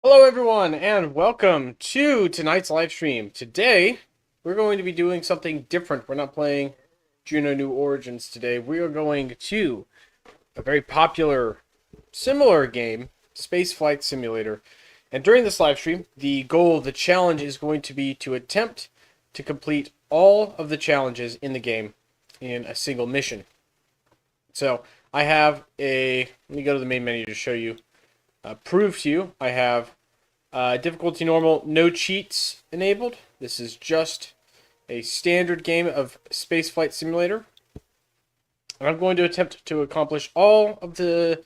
Hello everyone and welcome to tonight's live stream. Today we're going to be doing something different. We're not playing Juno New Origins today. We are going to a very popular, similar game, Space Flight Simulator. And during this live stream, the goal, the challenge is going to be to attempt to complete all of the challenges in the game in a single mission. So I have let me go to the main menu to show you, prove to you, I have difficulty normal, no cheats enabled. This is just a standard game of Spaceflight Simulator. And I'm going to attempt to accomplish all of the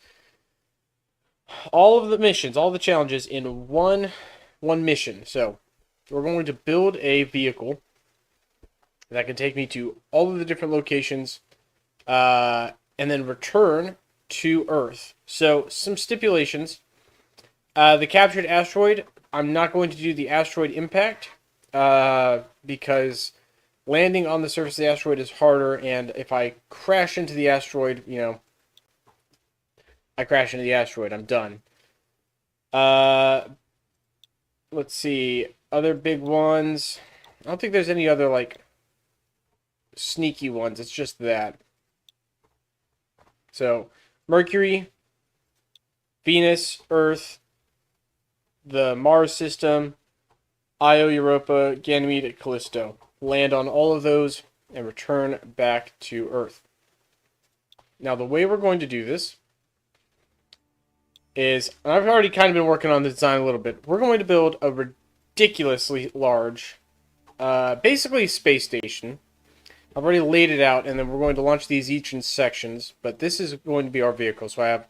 missions, all the challenges in one mission. So we're going to build a vehicle that can take me to all of the different locations, and then return to Earth. So some stipulations. The captured asteroid, I'm not going to do the asteroid impact, because landing on the surface of the asteroid is harder, and if I crash into the asteroid, I crash into the asteroid, I'm done. Let's see, other big ones. I don't think there's any other, sneaky ones. It's just that. So, Mercury, Venus, Earth, the Mars system, Io, Europa, Ganymede, Callisto. Land on all of those and return back to Earth. Now, the way we're going to do this is, and I've already kind of been working on the design a little bit, we're going to build a ridiculously large, basically space station. I've already laid it out, and then we're going to launch these each in sections, but this is going to be our vehicle. So I have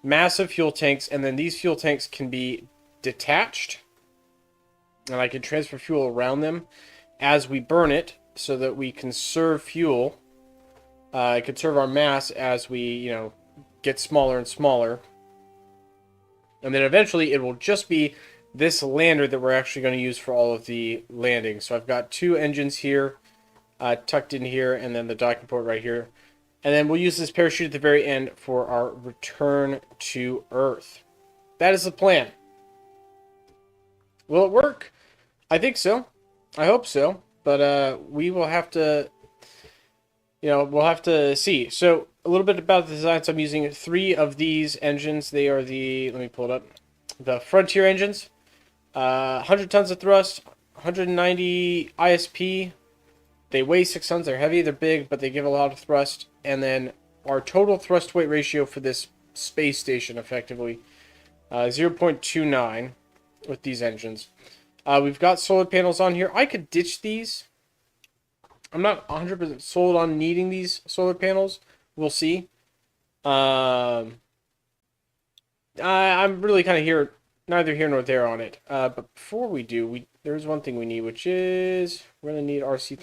massive fuel tanks, and then these fuel tanks can be detached, and I can transfer fuel around them as we burn it so that we conserve fuel, conserve our mass as we, get smaller and smaller. And then eventually it will just be this lander that we're actually going to use for all of the landings. So I've got two engines here, tucked in here, and then the docking port right here. And then we'll use this parachute at the very end for our return to Earth. That is the plan. Will it work? I think so. I hope so. But we will have to, we'll have to see. So a little bit about the design. So I'm using 3 of these engines. They are let me pull it up, the Frontier engines. 100 tons of thrust, 190 ISP. They weigh 6 tons. They're heavy, they're big, but they give a lot of thrust. And then our total thrust weight ratio for this space station, effectively, 0.29 with these engines. We've got solar panels on here. I could ditch these. I'm not 100% sold on needing these solar panels. We'll see. I'm really kind of neither here nor there on it. But before we do, there's one thing we need, which is we're going to need RCS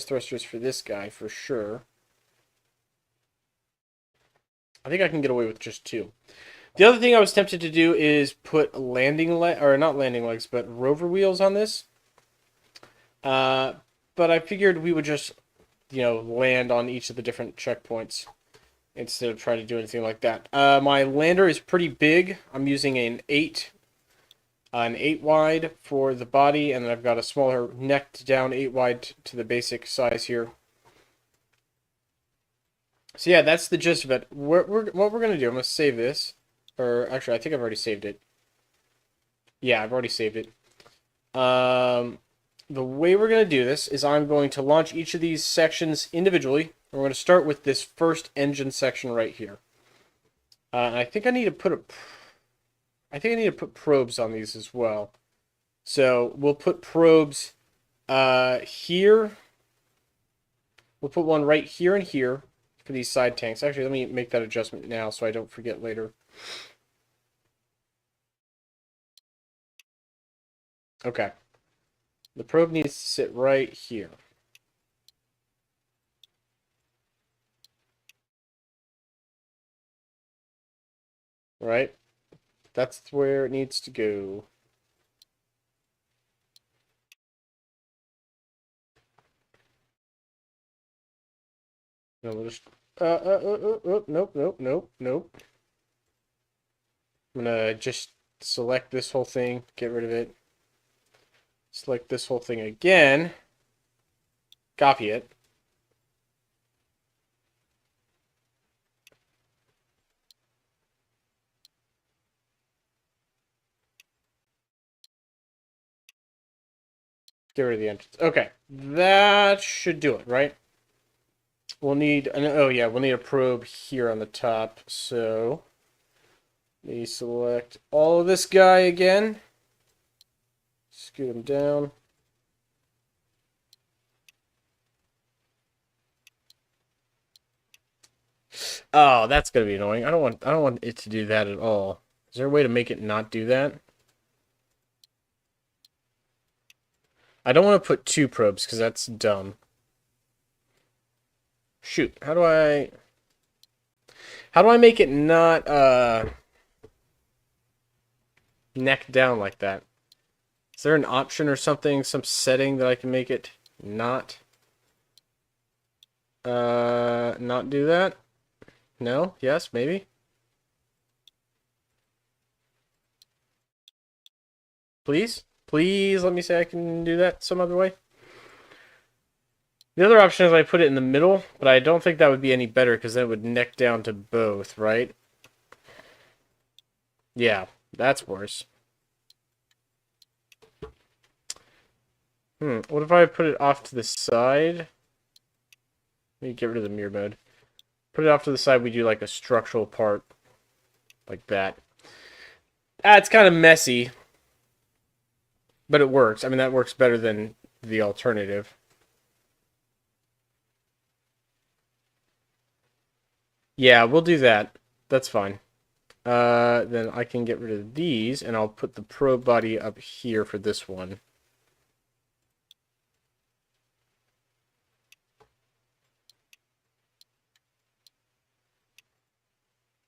thrusters for this guy for sure. I think I can get away with just 2. The other thing I was tempted to do is put not landing legs, but rover wheels on this. But I figured we would just, land on each of the different checkpoints instead of trying to do anything like that. My lander is pretty big. I'm using an 8 wide for the body, and then I've got a smaller necked down 8 wide to the basic size here. So yeah, that's the gist of it. What we're going to do, I'm going to save this. Or actually, I think I've already saved it. Yeah, I've already saved it. The way we're going to do this is I'm going to launch each of these sections individually. We're going to start with this first engine section right here. I think I need to put probes on these as well. So we'll put probes here. We'll put one right here and here for these side tanks. Actually, let me make that adjustment now so I don't forget later. Okay. The probe needs to sit right here. Right? That's where it needs to go. No, we'll just... nope. I'm gonna just Select this whole thing, get rid of it. Select this whole thing again. Copy it. Get rid of the entrance. Okay, that should do it, right? We'll need, oh yeah, we'll need a probe here on the top. So, let me select all of this guy again. Scoot him down. Oh, that's gonna be annoying. I don't want it to do that at all. Is there a way to make it not do that? I don't want to put two probes because that's dumb. Shoot, how do I make it not neck down like that? Is there an option or something, some setting that I can make it not not do that? No? Yes, maybe? Please? Please let me say I can do that some other way. The other option is I put it in the middle, but I don't think that would be any better because then it would neck down to both, right? Yeah, that's worse. What if I put it off to the side? Let me get rid of the mirror mode. Put it off to the side, we do like a structural part. Like that. It's kind of messy. But it works. I mean, that works better than the alternative. Yeah, we'll do that. That's fine. Then I can get rid of these, and I'll put the probe body up here for this one.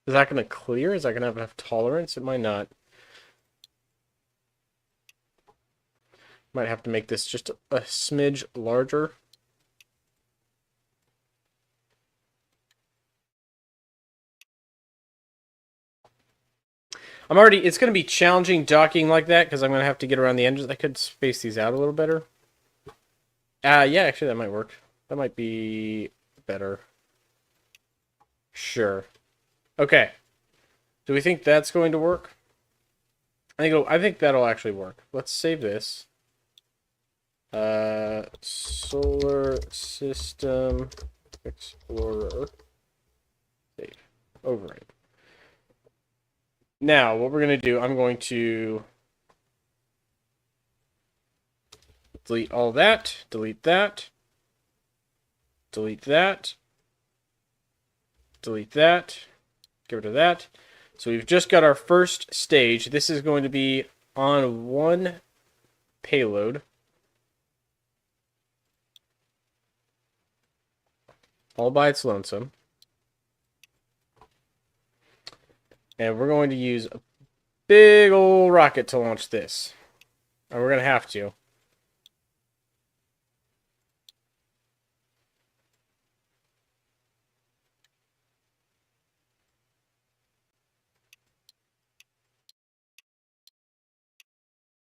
Is that going to clear? Is that going to have enough tolerance? It might not. Might have to make this just a smidge larger. It's going to be challenging docking like that because I'm going to have to get around the edges. I could space these out a little better. Yeah, actually that might work. That might be better. Sure. Okay. Do we think that's going to work? I think that'll actually work. Let's save this. Solar System Explorer. Save. Overwrite. Now, what we're going to do, I'm going to delete all that, delete that, delete that, delete that, get rid of that. So we've just got our first stage. This is going to be on one payload. All by its lonesome. And we're going to use a big old rocket to launch this. And we're going to have to.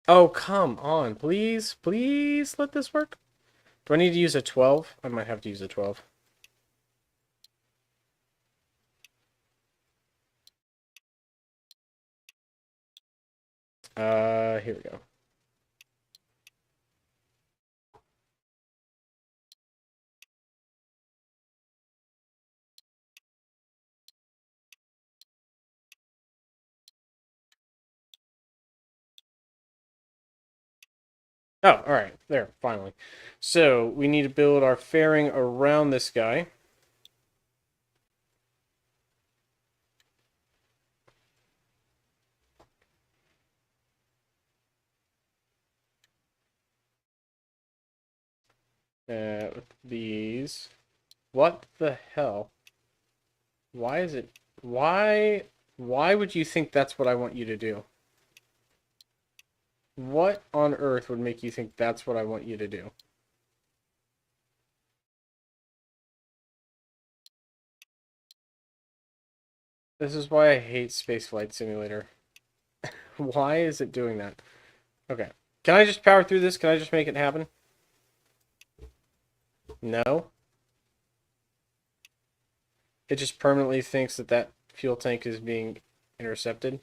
Oh, come on. Please, please let this work. Do I need to use a 12? I might have to use a 12. Here we go. Oh, alright. There, finally. So, we need to build our fairing around this guy. With these. What the hell? Why is it... Why would you think that's what I want you to do? What on earth would make you think that's what I want you to do? This is why I hate Spaceflight Simulator. Why is it doing that? Okay. Can I just power through this? Can I just make it happen? No. It just permanently thinks that that fuel tank is being intercepted.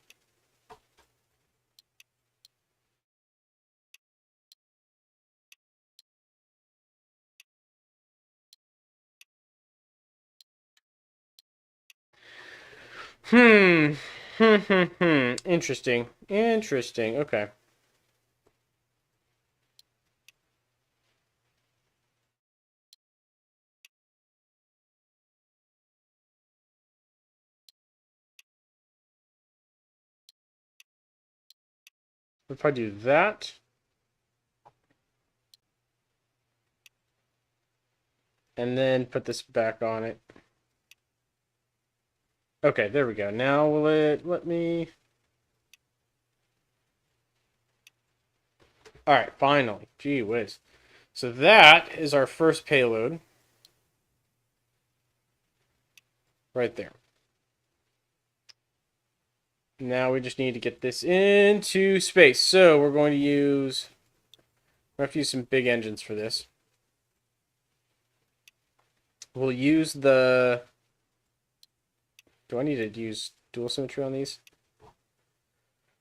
Hmm. Interesting. Interesting. Okay. If I do that, and then put this back on it. Okay, there we go. Now will it let me... Alright, finally. Gee whiz. So that is our first payload. Right there. Now we just need to get this into space. So we're going to use... We're going to have to use some big engines for this. We'll use the... Do I need to use dual symmetry on these?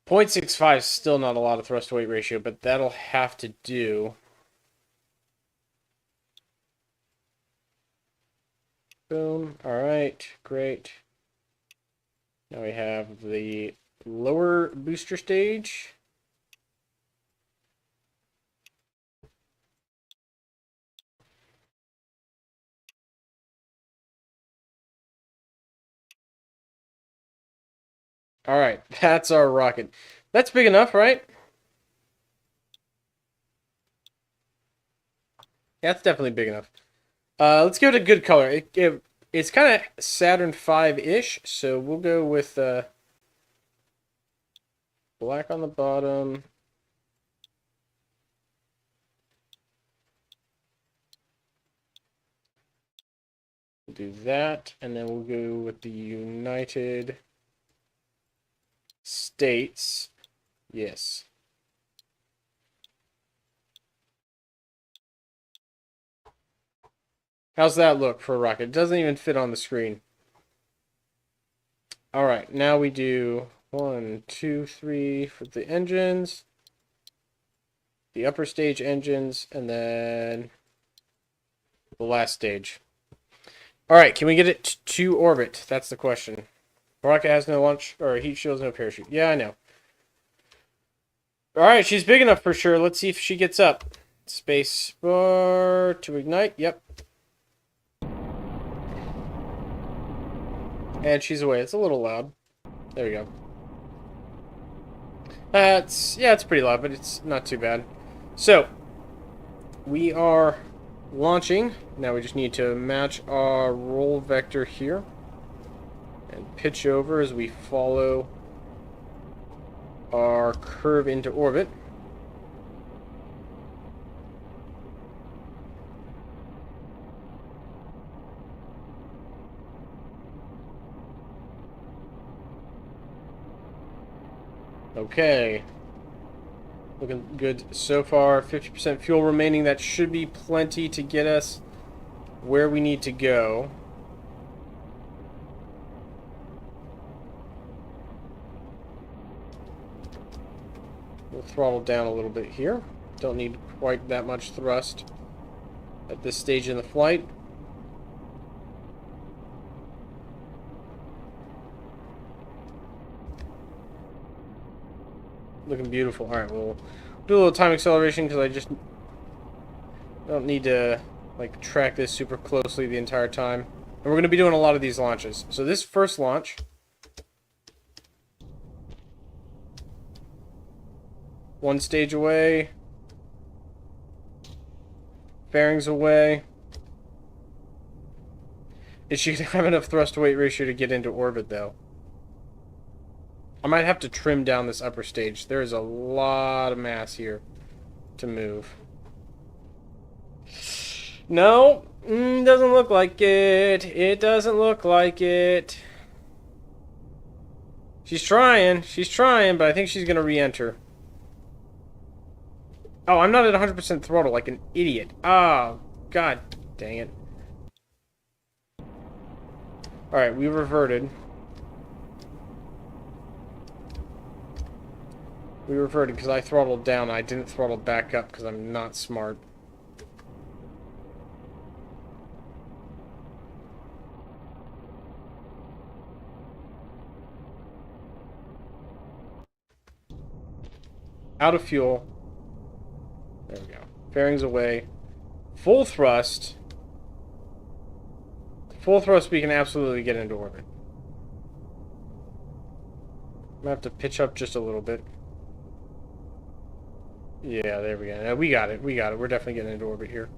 0.65 is still not a lot of thrust to weight ratio, but that'll have to do. Boom. Alright, great. Now we have the lower booster stage. Alright, that's our rocket. That's big enough, right? Yeah, that's definitely big enough. Let's give it a good color. It's kind of Saturn V-ish, so we'll go with black on the bottom. We'll do that, and then we'll go with the United States. Yes. How's that look for a rocket? It doesn't even fit on the screen. Alright, now we do 1, 2, 3 for the engines. The upper stage engines, and then the last stage. Alright, can we get it to orbit? That's the question. Rocket has no launch, or heat shields, no parachute. Yeah, I know. Alright, she's big enough for sure. Let's see if she gets up. Space bar to ignite. Yep. And she's away. It's a little loud. There we go. Yeah, it's pretty loud, but it's not too bad. So, we are launching. Now we just need to match our roll vector here. And pitch over as we follow our curve into orbit. Okay. Looking good so far. 50% fuel remaining. That should be plenty to get us where we need to go. We'll throttle down a little bit here. Don't need quite that much thrust at this stage in the flight. Looking beautiful. Alright, we'll do a little time acceleration because I just don't need to like track this super closely the entire time. And we're going to be doing a lot of these launches. So this first launch, one stage away, fairings away. Is she going to have enough thrust to weight ratio to get into orbit though? I might have to trim down this upper stage. There is a lot of mass here to move. No, doesn't look like it. It doesn't look like it. She's trying, but I think she's gonna re-enter. Oh, I'm not at 100% throttle like an idiot. Oh, god dang it. Alright, we reverted. We reverted because I throttled down. I didn't throttle back up because I'm not smart. Out of fuel. There we go. Fairings away. Full thrust. Full thrust, we can absolutely get into orbit. I'm gonna have to pitch up just a little bit. Yeah, there we go. We got it. We got it. We're definitely getting into orbit here.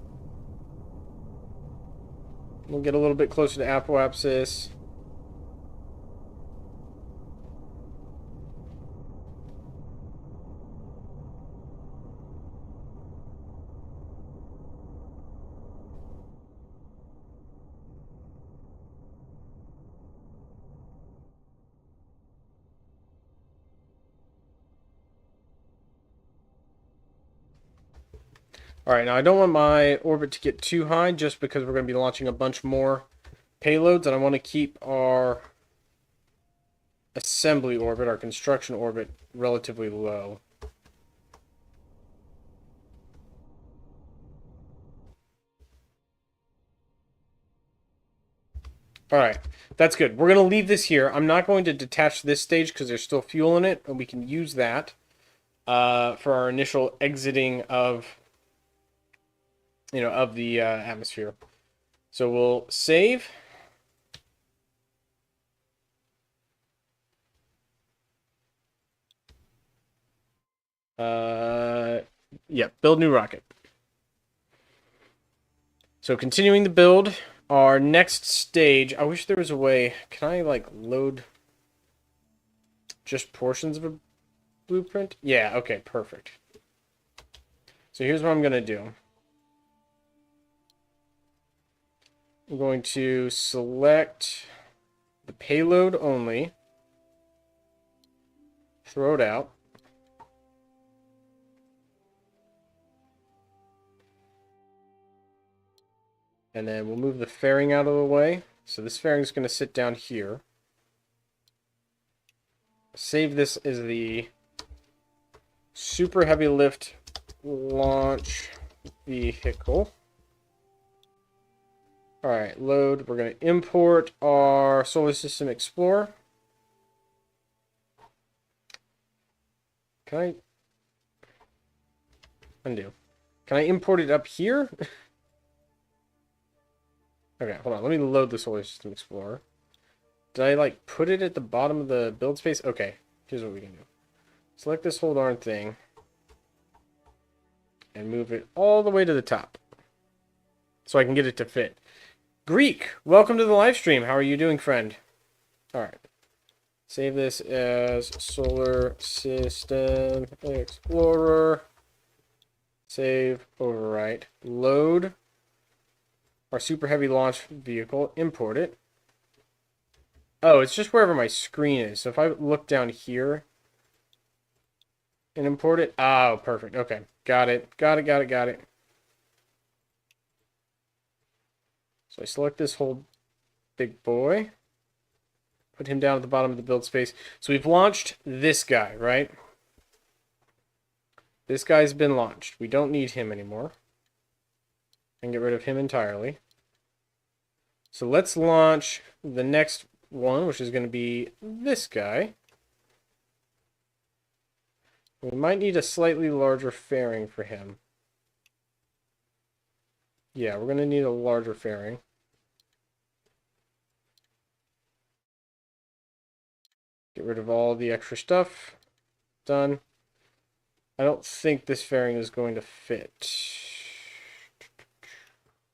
We'll get a little bit closer to apoapsis. Alright, now I don't want my orbit to get too high just because we're going to be launching a bunch more payloads, and I want to keep our assembly orbit, our construction orbit, relatively low. Alright, that's good. We're going to leave this here. I'm not going to detach this stage because there's still fuel in it, and we can use that for our initial exiting of the atmosphere. So we'll save. Yeah, build new rocket. So continuing the build, our next stage, I wish there was a way, can I like load just portions of a blueprint? Yeah, okay, perfect. So here's what I'm going to do. I'm going to select the payload only, throw it out. And then we'll move the fairing out of the way. So this fairing is going to sit down here. Save this as the super heavy lift launch vehicle. Alright, load. We're going to import our Solar System Explorer. Can I undo? Can I import it up here? Okay, hold on. Let me load the Solar System Explorer. Did I, like, put it at the bottom of the build space? Okay, here's what we can do. Select this whole darn thing. And move it all the way to the top. So I can get it to fit. Greek, welcome to the live stream. How are you doing, friend? Alright. Save this as Solar System Explorer. Save, overwrite. Load our super heavy launch vehicle. Import it. Oh, it's just wherever my screen is. So if I look down here and import it. Oh, perfect. Okay. Got it. Got it. So I select this whole big boy. Put him down at the bottom of the build space. So we've launched this guy, right? This guy's been launched. We don't need him anymore. And get rid of him entirely. So let's launch the next one, which is going to be this guy. We might need a slightly larger fairing for him. Yeah, we're going to need a larger fairing. Get rid of all the extra stuff. Done. I don't think this fairing is going to fit.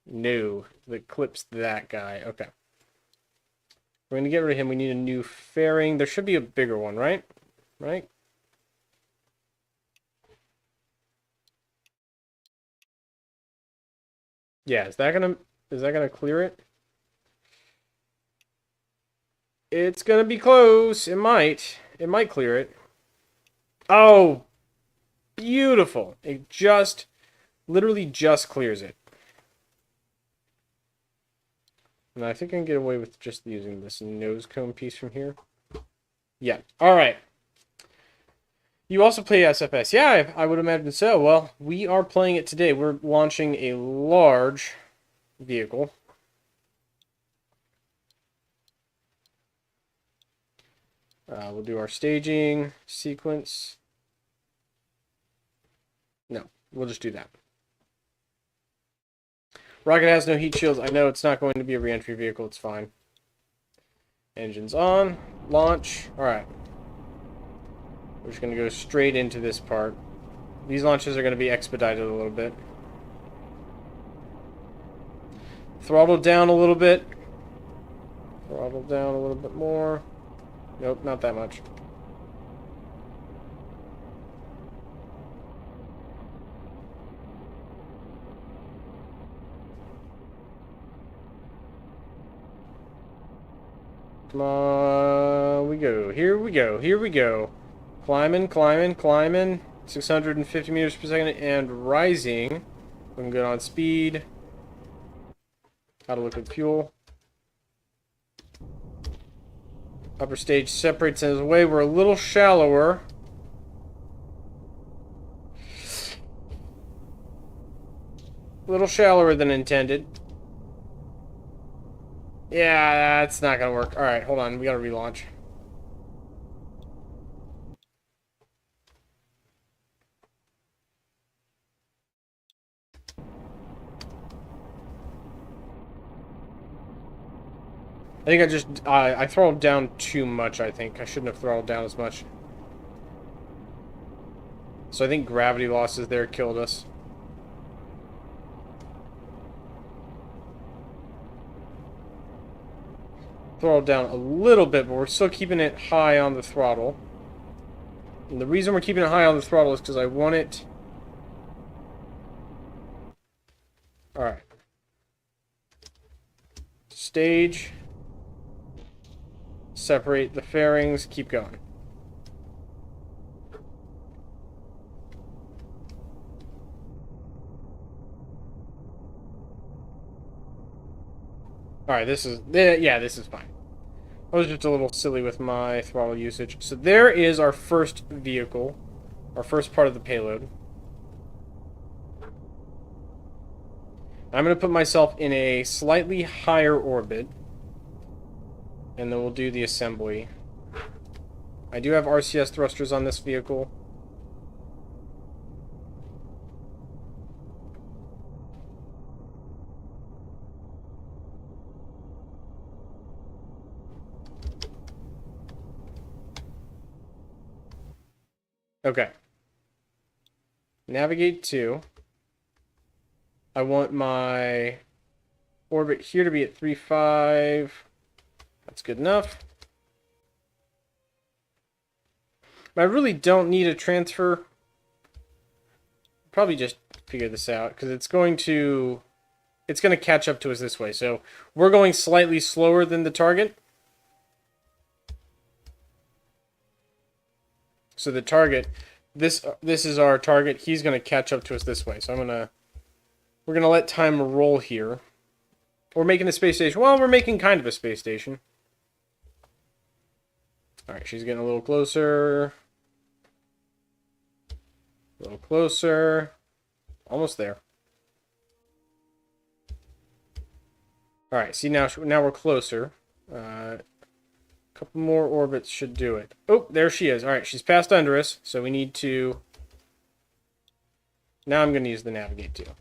No, that clips that guy. Okay. We're going to get rid of him. We need a new fairing. There should be a bigger one, right? Right? Yeah, is that gonna clear it? It's gonna be close. It might. It might clear it. Oh, beautiful. It just, literally just clears it. And I think I can get away with just using this nose cone piece from here. Yeah. All right. You also play SFS. Yeah, I would imagine so. Well, we are playing it today. We're launching a large vehicle. We'll do our staging sequence. No, we'll just do that. Rocket has no heat shields. I know it's not going to be a re-entry vehicle. It's fine. Engines on. Launch. Alright. We're just going to go straight into this part. These launches are going to be expedited a little bit. Throttle down a little bit. Throttle down a little bit more. Nope, not that much. Come on, we go. Here we go. Here we go. Climbing, climbing, climbing. 650 meters per second and rising. Looking good on speed. Out of liquid fuel. Upper stage separates us away. We're a little shallower. A little shallower than intended. Yeah, that's not gonna work. Alright, hold on. We gotta relaunch. I think I just, I throttled down too much, I think. I shouldn't have throttled down as much. So I think gravity losses there killed us. Throttled down a little bit, but we're still keeping it high on the throttle. And the reason we're keeping it high on the throttle is because I want it... Alright. Stage. Separate the fairings. Keep going. Alright, this is... Yeah, this is fine. I was just a little silly with my throttle usage. So there is our first vehicle. Our first part of the payload. I'm going to put myself in a slightly higher orbit. And then we'll do the assembly. I do have RCS thrusters on this vehicle. Okay. Navigate to. I want my orbit here to be at 3.5. That's good enough. But I really don't need a transfer. Probably just figure this out because it's going to catch up to us this way. So we're going slightly slower than the target. So the target, this is our target. He's going to catch up to us this way. So we're going to let time roll here. We're making a space station. Well, we're making kind of a space station. Alright, she's getting a little closer. A little closer. Almost there. Alright, see now we're closer. A couple more orbits should do it. Oh, there she is. Alright, she's passed under us, so we need to... Now I'm going to use the navigate tool.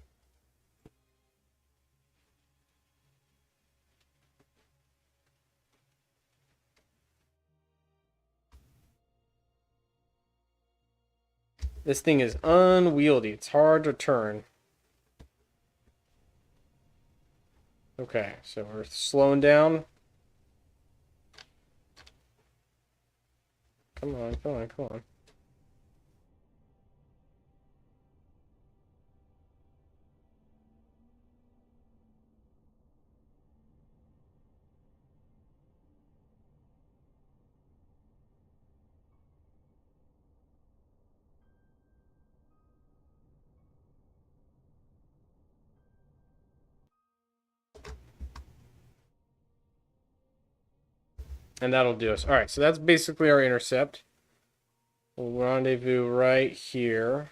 This thing is unwieldy. It's hard to turn. Okay, so we're slowing down. Come on, come on, come on. And that'll do us. All right, so that's basically our intercept. We'll rendezvous right here.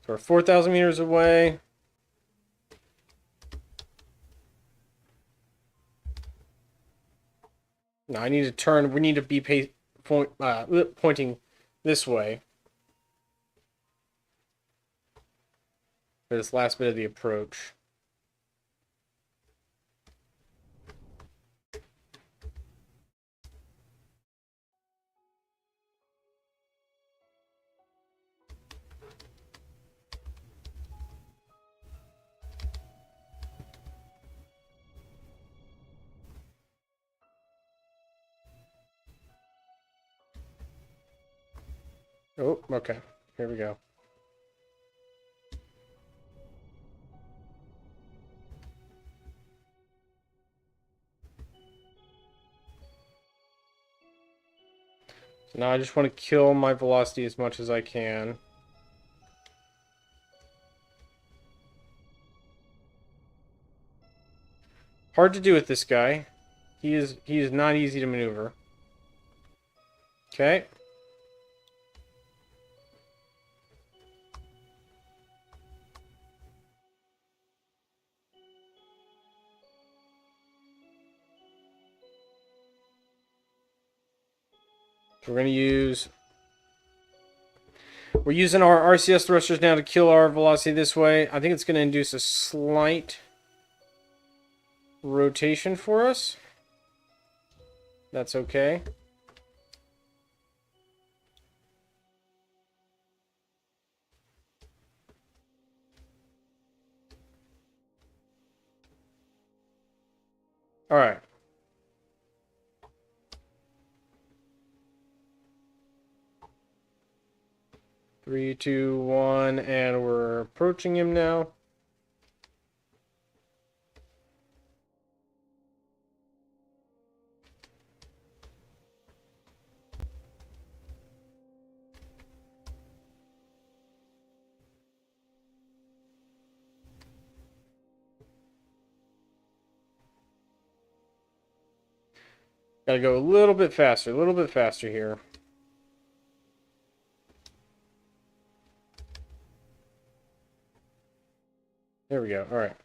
So we're 4,000 meters away. Now I need to turn. We need to be pointing this way for this last bit of the approach. Oh, okay. Here we go. So now I just want to kill my velocity as much as I can. Hard to do with this guy. He is not easy to maneuver. Okay. We're going to use... We're using our RCS thrusters now to kill our velocity this way. I think it's going to induce a slight rotation for us. That's okay. All right. Three, two, one, and we're approaching him now. Gotta go a little bit faster here. There we go. All right.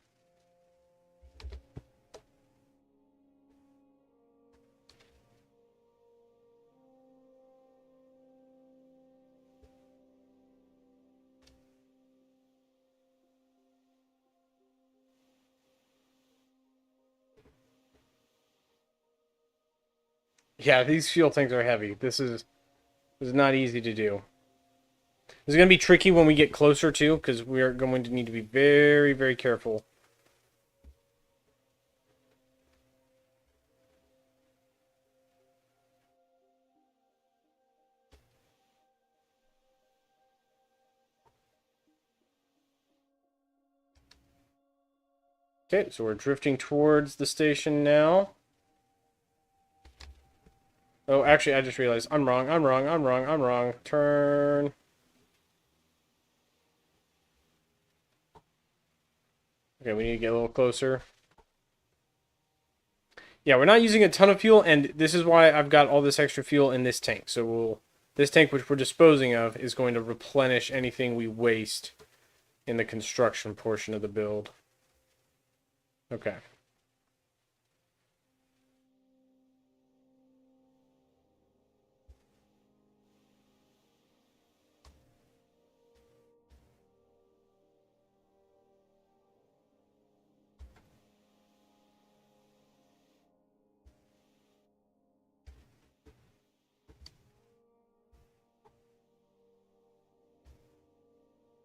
Yeah, these fuel tanks are heavy. This is not easy to do. This is going to be tricky when we get closer too, because we are going to need to be very, very careful. Okay, so we're drifting towards the station now. Oh, actually, I just realized I'm wrong. Turn. Okay, we need to get a little closer. Yeah, we're not using a ton of fuel, and this is why I've got all this extra fuel in this tank. So this tank, which we're disposing of, is going to replenish anything we waste in the construction portion of the build. Okay.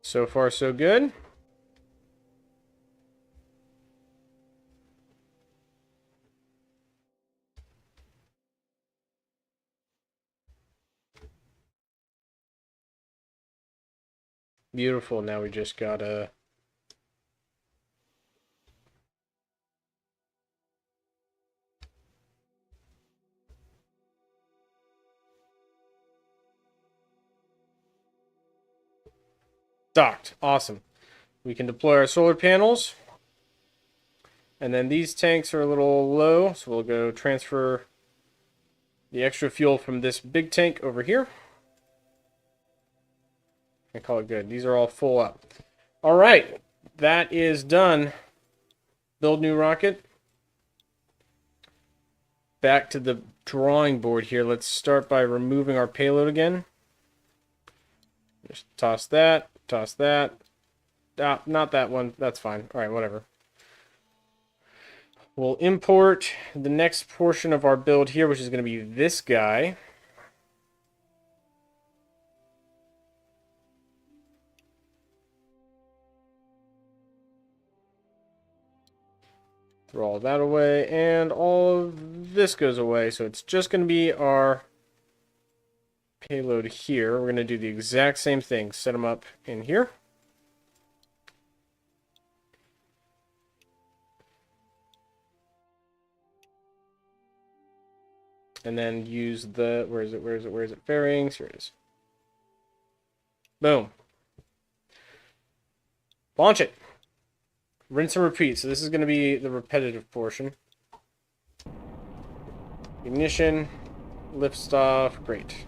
So far, so good. Beautiful. Now we just gotta... Docked. Awesome. We can deploy our solar panels. And then these tanks are a little low, so we'll go transfer the extra fuel from this big tank over here. I call it good. These are all full up. All right, that is done. Build new rocket. Back to the drawing board here. Let's start by removing our payload again. Just toss that, toss that. Ah, not that one. That's fine. All right, whatever. We'll import the next portion of our build here, which is going to be this guy. Throw all that away, and all of this goes away. So it's just going to be our payload here. We're going to do the exact same thing. Set them up in here. And then use the, where is it? Fairings, here it is. Boom. Launch it. Rinse and repeat. So this is going to be the repetitive portion. Ignition, lift off, great.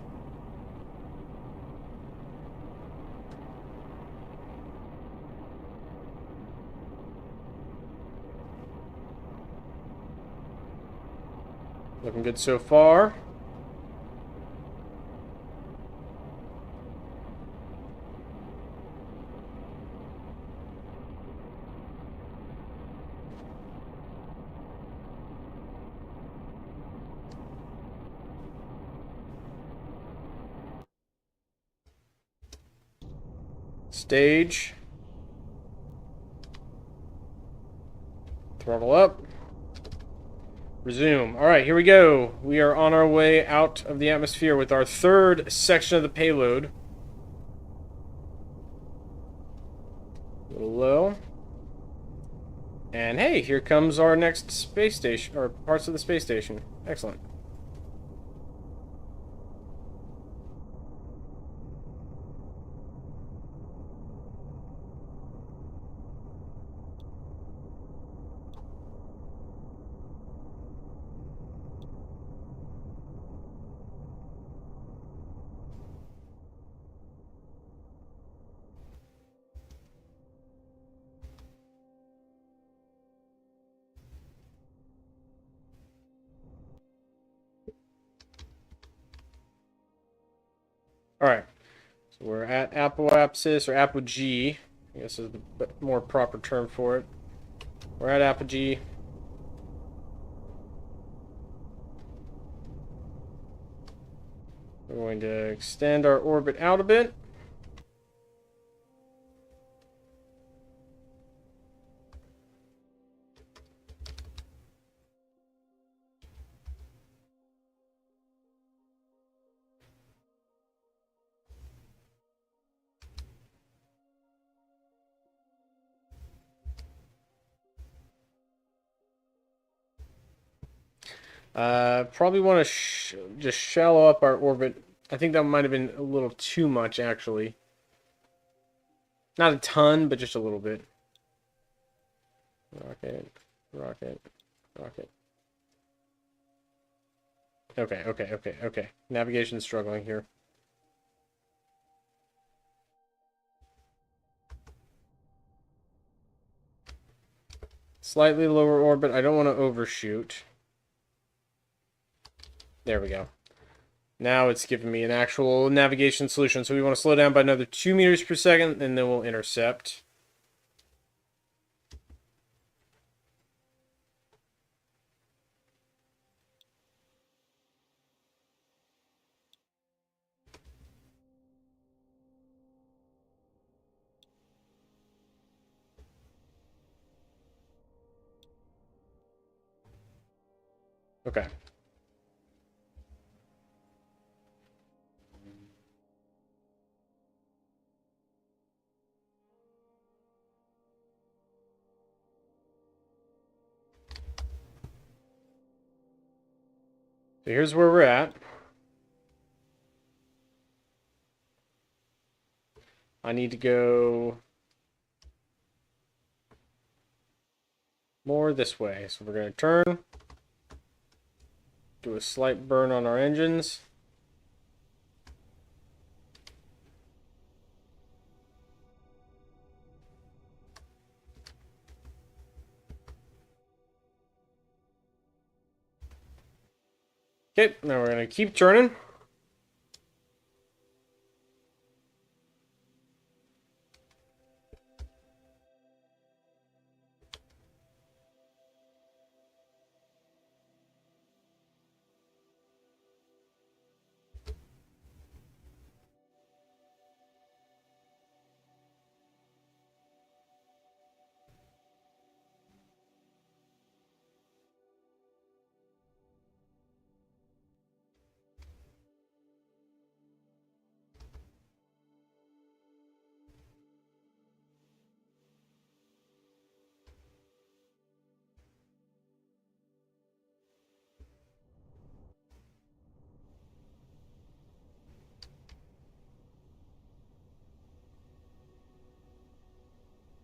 Looking good so far. Stage. Throttle up. Resume. All right, here we go. We are on our way out of the atmosphere with our third section of the payload. A little low. And hey, here comes our next space station, or parts of the space station. Excellent. All right, so we're at apoapsis, or apogee, I guess is the more proper term for it. We're at apogee. We're going to extend our orbit out a bit. Probably want to just shallow up our orbit. I think that might have been a little too much, actually. Not a ton, but just a little bit. Rocket, rocket, rocket. Okay. Navigation's struggling here. Slightly lower orbit. I don't want to overshoot. There we go. Now it's giving me an actual navigation solution. So we want to slow down by another 2 meters per second, and then we'll intercept. Okay. So here's where we're at. I need to go more this way. So we're going to turn, do a slight burn on our engines. Okay, now we're going to keep turning.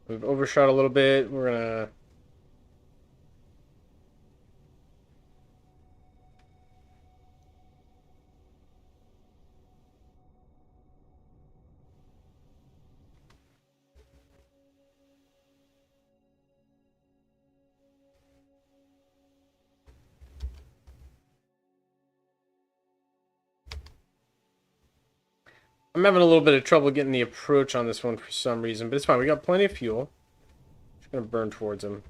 We've overshot a little bit. We're going to... I'm having a little bit of trouble getting the approach on this one for some reason, but it's fine. We got plenty of fuel. Just going to burn towards him.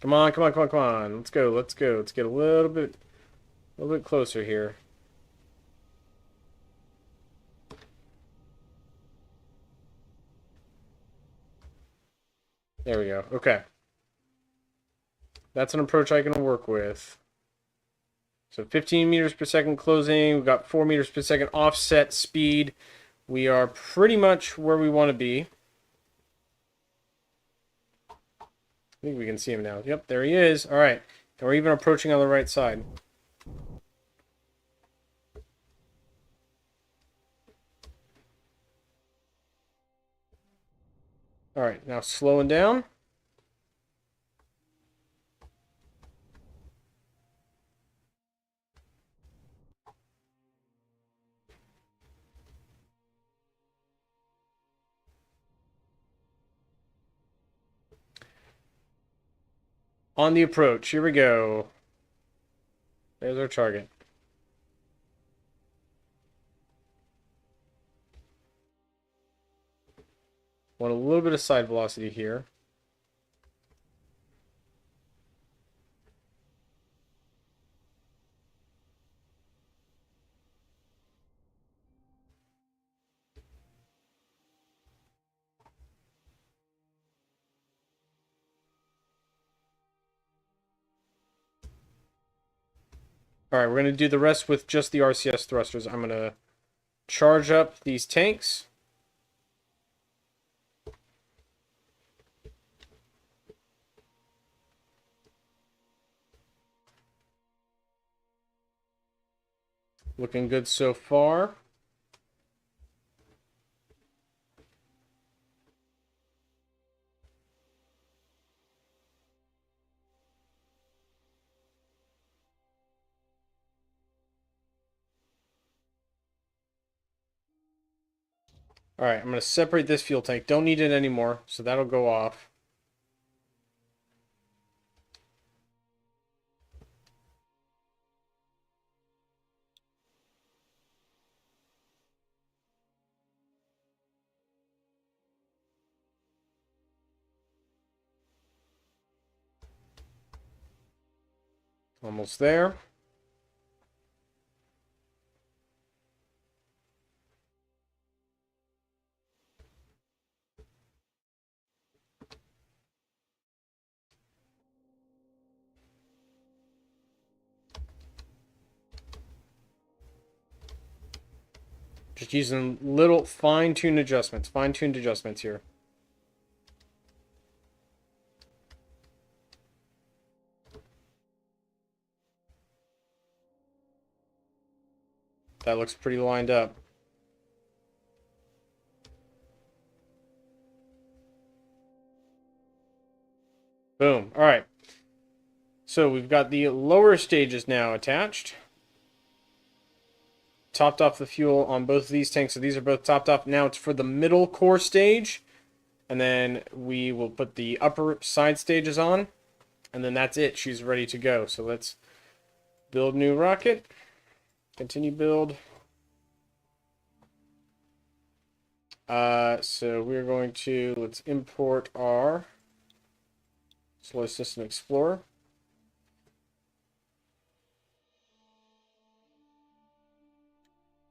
Come on, come on, come on, come on. Let's go, let's go. Let's get a little bit closer here. There we go. Okay. That's an approach I can work with. So 15 meters per second closing. We've got 4 meters per second offset speed. We are pretty much where we want to be. I think we can see him now. Yep, there he is. All right. And we're even approaching on the right side. All right, now slowing down. On the approach. Here we go. There's our target. Want a little bit of side velocity here. All right, we're going to do the rest with just the RCS thrusters. I'm going to charge up these tanks. Looking good so far. All right, I'm going to separate this fuel tank. Don't need it anymore, so that'll go off. Almost there. Just using little fine-tuned adjustments. Fine-tuned adjustments here. That looks pretty lined up. Boom. All right. So we've got the lower stages now attached. Topped off the fuel on both of these tanks. So these are both topped off. Now it's for the middle core stage. And then we will put the upper side stages on. And then that's it. She's ready to go. So let's build new rocket. Continue build. So we're going to, let's import our Solar System Explorer.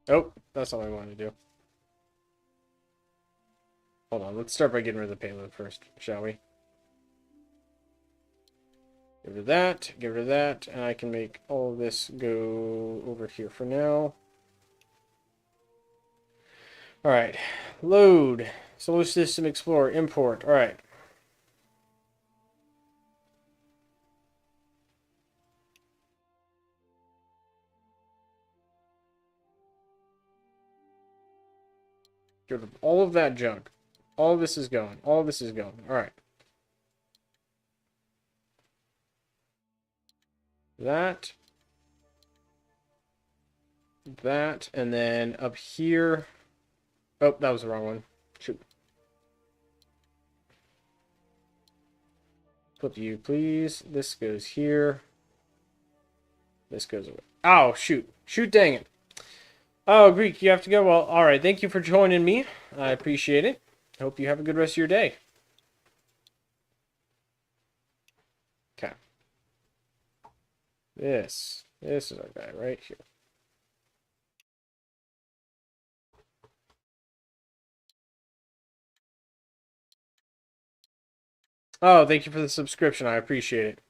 Oh, that's not what I wanted to do. Hold on, let's start by getting rid of the payload first, shall we? Get rid of that, and I can make all of this go over here for now. Alright, load, Solar System Explorer, import, alright. Get rid of all of that junk. All of this is going. All of this is going. Alright. That. That. And then up here. Oh, that was the wrong one. Shoot. Flip you, please. This goes here. This goes away. Oh, shoot. Shoot, dang it. Oh, Greek, you have to go. Well, alright. Thank you for joining me. I appreciate it. Hope you have a good rest of your day. Okay. This is our guy right here. Oh, thank you for the subscription. I appreciate it.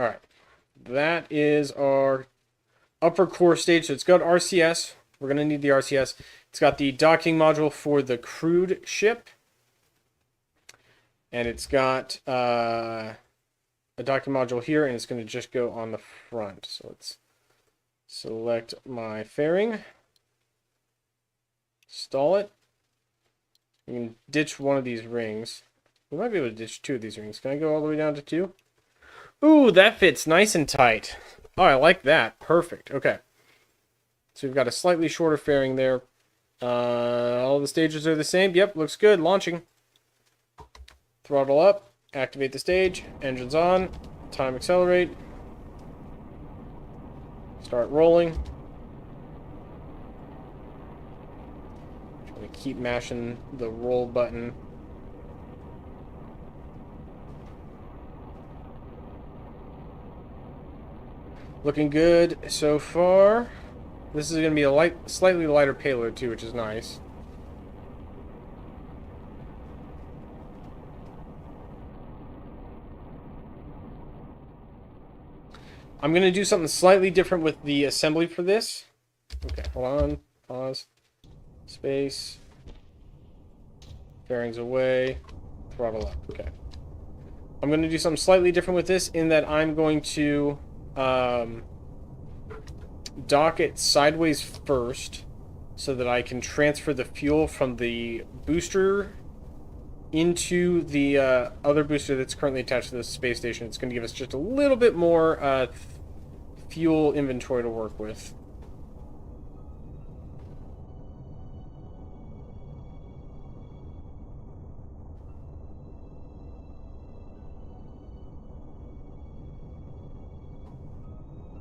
Alright. That is our upper core stage. So it's got RCS. We're going to need the RCS. It's got the docking module for the crewed ship. And it's got a docking module here, and it's going to just go on the front. So let's select my fairing. Install it. We can ditch one of these rings. We might be able to ditch two of these rings. Can I go all the way down to 2? Ooh, that fits nice and tight. Oh, I like that. Perfect. Okay. So we've got a slightly shorter fairing there. All the stages are the same. Yep, looks good. Launching. Throttle up. Activate the stage. Engines on. Time accelerate. Start rolling. We keep mashing the roll button. Looking good so far. This is going to be a slightly lighter payload too, which is nice. I'm going to do something slightly different with the assembly for this. Okay, hold on. Pause. Space. Fairings away. Throttle up. Okay. I'm going to do something slightly different with this in that I'm going to dock it sideways first so that I can transfer the fuel from the booster into the other booster that's currently attached to the space station. It's going to give us just a little bit more fuel inventory to work with.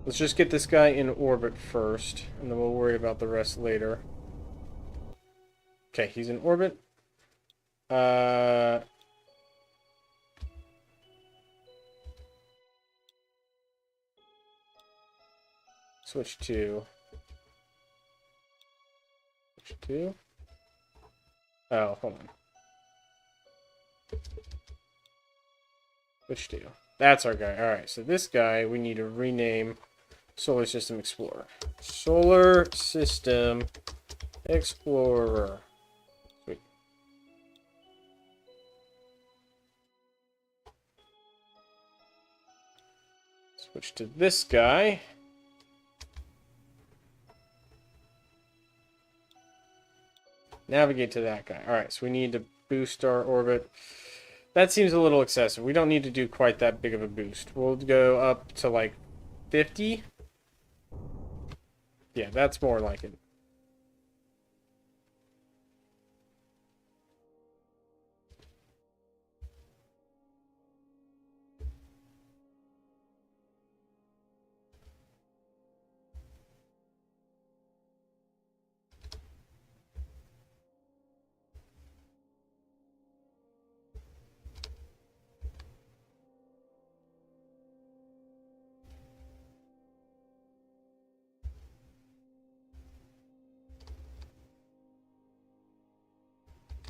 Let's just get this guy in orbit first, and then we'll worry about the rest later. Okay, he's in orbit. Switch to... Switch to... Oh, hold on. Switch to... That's our guy. Alright, so this guy we need to rename Solar System Explorer. Solar System Explorer. Sweet. Switch to this guy. Navigate to that guy. Alright, so we need to boost our orbit. That seems a little excessive. We don't need to do quite that big of a boost. We'll go up to like 50. Yeah, that's more like it.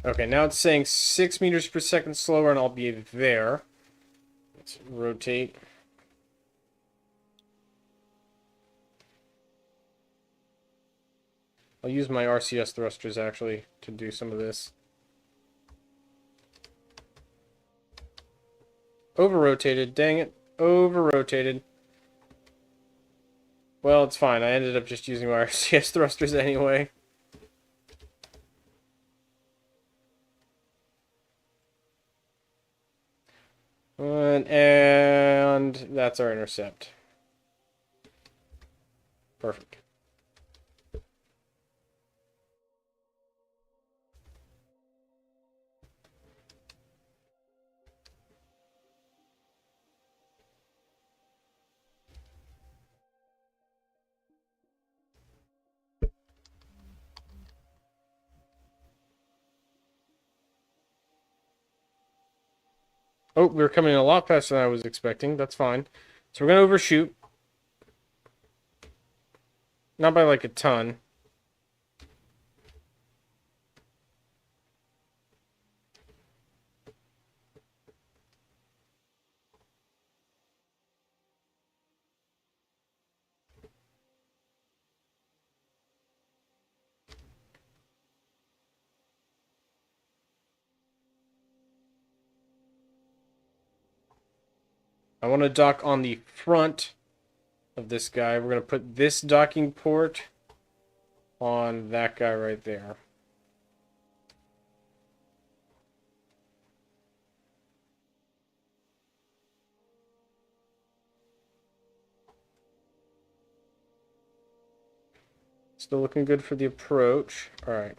Okay, now it's saying 6 meters per second slower, and I'll be there. Let's rotate. I'll use my RCS thrusters, actually, to do some of this. Over-rotated, dang it. Over-rotated. Well, it's fine. I ended up just using my RCS thrusters anyway. And that's our intercept. Perfect. Oh, we're coming in a lot faster than I was expecting. That's fine. So we're going to overshoot. Not by like a ton. I want to dock on the front of this guy. We're going to put this docking port on that guy right there. Still looking good for the approach. All right.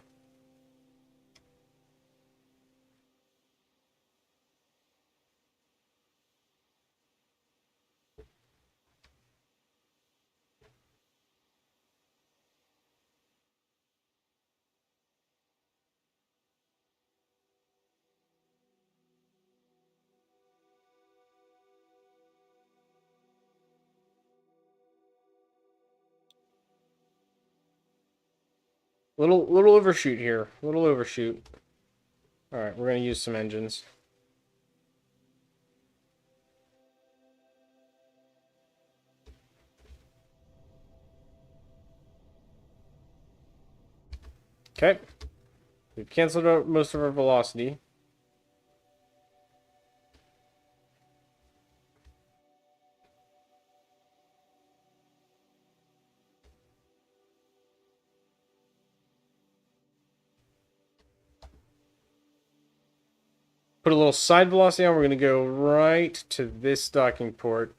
Little overshoot here. Little overshoot. All right, we're going to use some engines. Okay. We've canceled out most of our velocity. Put a little side velocity on. We're going to go right to this docking port.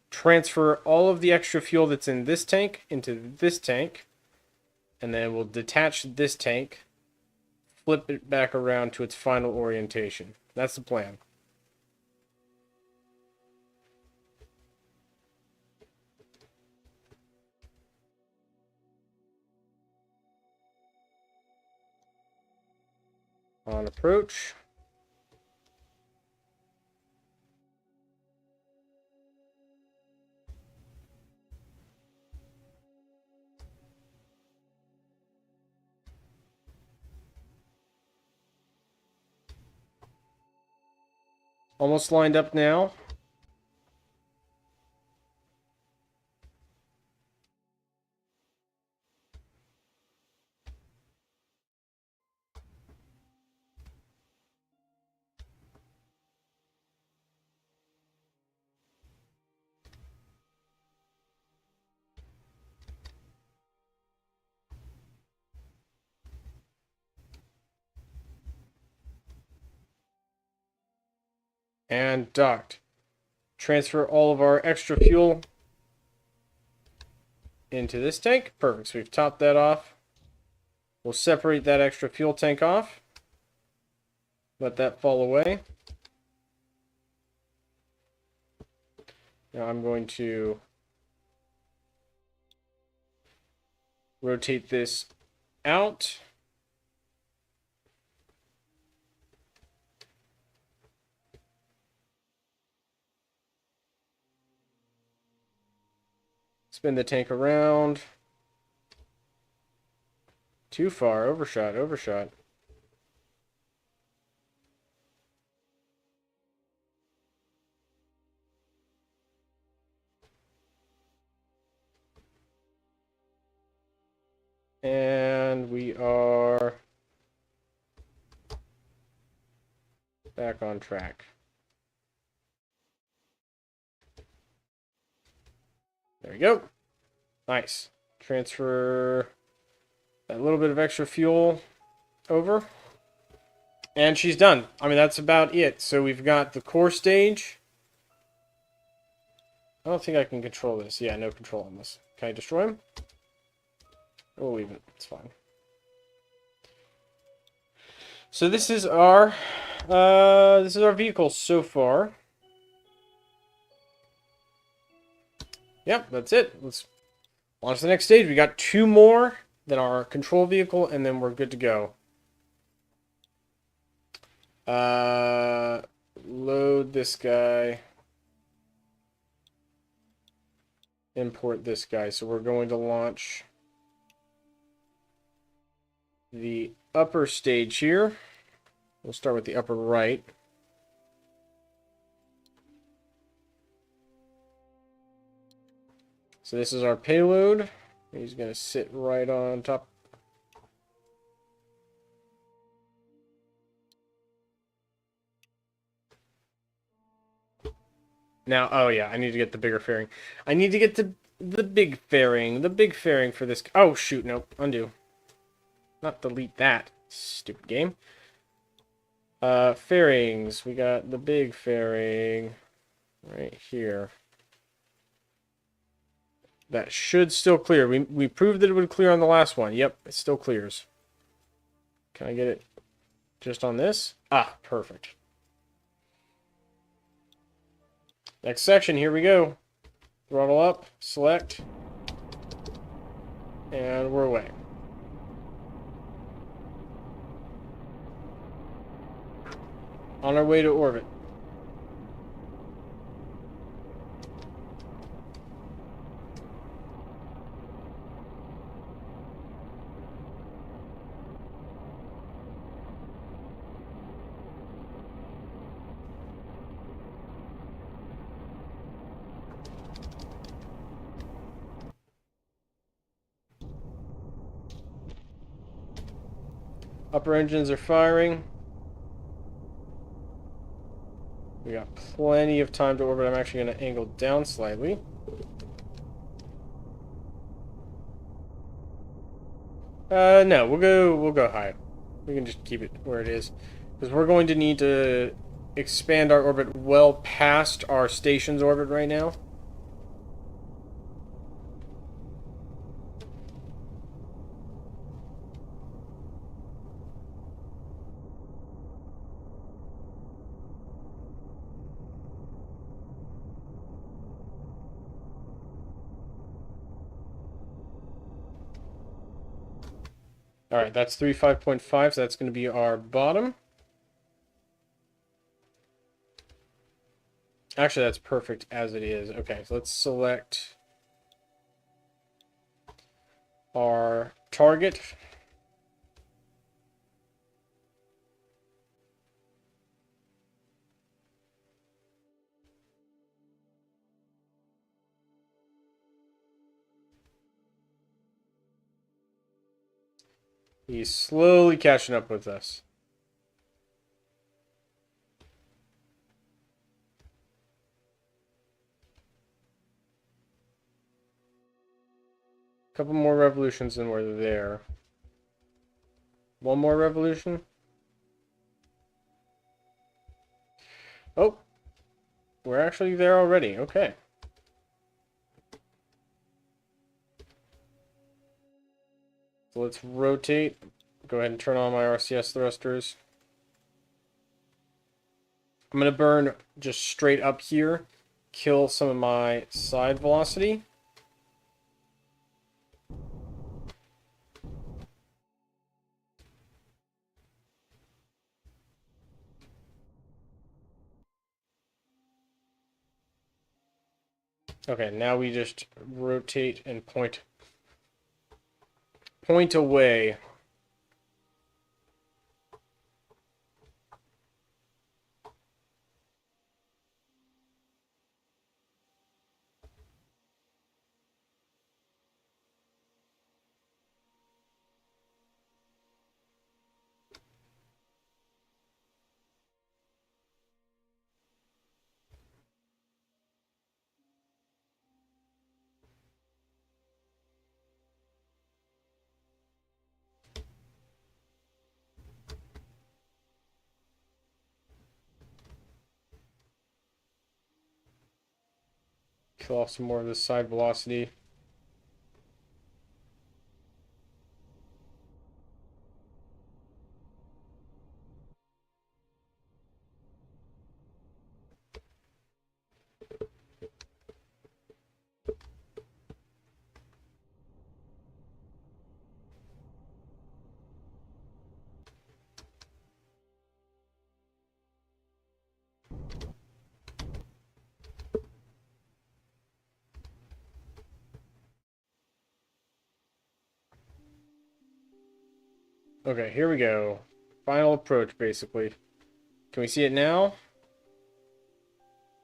Transfer all of the extra fuel that's in this tank into this tank. And then we'll detach this tank. Flip it back around to its final orientation. That's the plan. On approach. Almost lined up now. And docked. Transfer all of our extra fuel into this tank. Perfect. So we've topped that off. We'll separate that extra fuel tank off. Let that fall away. Now I'm going to rotate this out. Spin the tank around. Too far. Overshot, overshot. And we are back on track. There we go. Nice. Transfer that little bit of extra fuel over. And she's done. I mean, that's about it. So we've got the core stage. I don't think I can control this. Yeah, no control on this. Can I destroy him? We'll leave it. It's fine. So this is our vehicle so far. Yep, that's it. Let's launch the next stage. We got 2 more than our control vehicle, and then we're good to go. Load this guy. Import this guy. So we're going to launch the upper stage here. We'll start with the upper right. So this is our payload. He's going to sit right on top. Now, oh yeah, I need to get the bigger fairing. I need to get the big fairing. The big fairing for this. Oh, shoot, nope. Undo. Not delete that. Stupid game. Fairings. We got the big fairing right here. That should still clear. We proved that it would clear on the last one. Yep, it still clears. Can I get it just on this? Ah, perfect. Next section, here we go. Throttle up, select, and we're away. On our way to orbit. Upper engines are firing. We got plenty of time to orbit. I'm actually going to angle down slightly. No, we'll go high. We can just keep it where it is, because we're going to need to expand our orbit well past our station's orbit right now. Alright, that's 35.5, so that's going to be our bottom. Actually, that's perfect as it is. Okay, so let's select our target. He's slowly catching up with us. A couple more revolutions and we're there. One more revolution. Oh, We're actually there already. Okay. So let's rotate. Go ahead and turn on my RCS thrusters. I'm going to burn just straight up here. Kill some of my side velocity. Okay, now we just rotate and point away. Kill off some more of this side velocity. Okay, here we go. Final approach, basically. Can we see it now?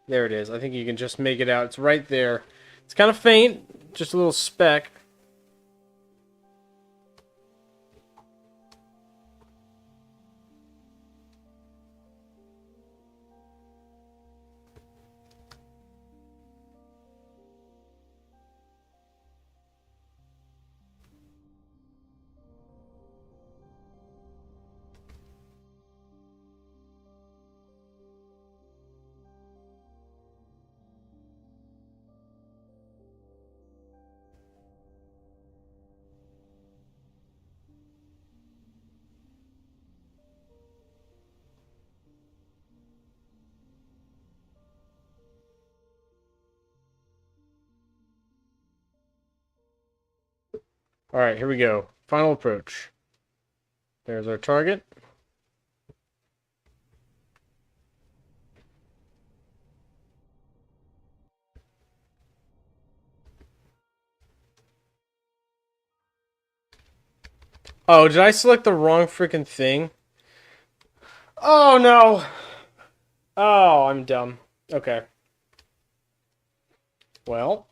There it is. I think you can just make it out. It's right there. It's kind of faint, just a little speck. Alright, here we go. Final approach. There's our target. Oh, did I select the wrong freaking thing? Oh, no! Oh, I'm dumb. Okay. Well.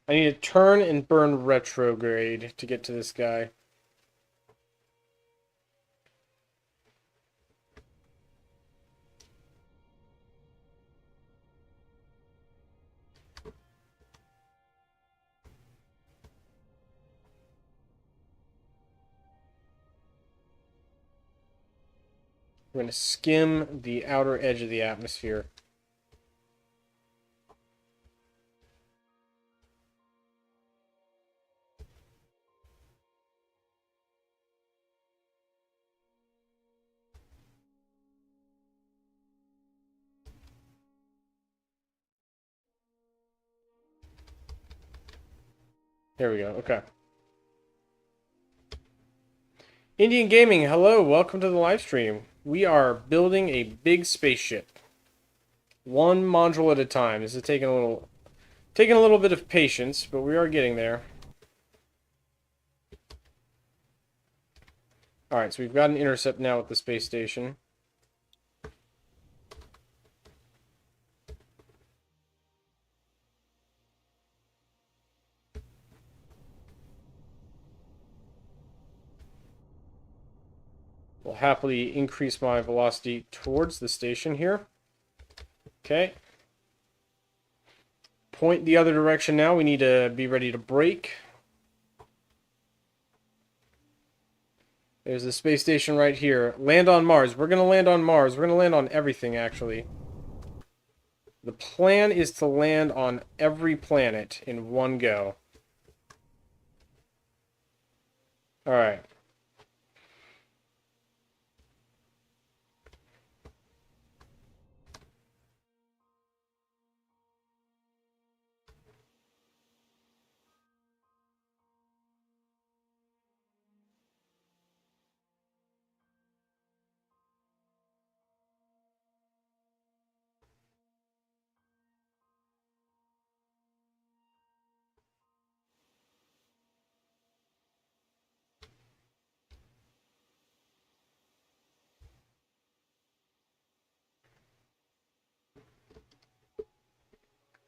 I need to turn and burn retrograde to get to this guy. We're going to skim the outer edge of the atmosphere. There we go. Okay. Indian Gaming, hello. Welcome to the live stream. We are building a big spaceship. One module at a time. This is taking a little bit of patience, but we are getting there. Alright, so we've got an intercept now with the space station. will happily increase my velocity towards the station here. Okay. Point the other direction now. We need to be ready to brake. There's the space station right here. Land on Mars. We're going to land on Mars. We're going to land on everything, actually. The plan is to land on every planet in one go. Alright.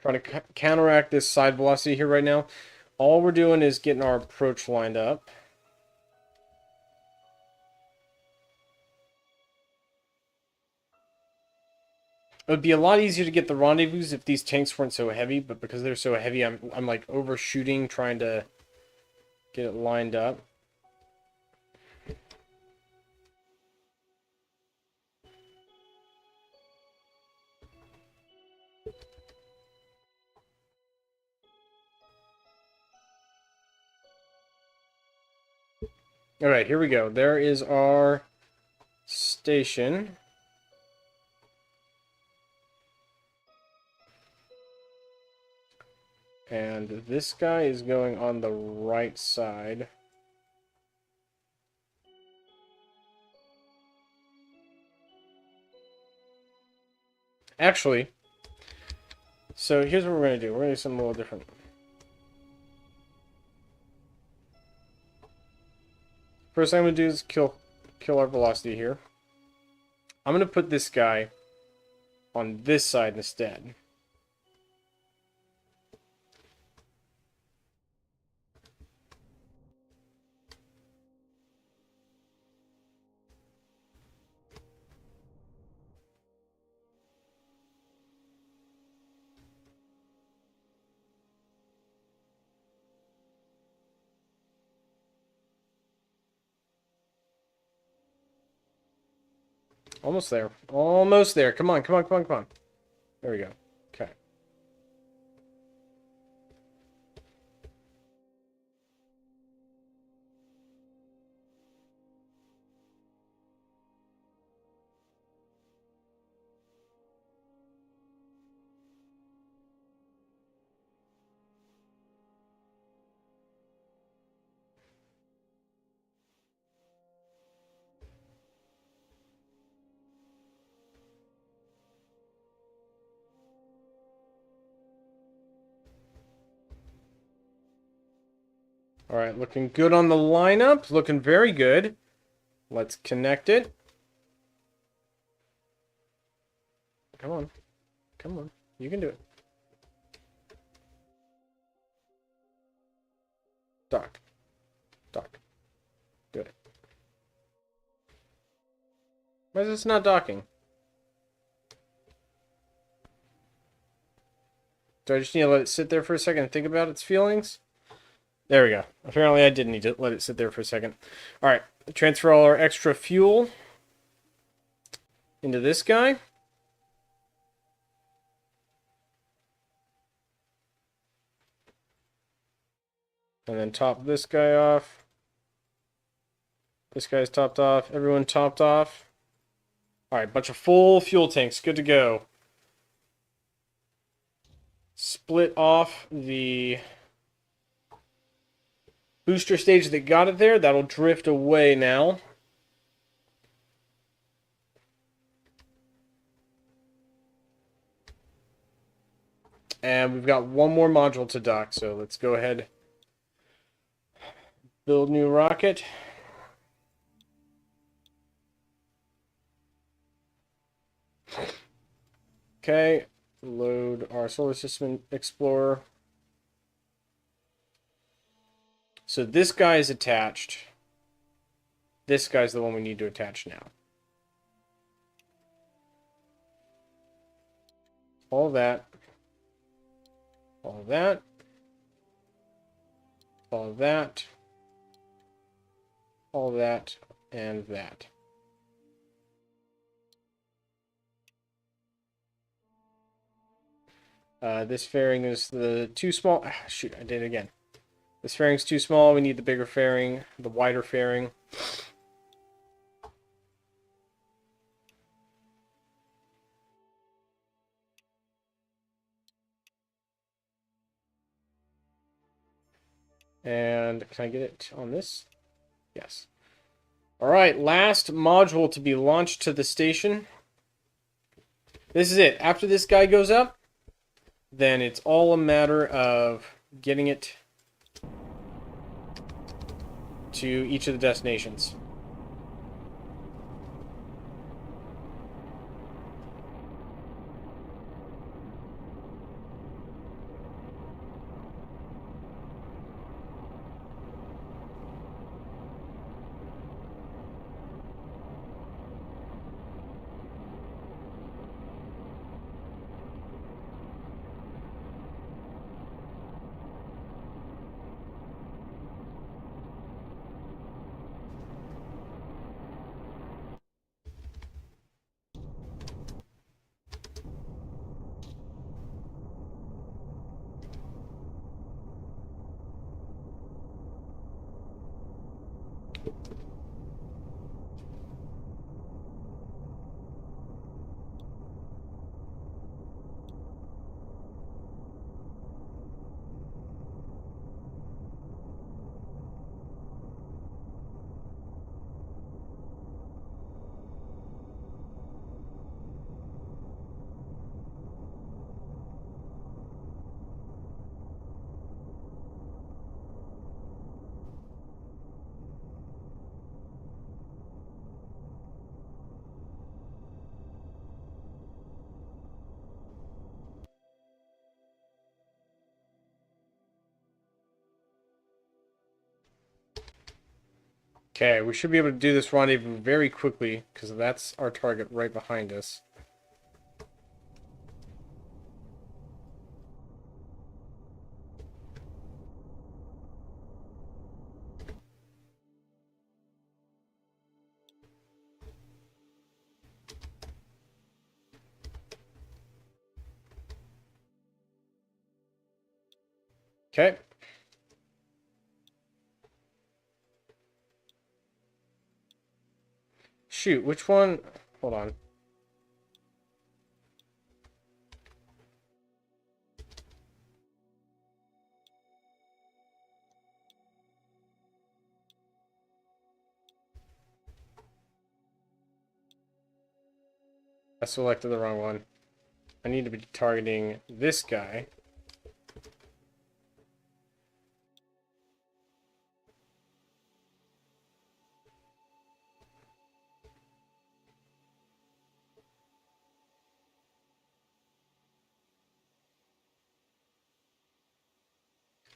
Trying to counteract this side velocity here right now. All we're doing is getting our approach lined up. It would be a lot easier to get the rendezvous if these tanks weren't so heavy, but because they're so heavy, I'm like overshooting trying to get it lined up. All right, here we go. There is our station. And this guy is going on the right side. Actually, so here's what we're going to do. We're going to do something a little different. First thing I'm going to do is kill our velocity here. I'm going to put this guy on this side instead. Almost there. Almost there. Come on, come on, come on, come on. There we go. Okay. Alright, looking good on the lineup. Looking very good. Let's connect it. Come on. Come on. You can do it. Dock. Dock. Do it. Why is this not docking? Do I just need to let it sit there for a second and think about its feelings? There we go. Apparently I did need to let it sit there for a second. Alright, transfer all our extra fuel into this guy. And then top this guy off. This guy's topped off. Everyone topped off. Alright, bunch of full fuel tanks. Good to go. Split off the booster stage that got it there. That'll drift away now. And we've got one more module to dock, so let's go ahead. Build new rocket. Okay, load our solar system explorer. So this guy is attached. This guy's the one we need to attach now. All that. All that. All that. All that. And that. This fairing is the too small. Ah, shoot, I did it again. This fairing's too small. We need the bigger fairing, the wider fairing. And can I get it on this? Yes. All right, last module to be launched to the station. This is it. After this guy goes up, then it's all a matter of getting it to each of the destinations. Okay, we should be able to do this rendezvous very quickly, because that's our target right behind us. Okay. Shoot, which one? Hold on. I selected the wrong one. I need to be targeting this guy.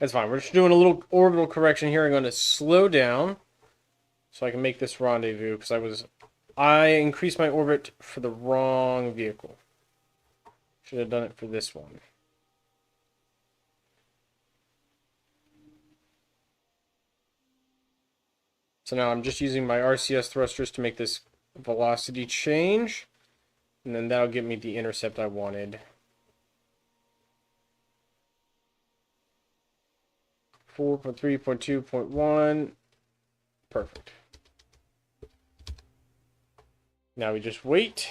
That's fine. We're just doing a little orbital correction here. I'm going to slow down so I can make this rendezvous, because I increased my orbit for the wrong vehicle. Should have done it for this one. So now I'm just using my RCS thrusters to make this velocity change, and then that'll get me the intercept I wanted. 4.3.2.1. Perfect. Now we just wait.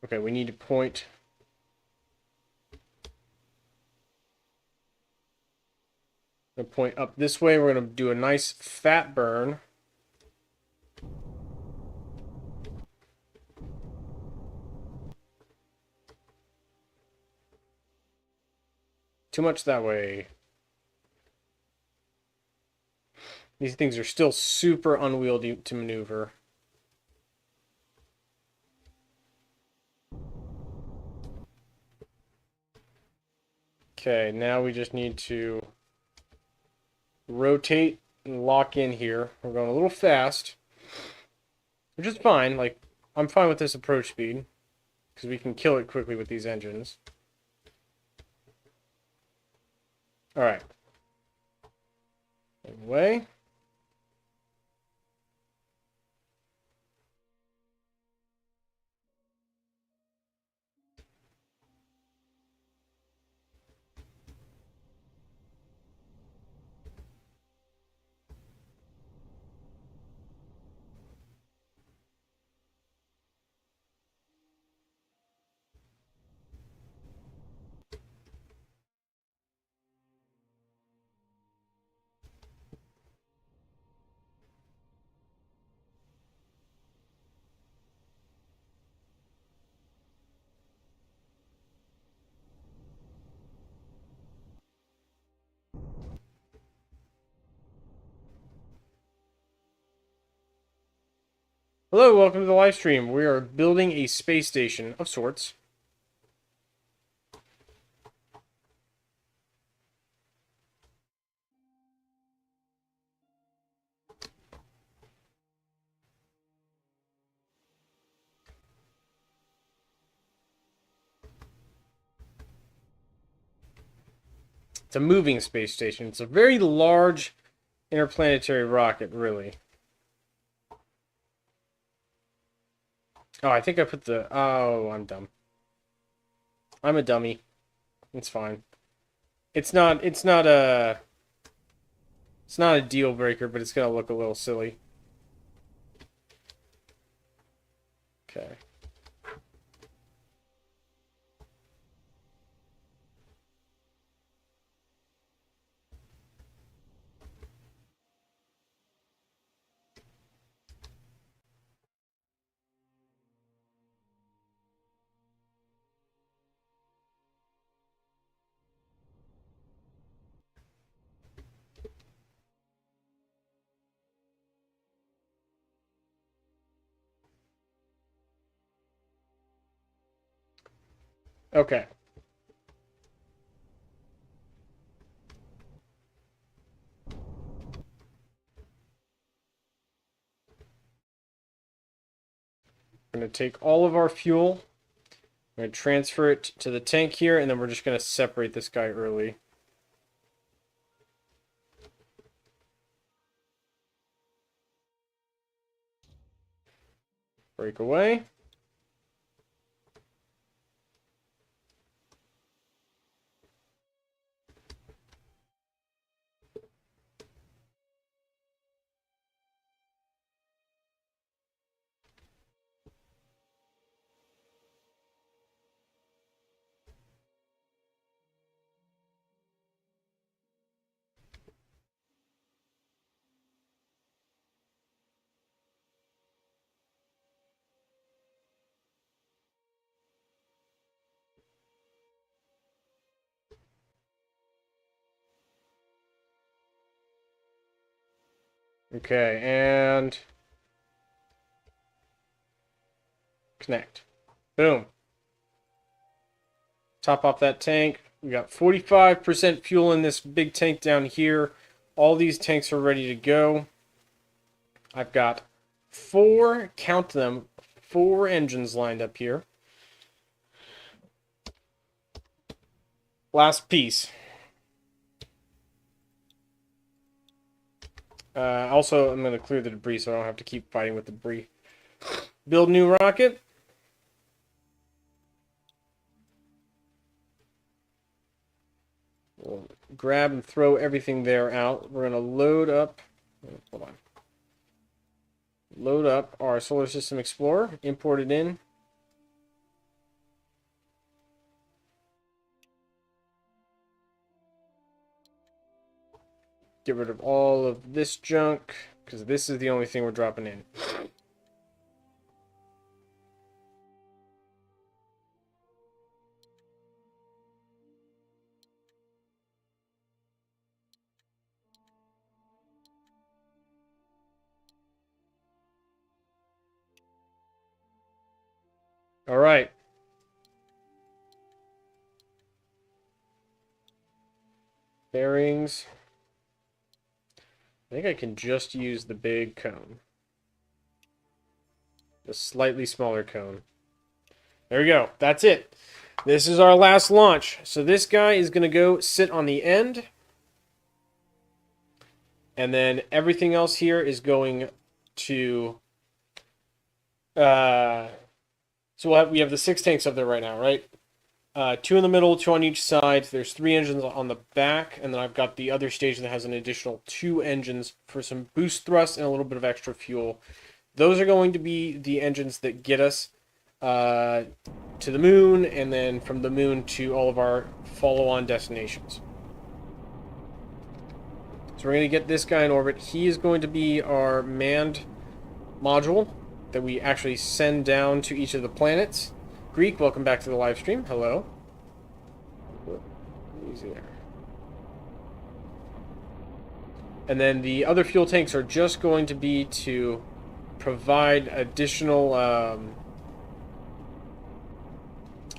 Okay, we need to point. We're gonna point up this way. We're gonna do a nice fat burn. Too much that way. These things are still super unwieldy to maneuver. Okay, now we just need to rotate and lock in here. We're going a little fast, which is fine. Like, I'm fine with this approach speed, because we can kill it quickly with these engines. Alright. Away. Hello, welcome to the live stream. We are building a space station of sorts. It's a moving space station. It's a very large interplanetary rocket, really. Oh, I think I put the... Oh, I'm dumb. I'm a dummy. It's fine. It's not a... It's not a deal breaker, but it's gonna look a little silly. Okay. Okay. We're going to take all of our fuel. We're going to transfer it to the tank here, and then we're just going to separate this guy early. Break away. Okay, and... connect. Boom. Top off that tank. We got 45% fuel in this big tank down here. All these tanks are ready to go. I've got 4, count them, 4 engines lined up here. Last piece. Also, I'm going to clear the debris so I don't have to keep fighting with debris. Build new rocket. We'll grab and throw everything there out. We're going to load up. Hold on. Load up our Solar System Explorer. Import it in. Get rid of all of this junk, because this is the only thing we're dropping in. All right. Bearings. I think I can just use the big cone. The slightly smaller cone. There we go. That's it. This is our last launch. So this guy is going to go sit on the end. And then everything else here is going to... so we have the 6 tanks up there right now, right? 2 in the middle, 2 on each side. There's 3 engines on the back. And then I've got the other station that has an additional 2 engines for some boost thrust and a little bit of extra fuel. Those are going to be the engines that get us to the moon, and then from the moon to all of our follow-on destinations. So we're going to get this guy in orbit. He is going to be our manned module that we actually send down to each of the planets. Greek, welcome back to the live stream. Hello. Easy there. And then the other fuel tanks are just going to be to provide additional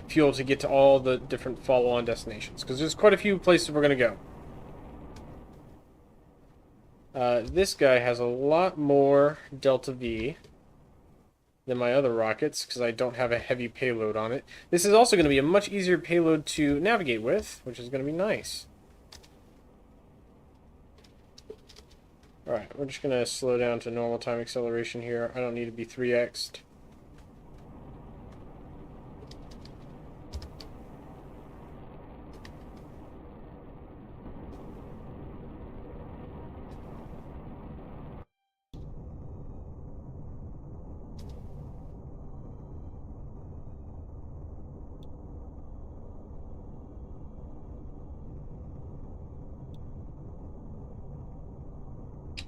fuel to get to all the different follow-on destinations, because there's quite a few places we're going to go. This guy has a lot more delta V than my other rockets, because I don't have a heavy payload on it. This is also going to be a much easier payload to navigate with, which is going to be nice. Alright, we're just going to slow down to normal time acceleration here. I don't need to be 3x'd.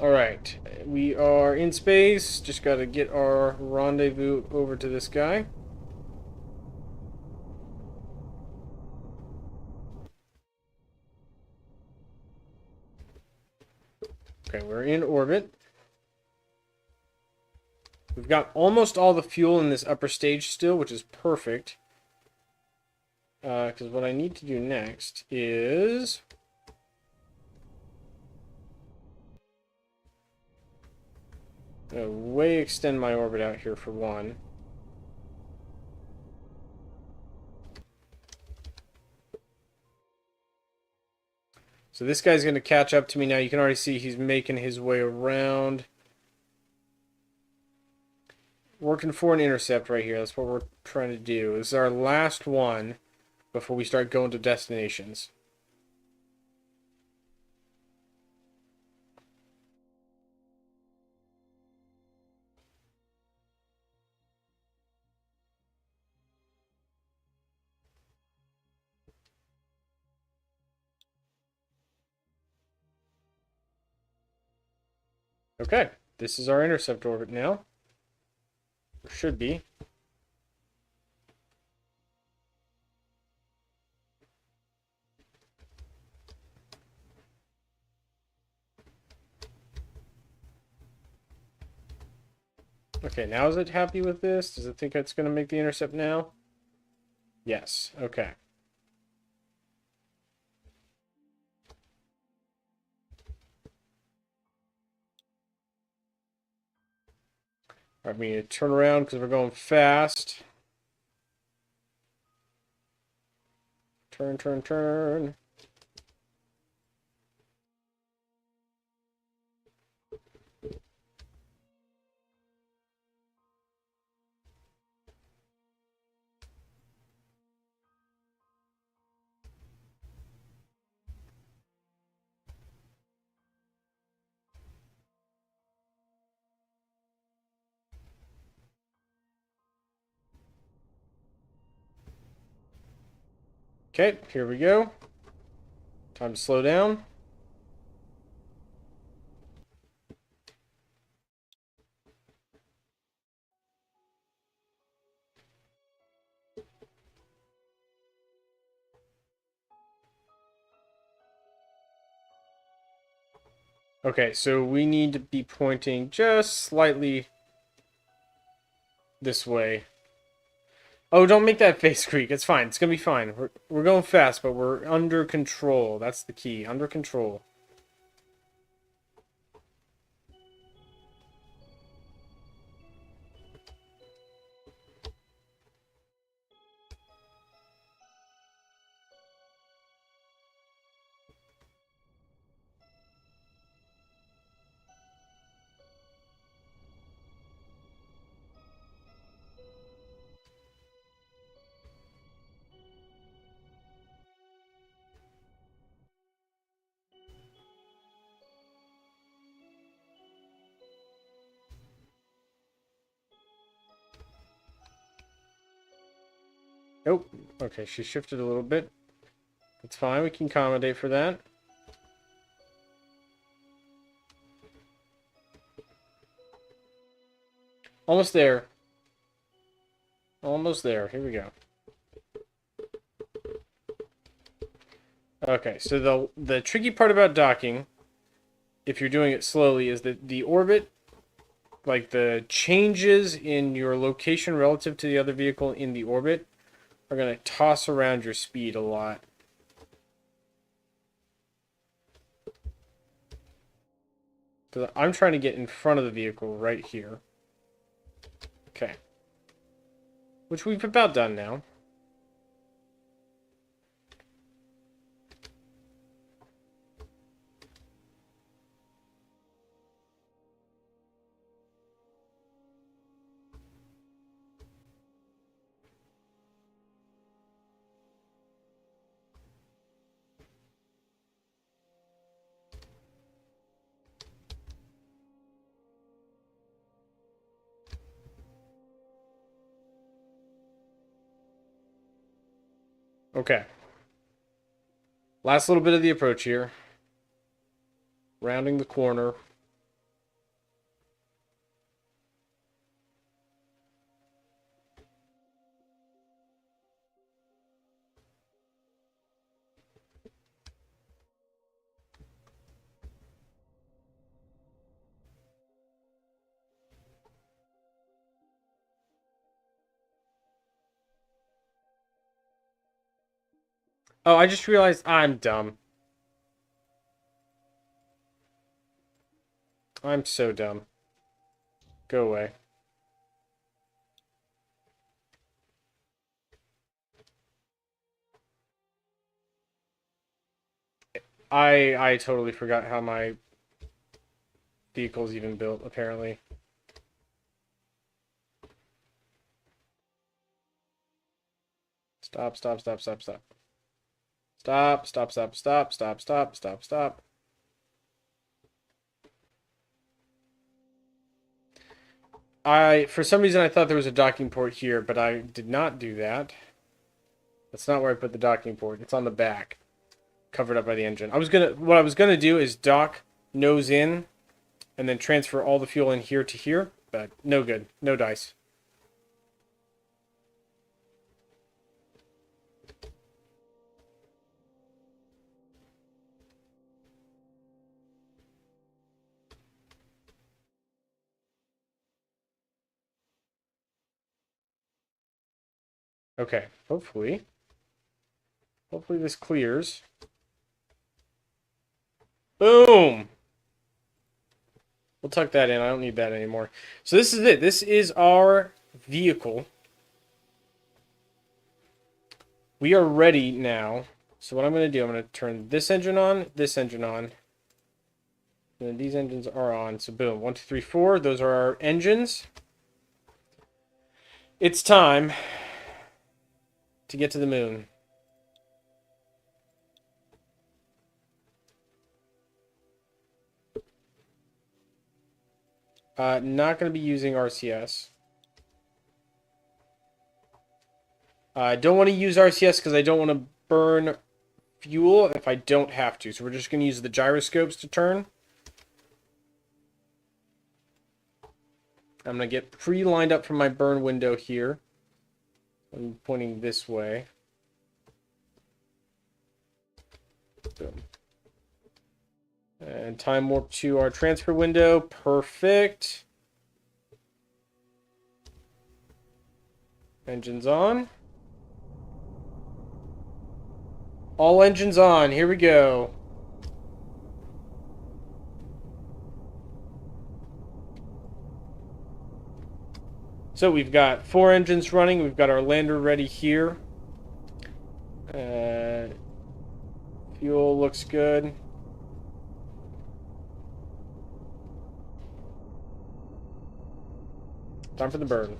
Alright, we are in space. Just got to get our rendezvous over to this guy. Okay, we're in orbit. We've got almost all the fuel in this upper stage still, which is perfect. Because what I need to do next is... way extend my orbit out here for one. So this guy's going to catch up to me now. You can already see he's making his way around. Working for an intercept right here. That's what we're trying to do. This is our last one before we start going to destinations. Okay, this is our intercept orbit now. Or should be. Okay, now is it happy with this? Does it think it's going to make the intercept now? Yes, okay. Alright, we need to turn around because we're going fast. Turn, turn, turn. Okay, here we go. Time to slow down. Okay, so we need to be pointing just slightly this way. Oh, don't make that face creak. It's fine. It's gonna be fine. We're going fast, but we're under control. That's the key. Under control. Nope. Okay, she shifted a little bit. It's fine. We can accommodate for that. Almost there. Almost there. Here we go. Okay, so the tricky part about docking, if you're doing it slowly, is that the orbit, like the changes in your location relative to the other vehicle in the orbit, are going to toss around your speed a lot. So I'm trying to get in front of the vehicle right here. Okay. Which we've about done now. Okay. Last little bit of the approach here. Rounding the corner. Oh, I just realized I'm dumb. I'm so dumb. Go away. I totally forgot how my vehicle's even built, apparently. Stop, stop, stop, stop, stop. Stop, stop, stop, stop, stop, stop, stop, stop. For some reason, I thought there was a docking port here, but I did not do that. That's not where I put the docking port. It's on the back, covered up by the engine. What I was gonna do is dock nose in, and then transfer all the fuel in here to here, but no good. No dice. Okay, hopefully this clears. Boom! We'll tuck that in. I don't need that anymore. So this is it. This is our vehicle. We are ready now. So what I'm going to do, I'm going to turn this engine on, and then these engines are on. So boom, 1, 2, 3, 4. Those are our engines. It's time to get to the moon. Not going to be using RCS. I don't want to use RCS because I don't want to burn fuel if I don't have to. So we're just going to use the gyroscopes to turn. I'm going to get pre-lined up from my burn window here. I'm pointing this way. Boom. And time warp to our transfer window. Perfect. Engines on. All engines on. Here we go. So we've got 4 engines running. We've got our lander ready here. Fuel looks good. Time for the burn.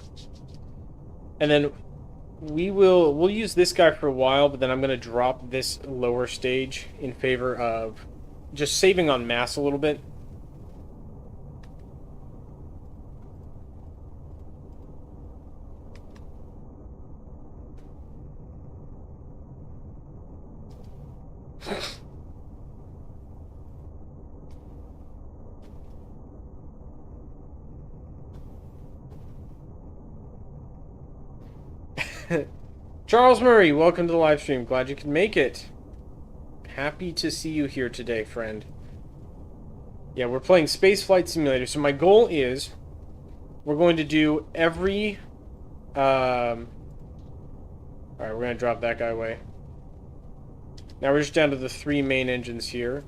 And then we'll use this guy for a while, but then I'm going to drop this lower stage in favor of just saving on mass a little bit. Charles Murray, welcome to the live stream. Glad you could make it. Happy to see you here today, friend. Yeah, we're playing Space Flight Simulator. So my goal is we're going to do every... Alright, we're going to drop that guy away. Now we're just down to the 3 main engines here.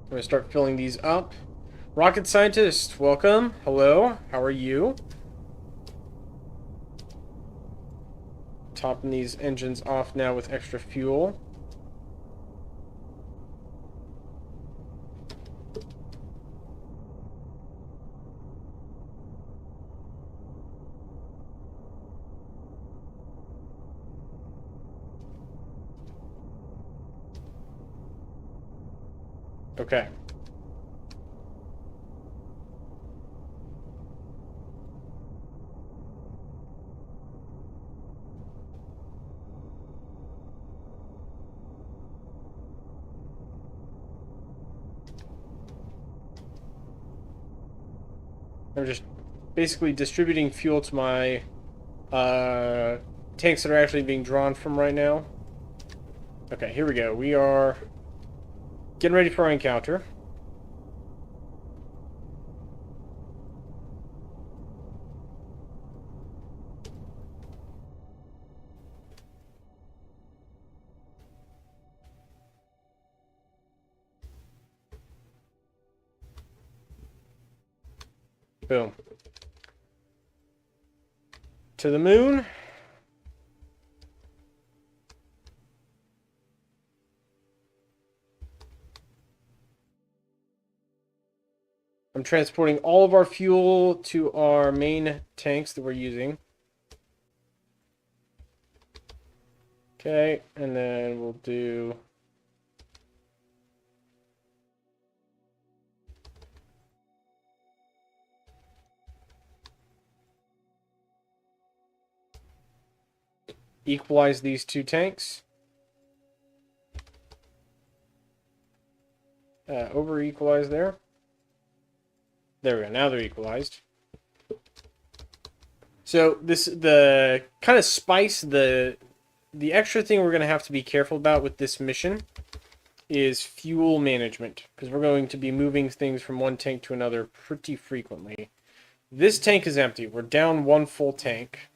I'm going to start filling these up. Rocket Scientist, welcome. Hello, how are you? Topping these engines off now with extra fuel. Okay. I'm just basically distributing fuel to my tanks that are actually being drawn from right now. Okay, here we go. We are getting ready for our encounter. Boom. To the moon. I'm transporting all of our fuel to our main tanks that we're using. Okay, and then we'll do... equalize these 2 tanks. Over equalize there. There we go. Now they're equalized. So the kind of spice, the extra thing we're going to have to be careful about with this mission is fuel management, because we're going to be moving things from one tank to another pretty frequently. This tank is empty. We're down 1 full tank.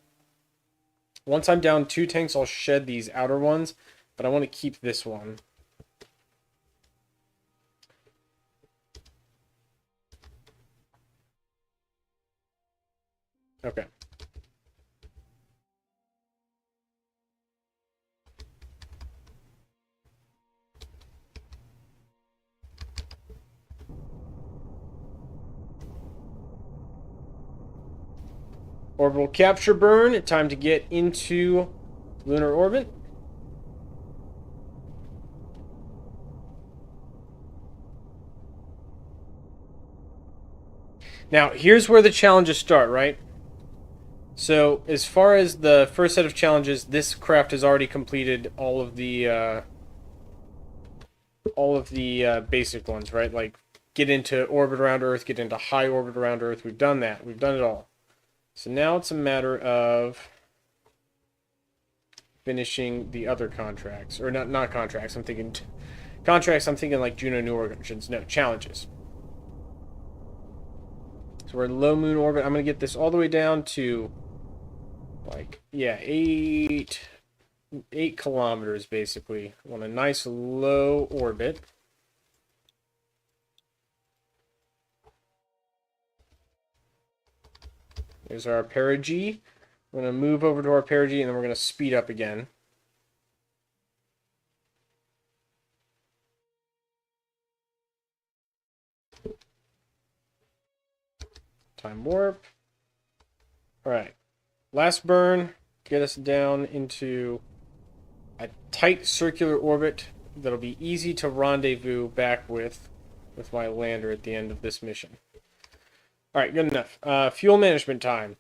Once I'm down 2 tanks, I'll shed these outer ones, but I want to keep this one. Okay. Orbital capture burn. Time to get into lunar orbit. Now, here's where the challenges start, right? So, as far as the first set of challenges, this craft has already completed all of the basic ones, right? Like, get into orbit around Earth, get into high orbit around Earth. We've done that. We've done it all. So now it's a matter of finishing the other contracts. Or not contracts, I'm thinking Contracts, I'm thinking like Juno New Origins. No, challenges. So we're in low moon orbit. I'm going to get this all the way down to, like, yeah, 8 kilometers, basically. I want a nice low orbit. There's our perigee. We're going to move over to our perigee, and then we're going to speed up again. Time warp. Alright. Last burn. Get us down into a tight circular orbit that'll be easy to rendezvous back with my lander at the end of this mission. Alright, good enough. Fuel management time.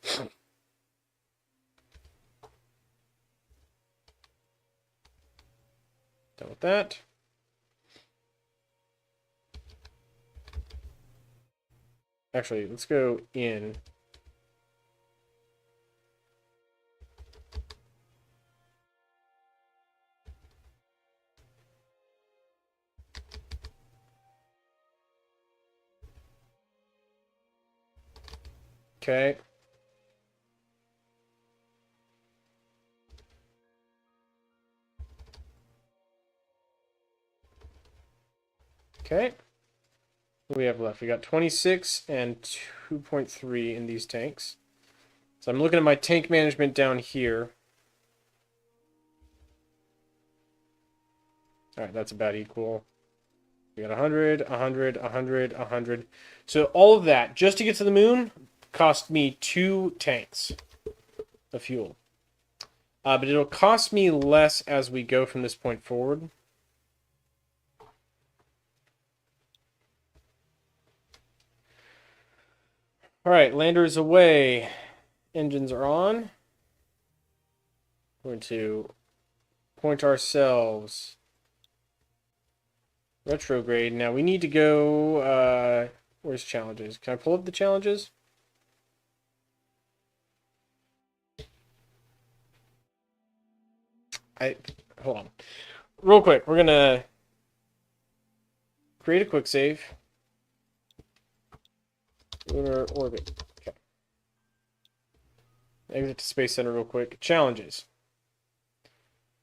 Done with that. Actually, let's go in. Okay. Okay. What do we have left? We got 26 and 2.3 in these tanks. So I'm looking at my tank management down here. Alright, that's about equal. We got 100, 100, 100, 100. So all of that, just to get to the moon, cost me 2 tanks of fuel. But it'll cost me less as we go from this point forward. Alright, lander is away. Engines are on. We're going to point ourselves retrograde. Now we need to go, where's challenges? Can I pull up the challenges? Hold on. Real quick, we're gonna create a quick save. Lunar orbit. Okay. Exit to Space Center real quick. Challenges.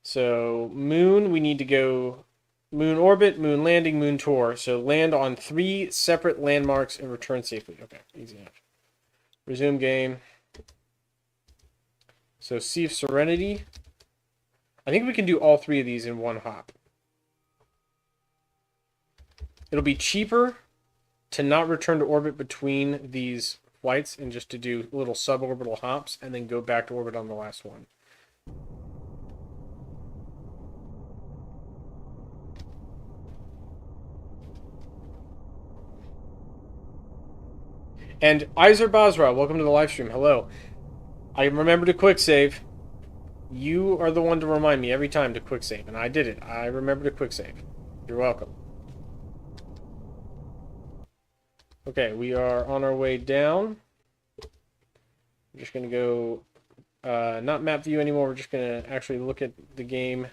So, moon, we need to go moon orbit, moon landing, moon tour. So, land on 3 separate landmarks and return safely. Okay, easy enough. Resume game. So, Sea of Serenity. I think we can do all 3 of these in one hop. It'll be cheaper to not return to orbit between these flights and just to do little suborbital hops and then go back to orbit on the last one. And Iser Basra, welcome to the live stream. Hello. I remember to quick save. You are the one to remind me every time to quick save, and I did it. I remember to quick save. You're welcome. Okay, we are on our way down. I'm just going to go, not map view anymore. We're just going to actually look at the game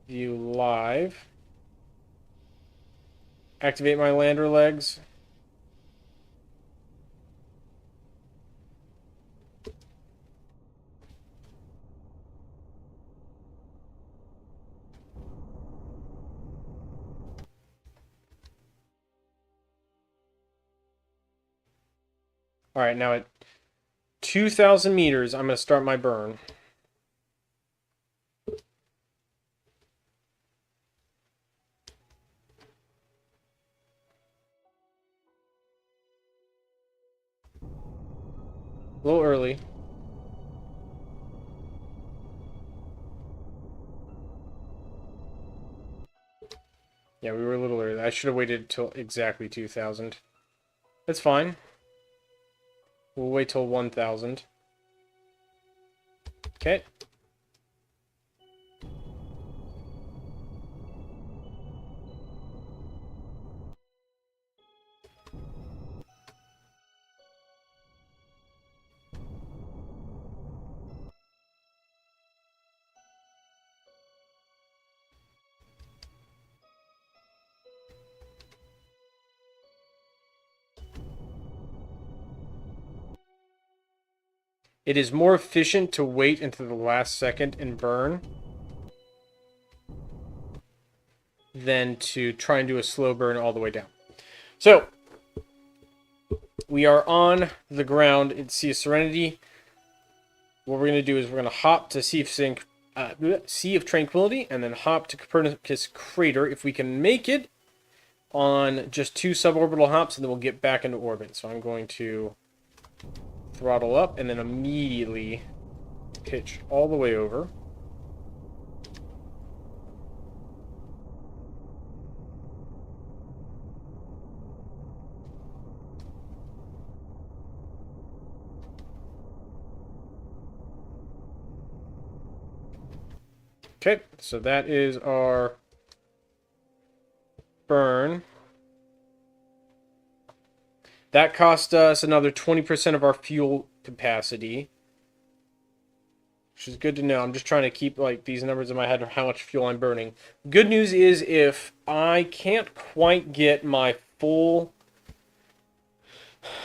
view live. Activate my lander legs. All right, now at 2,000 meters, I'm going to start my burn. A little early. Yeah, we were a little early. I should have waited till exactly 2,000. That's fine. We'll wait till 1,000. Okay. It is more efficient to wait until the last second and burn than to try and do a slow burn all the way down. So, we are on the ground in Sea of Serenity. What we're going to do is we're going to hop to Sea of Tranquility and then hop to Copernicus Crater if we can make it on just 2 suborbital hops, and then we'll get back into orbit. So I'm going to throttle up and then immediately pitch all the way over. Okay, so that is our burn. That cost us another 20% of our fuel capacity, which is good to know. I'm just trying to keep like these numbers in my head of how much fuel I'm burning. Good news is if I can't quite get my full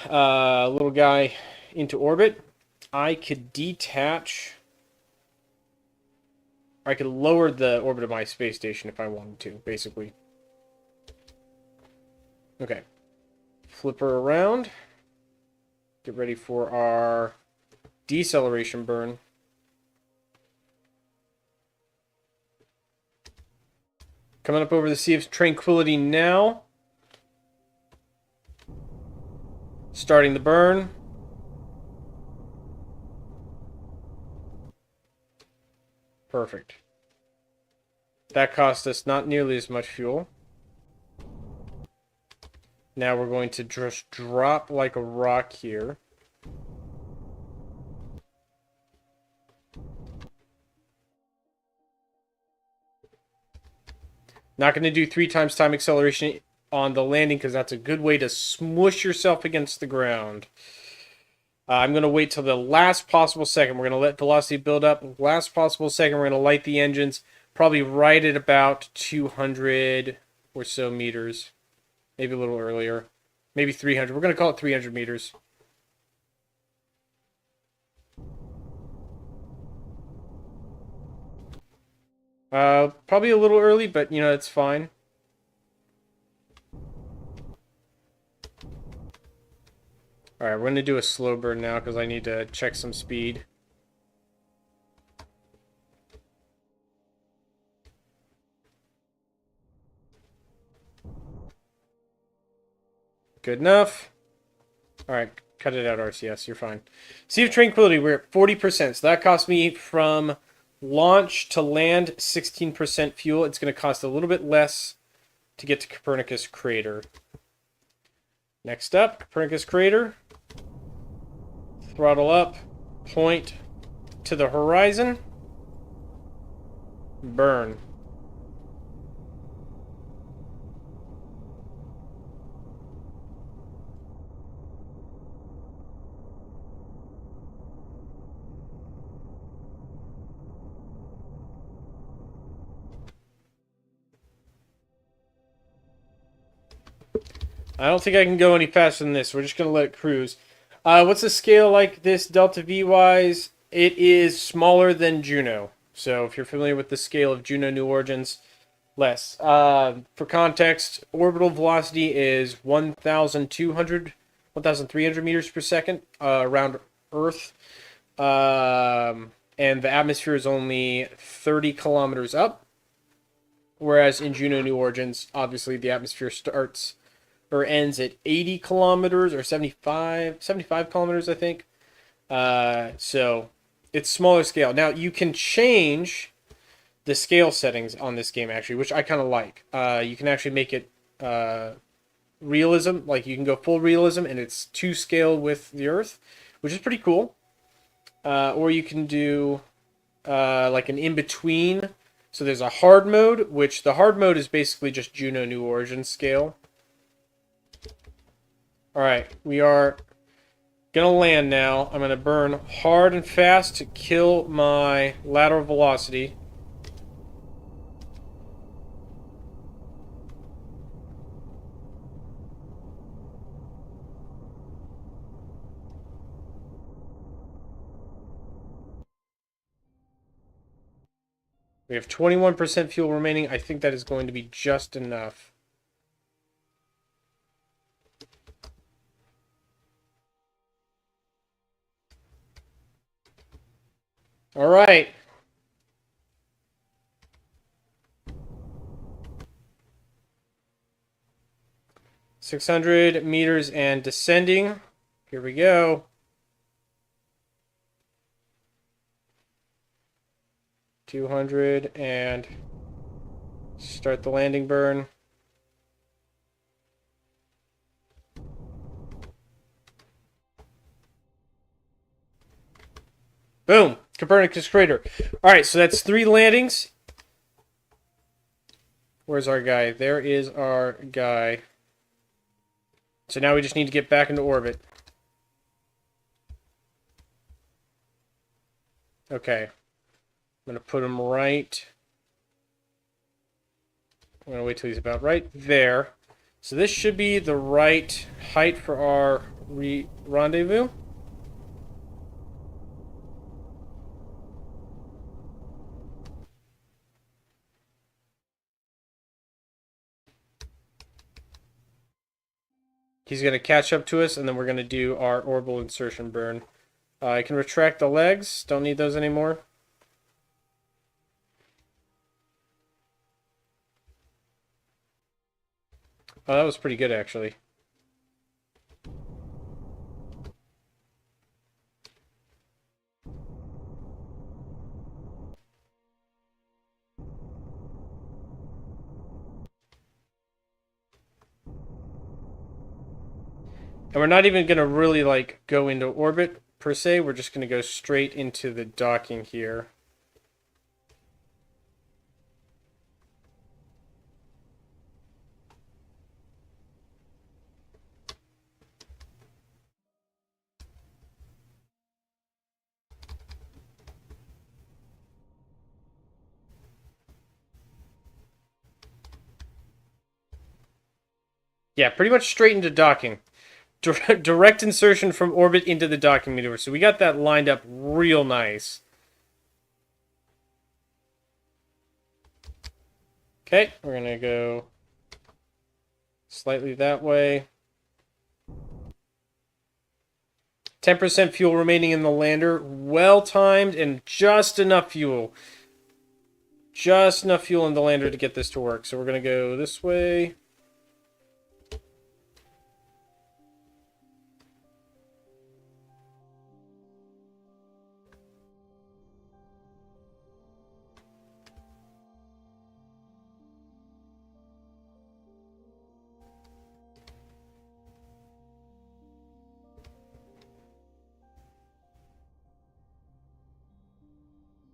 little guy into orbit, I could detach. I could lower the orbit of my space station if I wanted to, basically. Okay. Flip her around. Get ready for our deceleration burn. Coming up over the Sea of Tranquility now. Starting the burn. Perfect. That cost us not nearly as much fuel. Now we're going to just drop like a rock here. Not going to do 3 times time acceleration on the landing because that's a good way to smush yourself against the ground. I'm going to wait till the last possible second. We're going to let velocity build up. Last possible second, we're going to light the engines. Probably right at about 200 or so meters. Maybe a little earlier. Maybe 300. We're going to call it 300 meters. Probably a little early, but, you know, it's fine. Alright, we're going to do a slow burn now because I need to check some speed. Good enough. Alright, cut it out, RCS. You're fine. Sea of Tranquility, we're at 40%. So that cost me from launch to land 16% fuel. It's going to cost a little bit less to get to Copernicus Crater. Next up, Copernicus Crater. Throttle up. Point to the horizon. Burn. I don't think I can go any faster than this. We're just going to let it cruise. What's the scale like this delta V-wise? It is smaller than Juno. So if you're familiar with the scale of Juno New Origins, less. For context, orbital velocity is 1,300 meters per second around Earth. And the atmosphere is only 30 kilometers up. Whereas in Juno New Origins, obviously the atmosphere starts or ends at 80 kilometers or 75 kilometers, I think. So it's smaller scale. Now you can change the scale settings on this game actually, which I kind of like. You can actually make it realism, like you can go full realism and it's to scale with the Earth, which is pretty cool. Or you can do like an in-between. So there's a hard mode, which the hard mode is basically just Juno New Origins scale. Alright, we are gonna land now. I'm gonna burn hard and fast to kill my lateral velocity. We have 21% fuel remaining. I think that is going to be just enough. All right. $600 and descending. Here we go. 200 and start the landing burn. Boom! Copernicus crater. Alright, so that's 3 landings. Where's our guy? There is our guy. So now we just need to get back into orbit. Okay. I'm going to put him right... I'm going to wait till he's about right there. So this should be the right height for our rendezvous. He's going to catch up to us, and then we're going to do our orbital insertion burn. I can retract the legs. Don't need those anymore. Oh, that was pretty good, actually. And we're not even going to really, like, go into orbit, per se. We're just going to go straight into the docking here. Yeah, pretty much straight into docking. Direct insertion from orbit into the docking maneuver. So we got that lined up real nice. Okay, we're going to go slightly that way. 10% fuel remaining in the lander. Well timed and just enough fuel. Just enough fuel in the lander to get this to work. So we're going to go this way.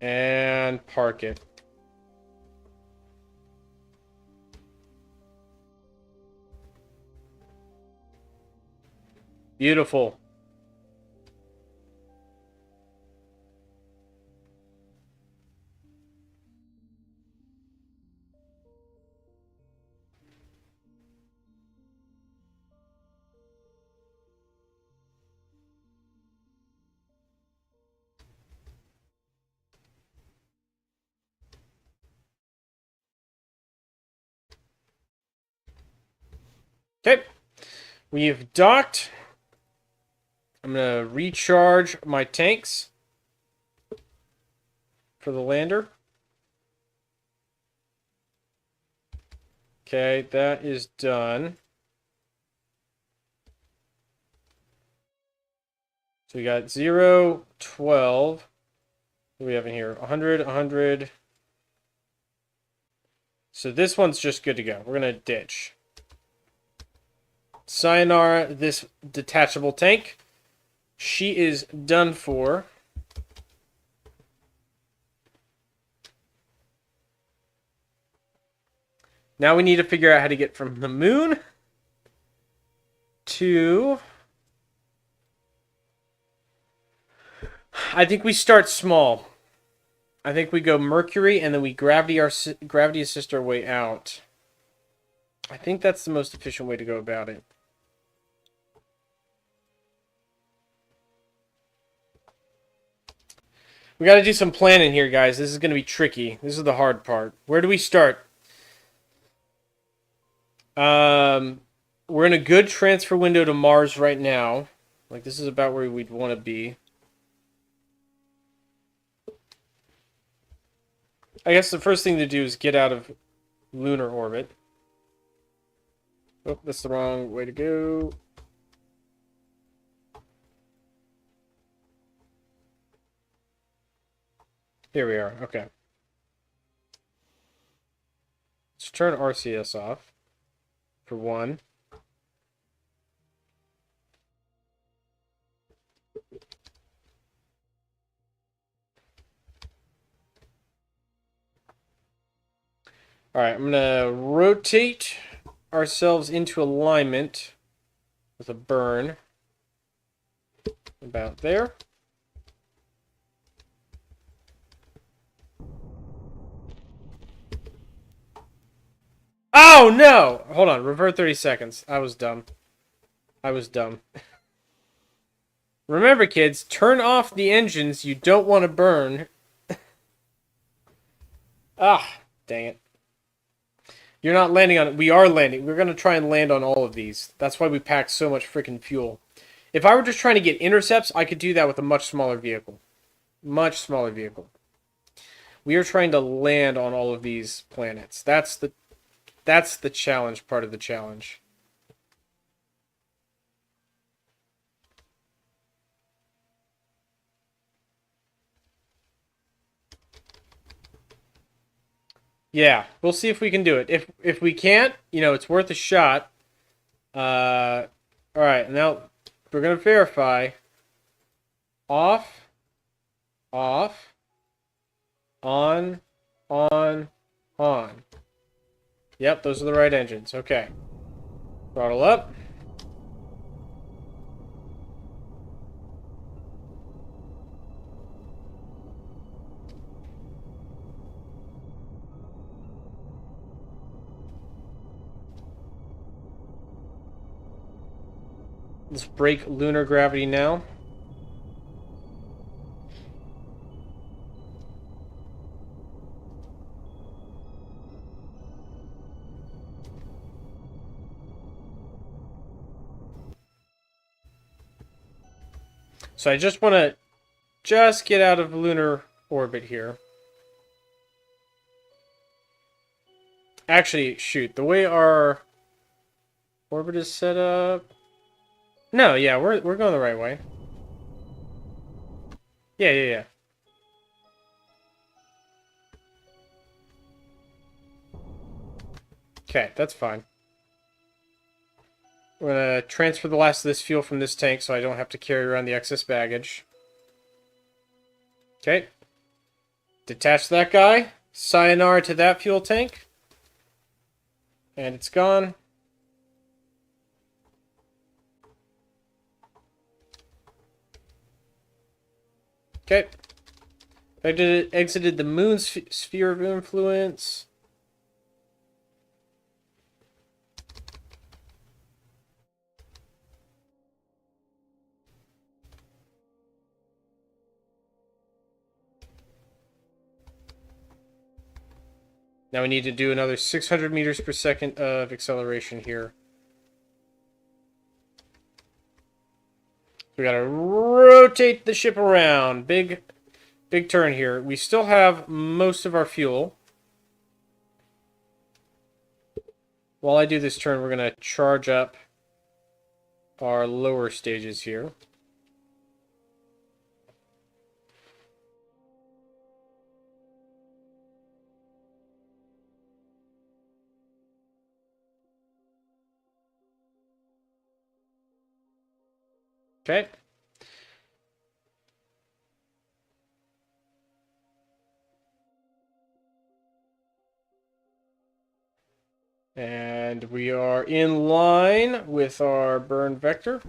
And park it. Beautiful. Okay. We've docked. I'm going to recharge my tanks for the lander. Okay, that is done. So we got 0, 12. What do we have in here? 100, 100. So this one's just good to go. We're going to ditch. Sayonara, this detachable tank. She is done for. Now we need to figure out how to get from the moon to... I think we start small. I think we go Mercury and then we gravity assist our way out. I think that's the most efficient way to go about it. We got to do some planning here, guys. This is going to be tricky. This is the hard part. Where do we start? We're in a good transfer window to Mars right now. Like, this is about where we'd want to be. I guess the first thing to do is get out of lunar orbit. Oh, that's the wrong way to go. Here we are. Okay. Let's turn RCS off for one. All right, I'm going to rotate ourselves into alignment with a burn. About there. Oh, no! Hold on, revert 30 seconds. I was dumb. I was dumb. Remember, kids, turn off the engines you don't want to burn. Ah, dang it. You're not landing on it. We are landing. We're going to try and land on all of these. That's why we packed so much freaking fuel. If I were just trying to get intercepts, I could do that with a much smaller vehicle. Much smaller vehicle. We are trying to land on all of these planets. That's the challenge part of the challenge. Yeah, we'll see if we can do it. If we can't, you know, it's worth a shot. All right, now we're gonna verify. Off, off, on, on. Yep, those are the right engines. Okay. Throttle up. Let's break lunar gravity now. So I just want to get out of lunar orbit here. Actually, shoot, the way our orbit is set up. No, yeah, we're going the right way. Yeah. Okay, that's fine. We're gonna transfer the last of this fuel from this tank so I don't have to carry around the excess baggage. Okay. Detach that guy. Sayonara to that fuel tank. And it's gone. Okay. Exited the moon's sphere of influence. Now we need to do another 600 meters per second of acceleration here. We gotta rotate the ship around. Big turn here. We still have most of our fuel. While I do this turn, we're gonna charge up our lower stages here. Okay. And we are in line with our burn vector.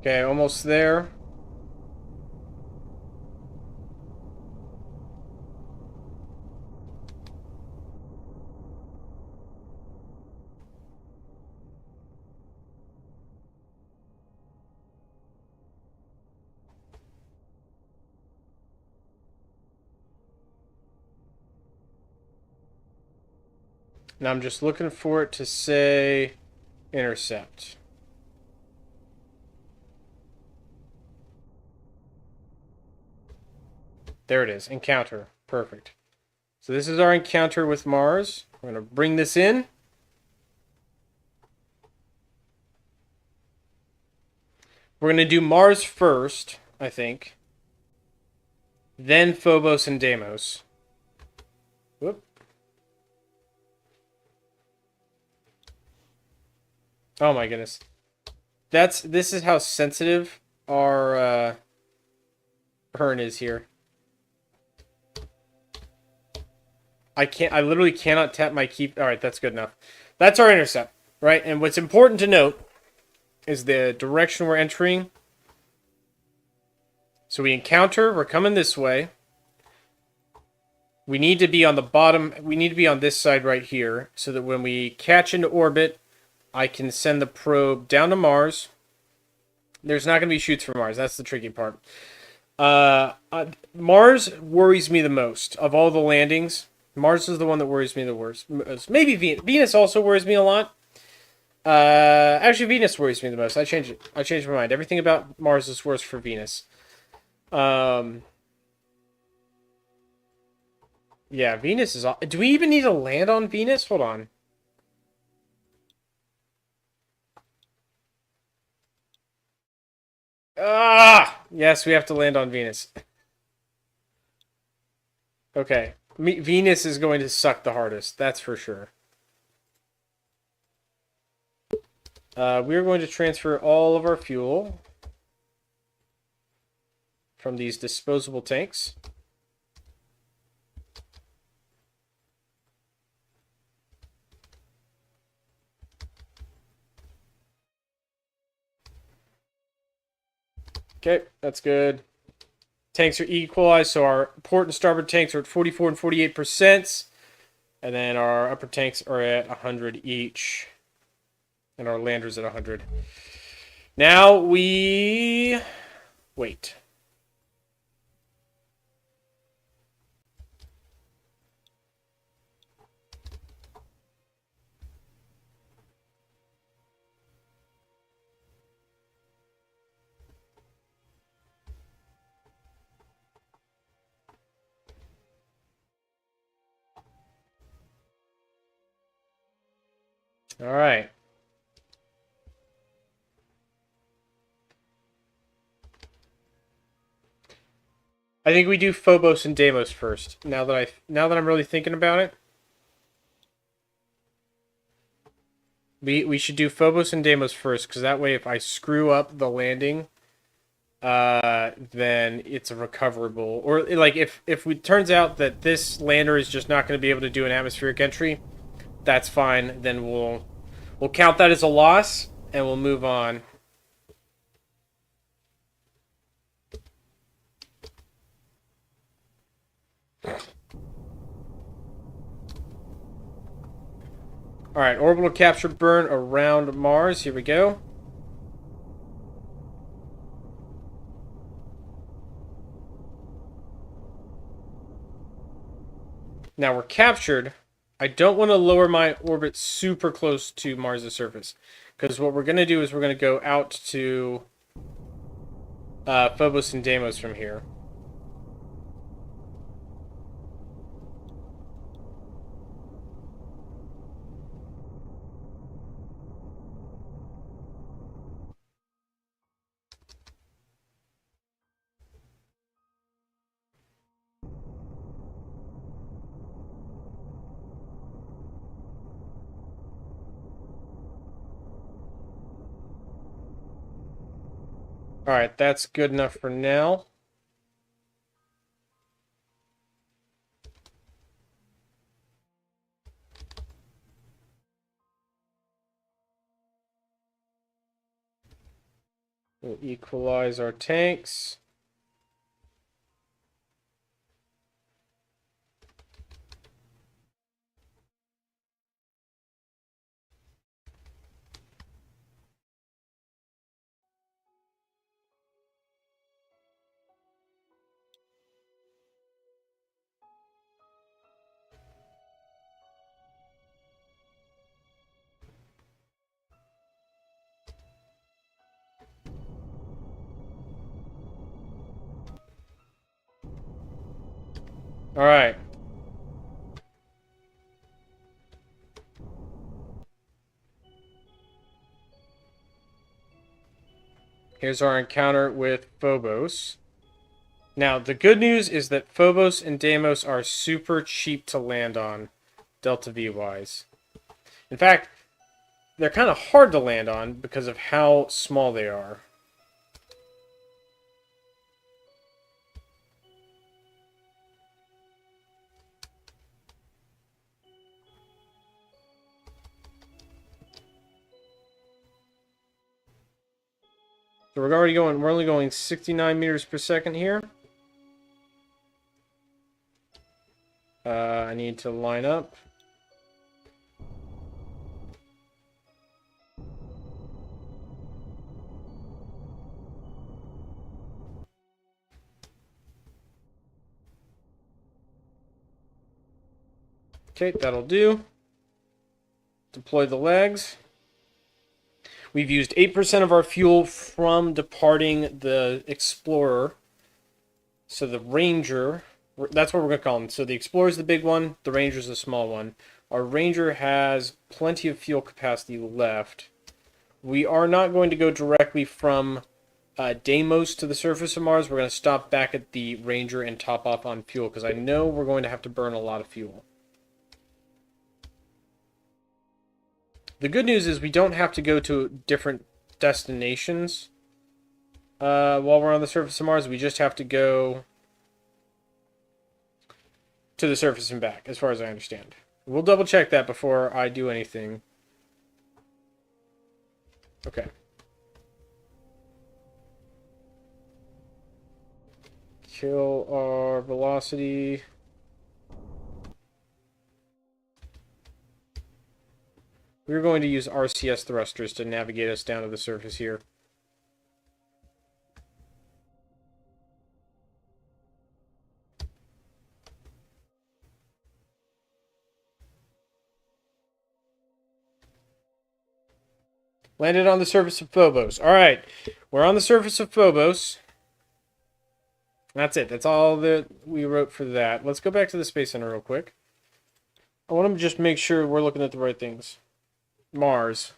Okay, almost there. Now I'm just looking for it to say intercept. There it is. Encounter. Perfect. So this is our encounter with Mars. We're going to bring this in. We're going to do Mars first, I think. Then Phobos and Deimos. Whoop. Oh my goodness. This is how sensitive our Hearn is here. I literally cannot tap my key. All right, that's good enough. That's our intercept, right? And what's important to note is the direction we're entering. So we encounter, we're coming this way. We need to be on the bottom, we need to be on this side right here, so that when we catch into orbit, I can send the probe down to Mars. There's not going to be shoots from Mars, that's the tricky part. Mars worries me the most of all the landings. Mars is the one that worries me the worst. Maybe Venus. Venus also worries me a lot. Actually, Venus worries me the most. I changed my mind. Everything about Mars is worse for Venus. Yeah, Venus is... Do we even need to land on Venus? Hold on. Ah! Yes, we have to land on Venus. Okay. Venus is going to suck the hardest. That's for sure. We're going to transfer all of our fuel from these disposable tanks. Okay, that's good. Tanks are equalized, so our port and starboard tanks are at 44 and 48%. And then our upper tanks are at 100 each. And our lander's at 100. Now we... wait. All right. I think we do Phobos and Deimos first. Now that I'm really thinking about it, we should do Phobos and Deimos first, because that way, if I screw up the landing, then it's a recoverable. Or like if it turns out that this lander is just not going to be able to do an atmospheric entry, that's fine. Then we'll count that as a loss and we'll move on. All right, orbital capture burn around Mars. Here we go. Now we're captured. I don't want to lower my orbit super close to Mars' surface, because what we're going to do is we're going to go out to Phobos and Deimos from here. All right, that's good enough for now. We'll equalize our tanks. All right. Here's our encounter with Phobos. Now, the good news is that Phobos and Deimos are super cheap to land on, Delta V wise. In fact, they're kind of hard to land on because of how small they are. So we're only going 69 meters per second here. I need to line up. Okay, that'll do. Deploy the legs. We've used 8% of our fuel from departing the Explorer. So the Ranger, that's what we're going to call him. So the Explorer's the big one, the Ranger's the small one. Our Ranger has plenty of fuel capacity left. We are not going to go directly from Deimos to the surface of Mars. We're going to stop back at the Ranger and top off on fuel, because I know we're going to have to burn a lot of fuel. The good news is we don't have to go to different destinations while we're on the surface of Mars. We just have to go to the surface and back, as far as I understand. We'll double check that before I do anything. Okay. Kill our velocity. We're going to use RCS thrusters to navigate us down to the surface here. Landed on the surface of Phobos. Alright, we're on the surface of Phobos. That's it. That's all that we wrote for that. Let's go back to the Space Center real quick. I want to just make sure we're looking at the right things. Mars.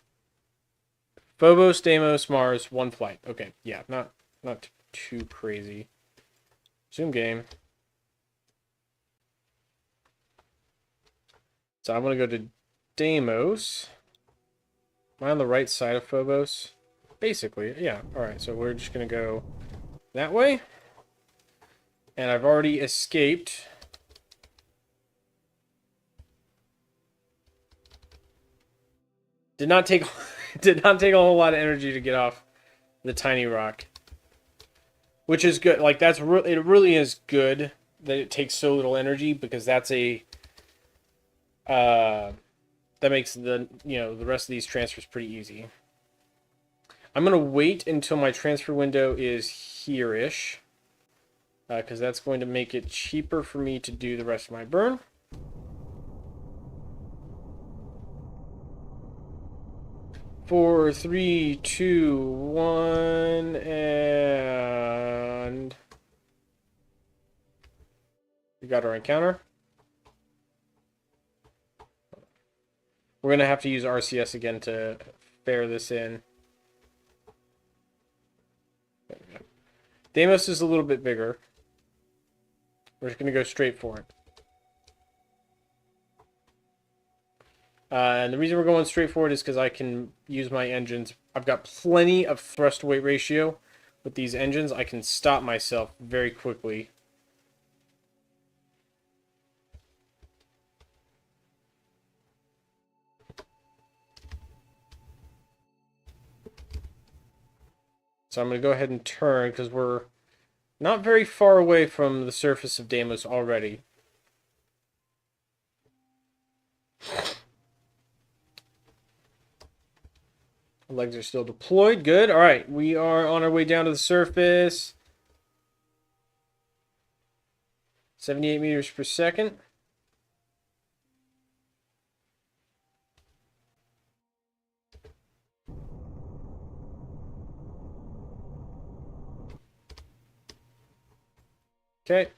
Phobos, Deimos, Mars, one flight. Okay, yeah, not too crazy. Zoom game. So I'm going to go to Deimos. Am I on the right side of Phobos? Basically, yeah. Alright, so we're just going to go that way. And I've already escaped. Did not take a whole lot of energy to get off the tiny rock. Which is good. Like, it really is good that it takes so little energy, because that's a that makes the rest of these transfers pretty easy. I'm gonna wait until my transfer window is here-ish, because that's going to make it cheaper for me to do the rest of my burn. Four, three, two, one, and we got our encounter. We're going to have to use RCS again to fare this in. Deimos is a little bit bigger. We're just going to go straight for it. And the reason we're going straight for it is because I can use my engines. I've got plenty of thrust-to-weight ratio with these engines. I can stop myself very quickly. So I'm going to go ahead and turn because we're not very far away from the surface of Deimos already. Legs are still deployed. Good. All right. We are on our way down to the surface. 78 meters per second. Okay.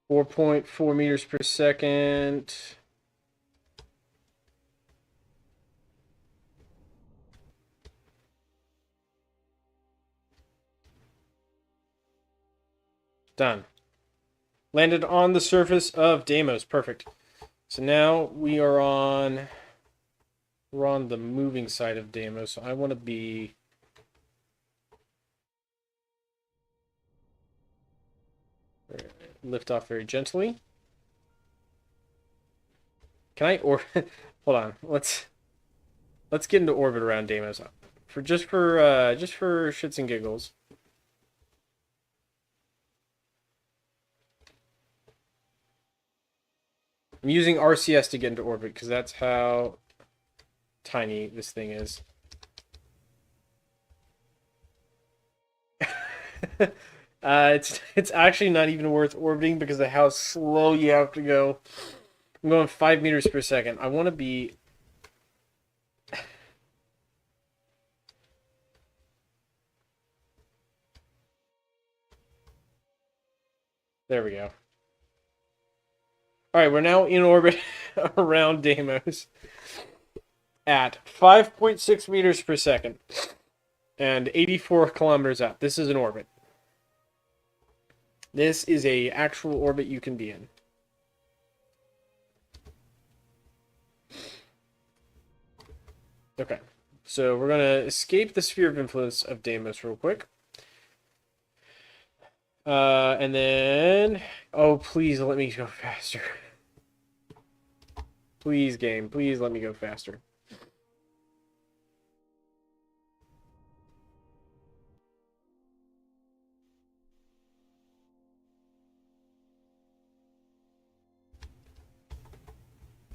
.4 meters per second. Done. Landed on the surface of Deimos. Perfect. So now we're on the moving side of Deimos. So I want to be lift off very gently. Can I or hold on? Let's get into orbit around Deimos for just for shits and giggles. I'm using RCS to get into orbit because that's how tiny this thing is. It's actually not even worth orbiting because of how slow you have to go. I'm going 5 meters per second. I want to be. There we go. All right, we're now in orbit around Deimos at 5.6 meters per second and 84 kilometers out. This is an orbit. This is a actual orbit you can be in. Okay, so we're gonna escape the sphere of influence of Deimos real quick. And then, oh, please let me go faster. Please, game, please let me go faster.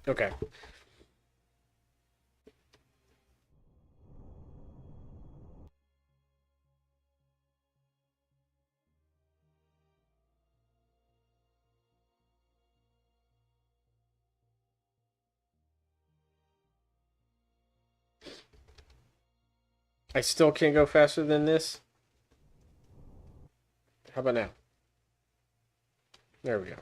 Okay. I still can't go faster than this. How about now? There we go.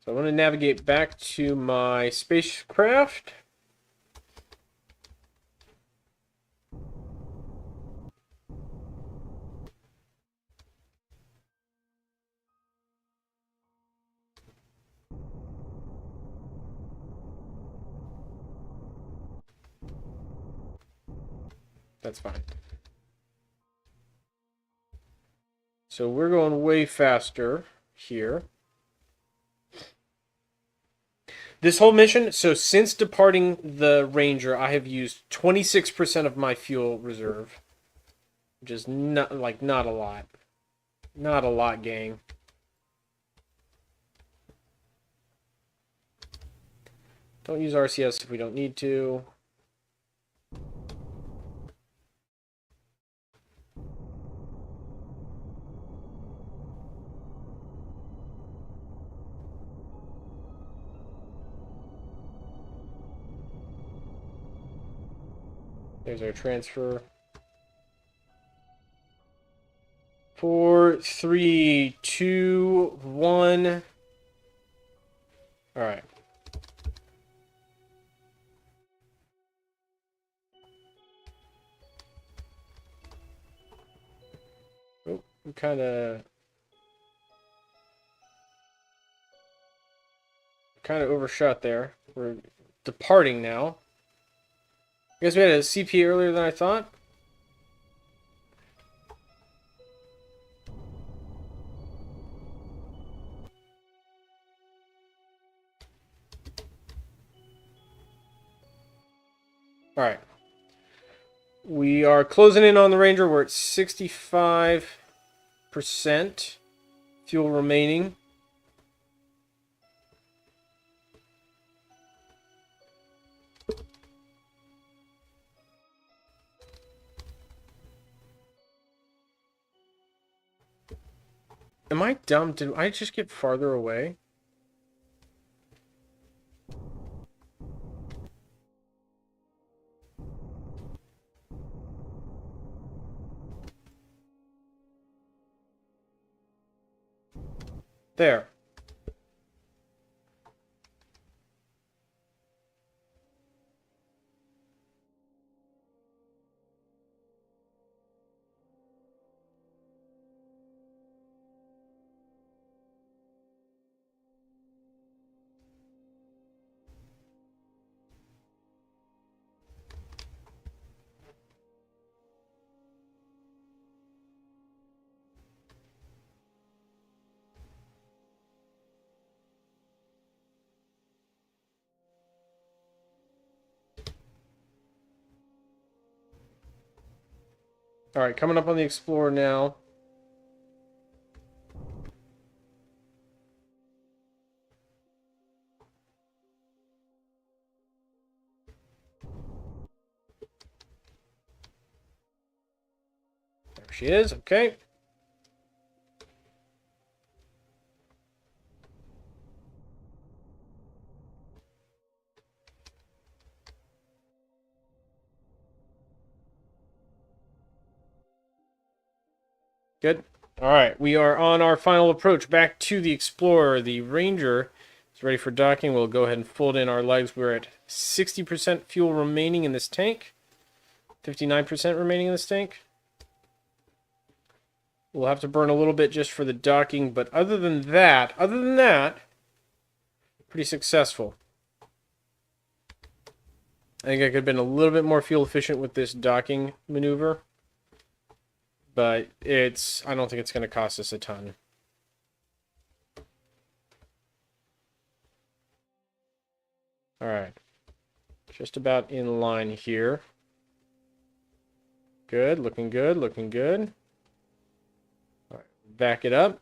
So I want to navigate back to my spacecraft. That's fine. So we're going way faster here. This whole mission, so since departing the Ranger, I have used 26% of my fuel reserve. Which is not a lot. Not a lot, gang. Don't use RCS if we don't need to. There's our transfer. 4, 3, 2, 1. Alright. Oh, we kind of overshot there. We're departing now. I guess we had a CP earlier than I thought. Alright. We are closing in on the Ranger. We're at 65% fuel remaining. Am I dumb? Did I just get farther away? There. Alright, coming up on the Explorer now. There she is, okay. Good. Alright, we are on our final approach back to the Explorer. The Ranger is ready for docking. We'll go ahead and fold in our legs. We're at 60% fuel remaining in this tank. 59% remaining in this tank. We'll have to burn a little bit just for the docking, but other than that, pretty successful. I think I could have been a little bit more fuel efficient with this docking maneuver. But I don't think it's going to cost us a ton. Alright. Just about in line here. Good, looking good, looking good. Alright, back it up.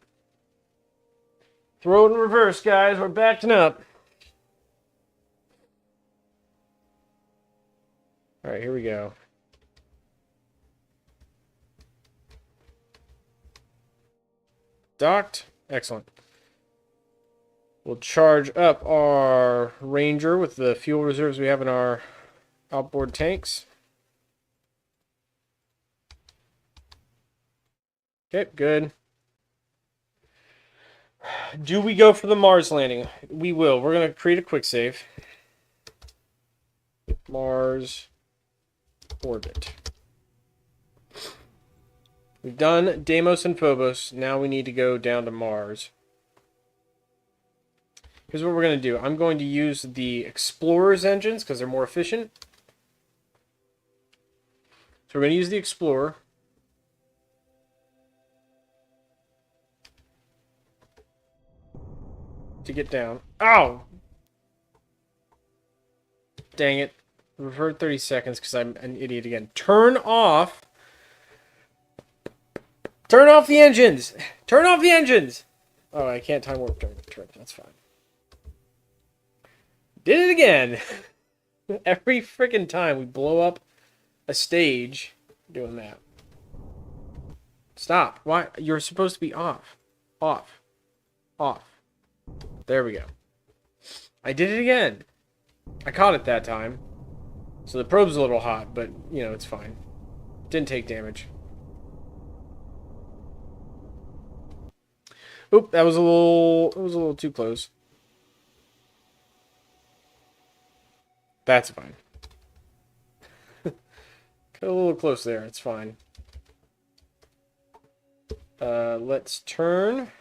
Throw it in reverse, guys. We're backing up. Alright, here we go. Docked. Excellent. We'll charge up our Ranger with the fuel reserves we have in our outboard tanks. Okay, good. Do we go for the Mars landing? We will. We're going to create a quick save. Mars orbit. We've done Deimos and Phobos. Now we need to go down to Mars. Here's what we're going to do. I'm going to use the Explorer's engines because they're more efficient. So we're going to use the Explorer. To get down. Ow! Dang it. Revert 30 seconds because I'm an idiot again. Turn off the engines! Turn off the engines! Oh, I can't time warp during the trip. That's fine. Did it again! Every freaking time we blow up a stage doing that. Stop. Why? You're supposed to be off. Off. Off. There we go. I did it again. I caught it that time. So the probe's a little hot, but, you know, it's fine. Didn't take damage. Oop, that was a little too close. That's fine. Got a little close there. It's fine. Let's turn.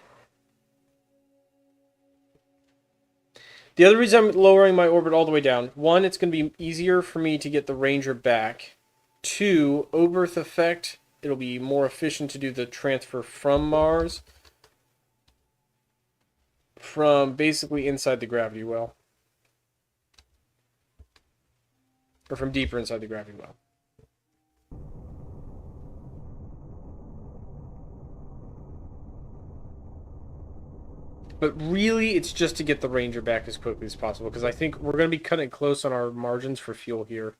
The other reason I'm lowering my orbit all the way down, one, it's going to be easier for me to get the Ranger back. Two, over-Earth effect, it'll be more efficient to do the transfer from Mars. From basically inside the gravity well. Or from deeper inside the gravity well. But really, it's just to get the Ranger back as quickly as possible, because I think we're going to be cutting close on our margins for fuel here.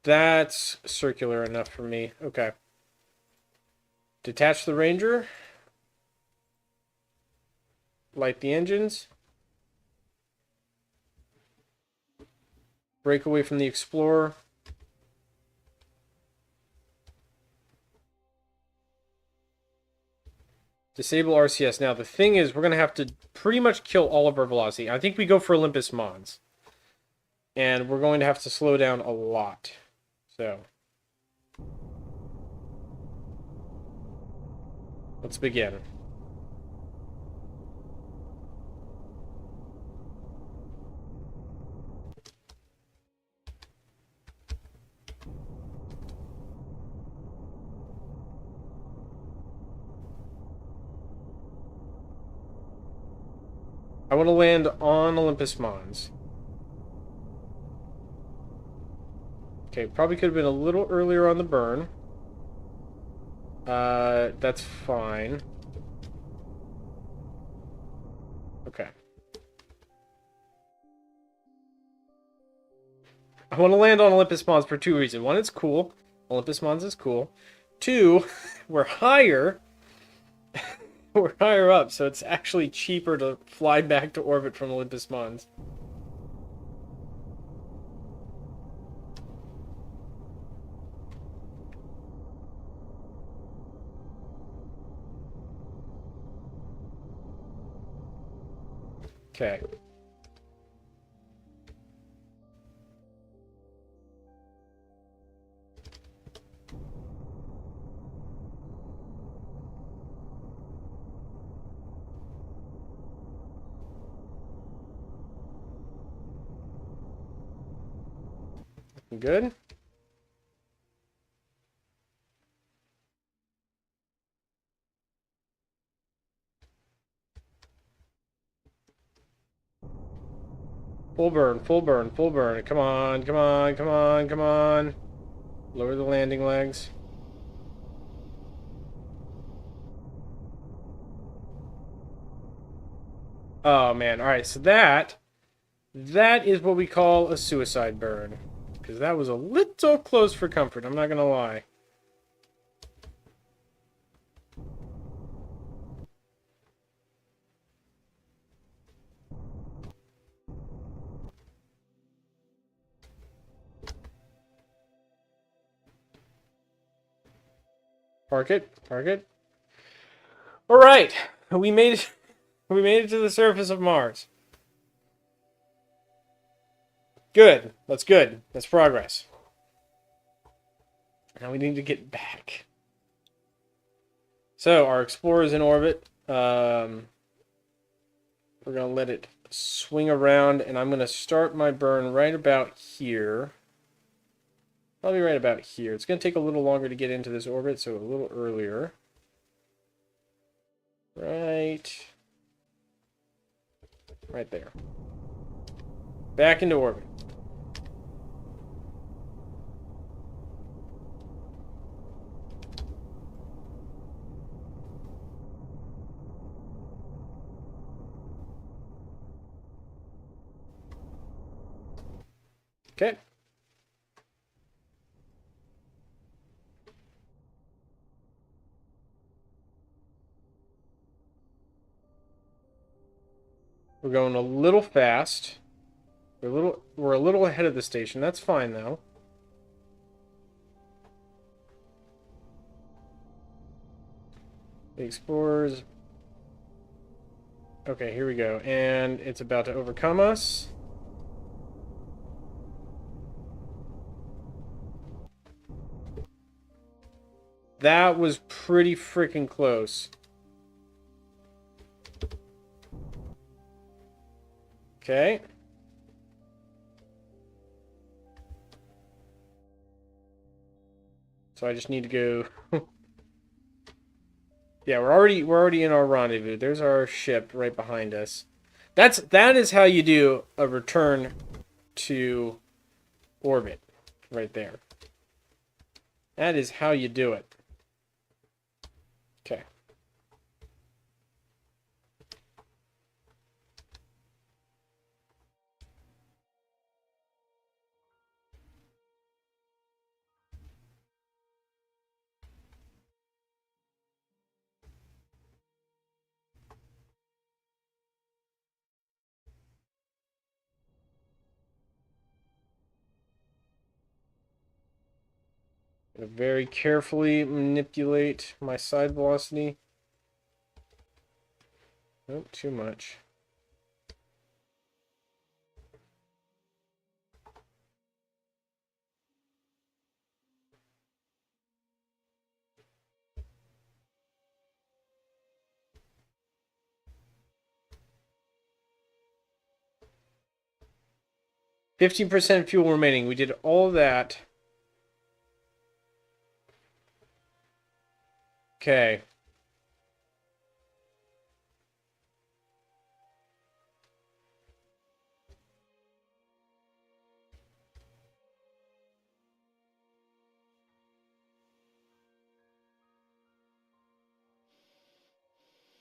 That's circular enough for me. Okay. Detach the Ranger. Light the engines. Break away from the Explorer. Disable RCS. Now, the thing is, we're going to have to pretty much kill all of our velocity. I think we go for Olympus Mons. And we're going to have to slow down a lot. So, let's begin. I want to land on Olympus Mons. Okay, probably could have been a little earlier on the burn. That's fine. Okay. I want to land on Olympus Mons for two reasons. One, it's cool. Olympus Mons is cool. Two, we're higher. We're higher up, so it's actually cheaper to fly back to orbit from Olympus Mons. Okay. Good. Full burn, full burn, full burn. Come on, come on, come on, come on. Lower the landing legs. Oh, man. Alright, so that is what we call a suicide burn. Because that was a little close for comfort, I'm not going to lie. Park it, park it. Alright, we made it. We made it to the surface of Mars. Good. That's good. That's progress. Now we need to get back. So, our Explorer's in orbit. We're going to let it swing around, and I'm going to start my burn right about here. Probably right about here. It's going to take a little longer to get into this orbit, so a little earlier. Right there. Back into orbit. Okay. We're going a little fast. We're a little ahead of the station. That's fine though. The Explorers. Okay, here we go. And it's about to overcome us. That was pretty freaking close. Okay. So I just need to go. Yeah, we're already in our rendezvous. There's our ship right behind us. That is how you do a return to orbit, right there. That is how you do it. Okay. Gonna very carefully manipulate my side velocity. Nope, too much. %15 fuel remaining. We did all that. Okay.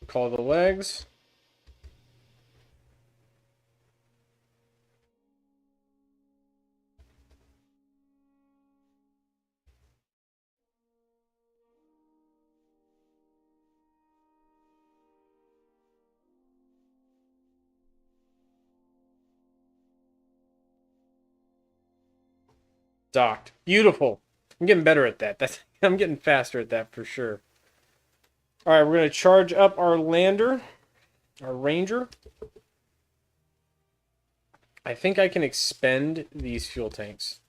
Call the legs. Docked. Beautiful. I'm getting better at that. I'm getting faster at that for sure. All right, we're going to charge up our lander, our Ranger. I think I can expend these fuel tanks.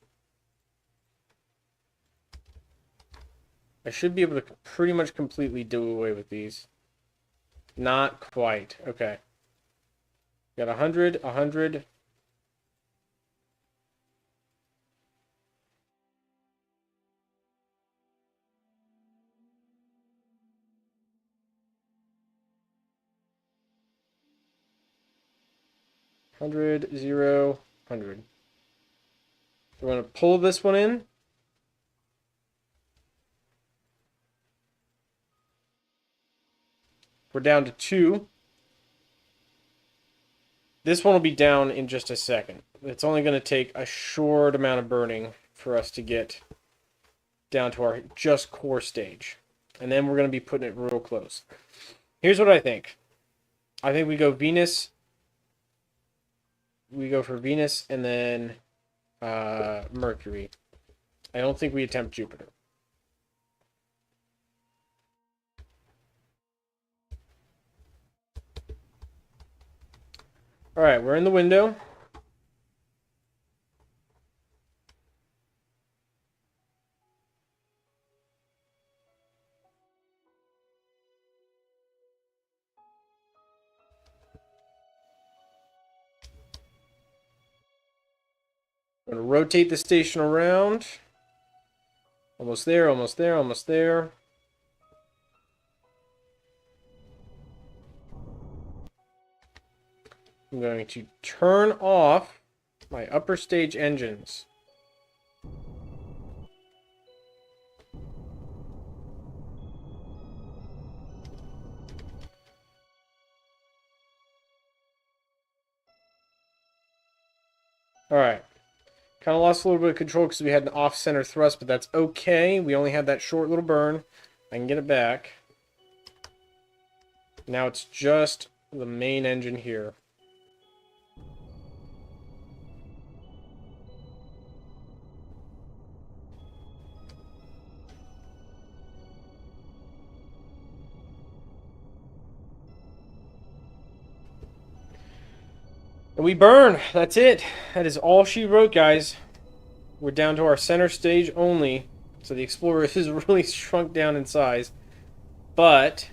I should be able to pretty much completely do away with these. Not quite. Okay. Got 100, 100. Hundred, 0, 100. We're going to pull this one in. We're down to 2. This one will be down in just a second. It's only going to take a short amount of burning for us to get down to our just core stage. And then we're going to be putting it real close. Here's what I think. I think we go Venus. We go for Venus and then Mercury. I don't think we attempt Jupiter. All right, we're in the window. I'm going to rotate the station around. Almost there, almost there, almost there. I'm going to turn off my upper stage engines. Alright. Kind of lost a little bit of control because we had an off-center thrust, but that's okay. We only had that short little burn. I can get it back. Now it's just the main engine here. And we burn. That's it. That is all she wrote, guys. We're down to our center stage only. So the Explorer is really shrunk down in size. But,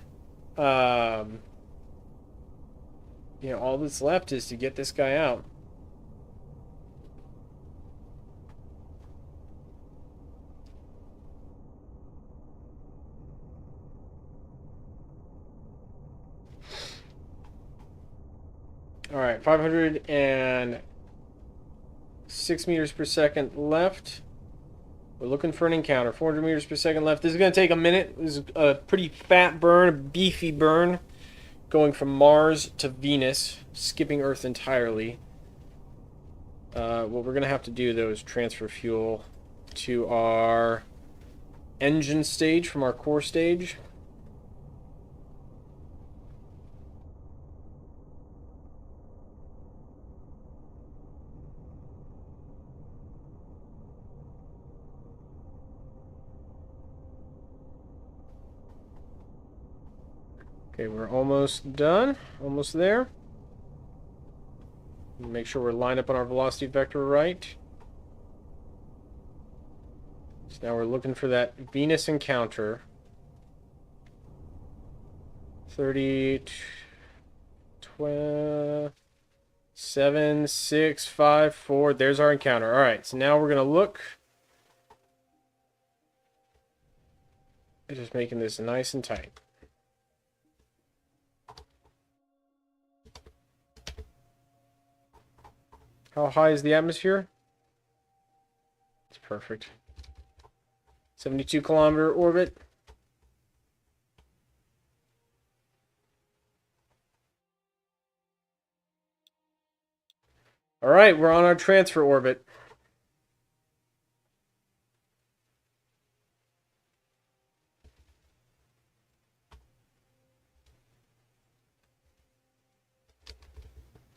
you know, all that's left is to get this guy out. Alright, 506 meters per second left. We're looking for an encounter. 400 meters per second left. This is going to take a minute. This is a pretty fat burn, a beefy burn. Going from Mars to Venus, skipping Earth entirely. What we're going to have to do, though, is transfer fuel to our engine stage from our core stage. Okay, we're almost done. Almost there. Make sure we're lined up on our velocity vector right. So now we're looking for that Venus encounter. 30, 12, 7, 6, 5, 4. There's our encounter. All right, so now we're going to look. Just making this nice and tight. How high is the atmosphere? It's perfect. 72-kilometer orbit. All right, we're on our transfer orbit.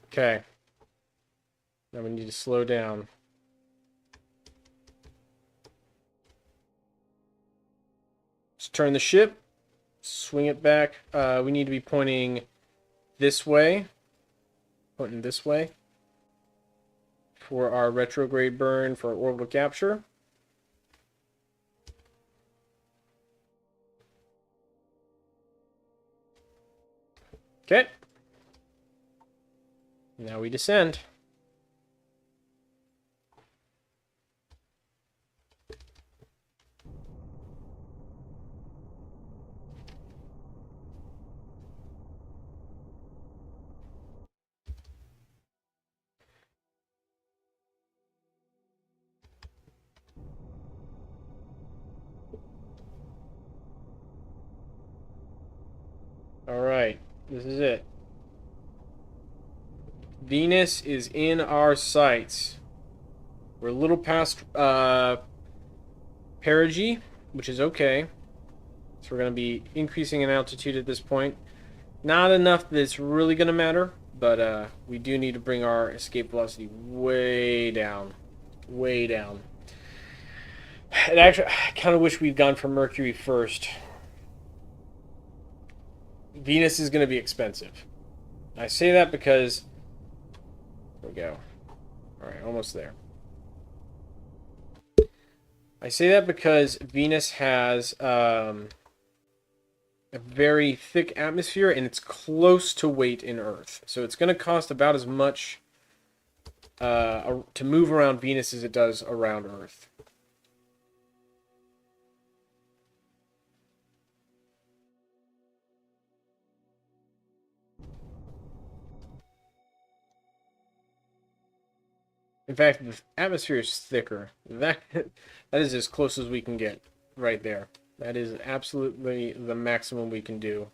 Okay. Now we need to slow down. Let's turn the ship. Swing it back. We need to be pointing this way. Pointing this way. For our retrograde burn for our orbital capture. Okay. Now we descend. Alright, this is it. Venus is in our sights. We're a little past perigee, which is okay. So we're going to be increasing in altitude at this point. Not enough that it's really going to matter, but we do need to bring our escape velocity way down. Way down. And actually, I kind of wish we'd gone for Mercury first. Venus is going to be expensive. I say that because... There we go. Alright, almost there. I say that because Venus has a very thick atmosphere and it's close to weight in Earth. So it's going to cost about as much to move around Venus as it does around Earth. In fact, the atmosphere is thicker. That is as close as we can get right there. That is absolutely the maximum we can do.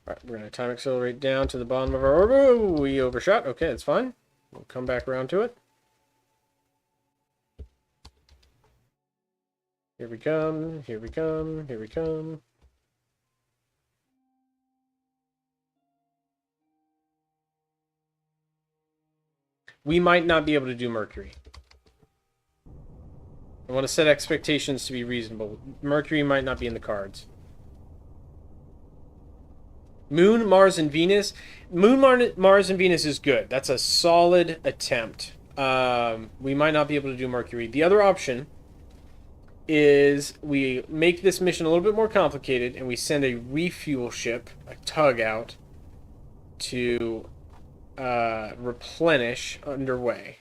Alright, we're going to time accelerate down to the bottom of our orbit. Oh, we overshot. Okay, that's fine. We'll come back around to it. Here we come, here we come, here we come. We might not be able to do Mercury. I want to set expectations to be reasonable. Mercury might not be in the cards. Moon, Mars, and Venus. Moon, Mars, and Venus is good. That's a solid attempt. We might not be able to do Mercury. The other option is we make this mission a little bit more complicated and we send a refuel ship, a tug, out to replenish underway.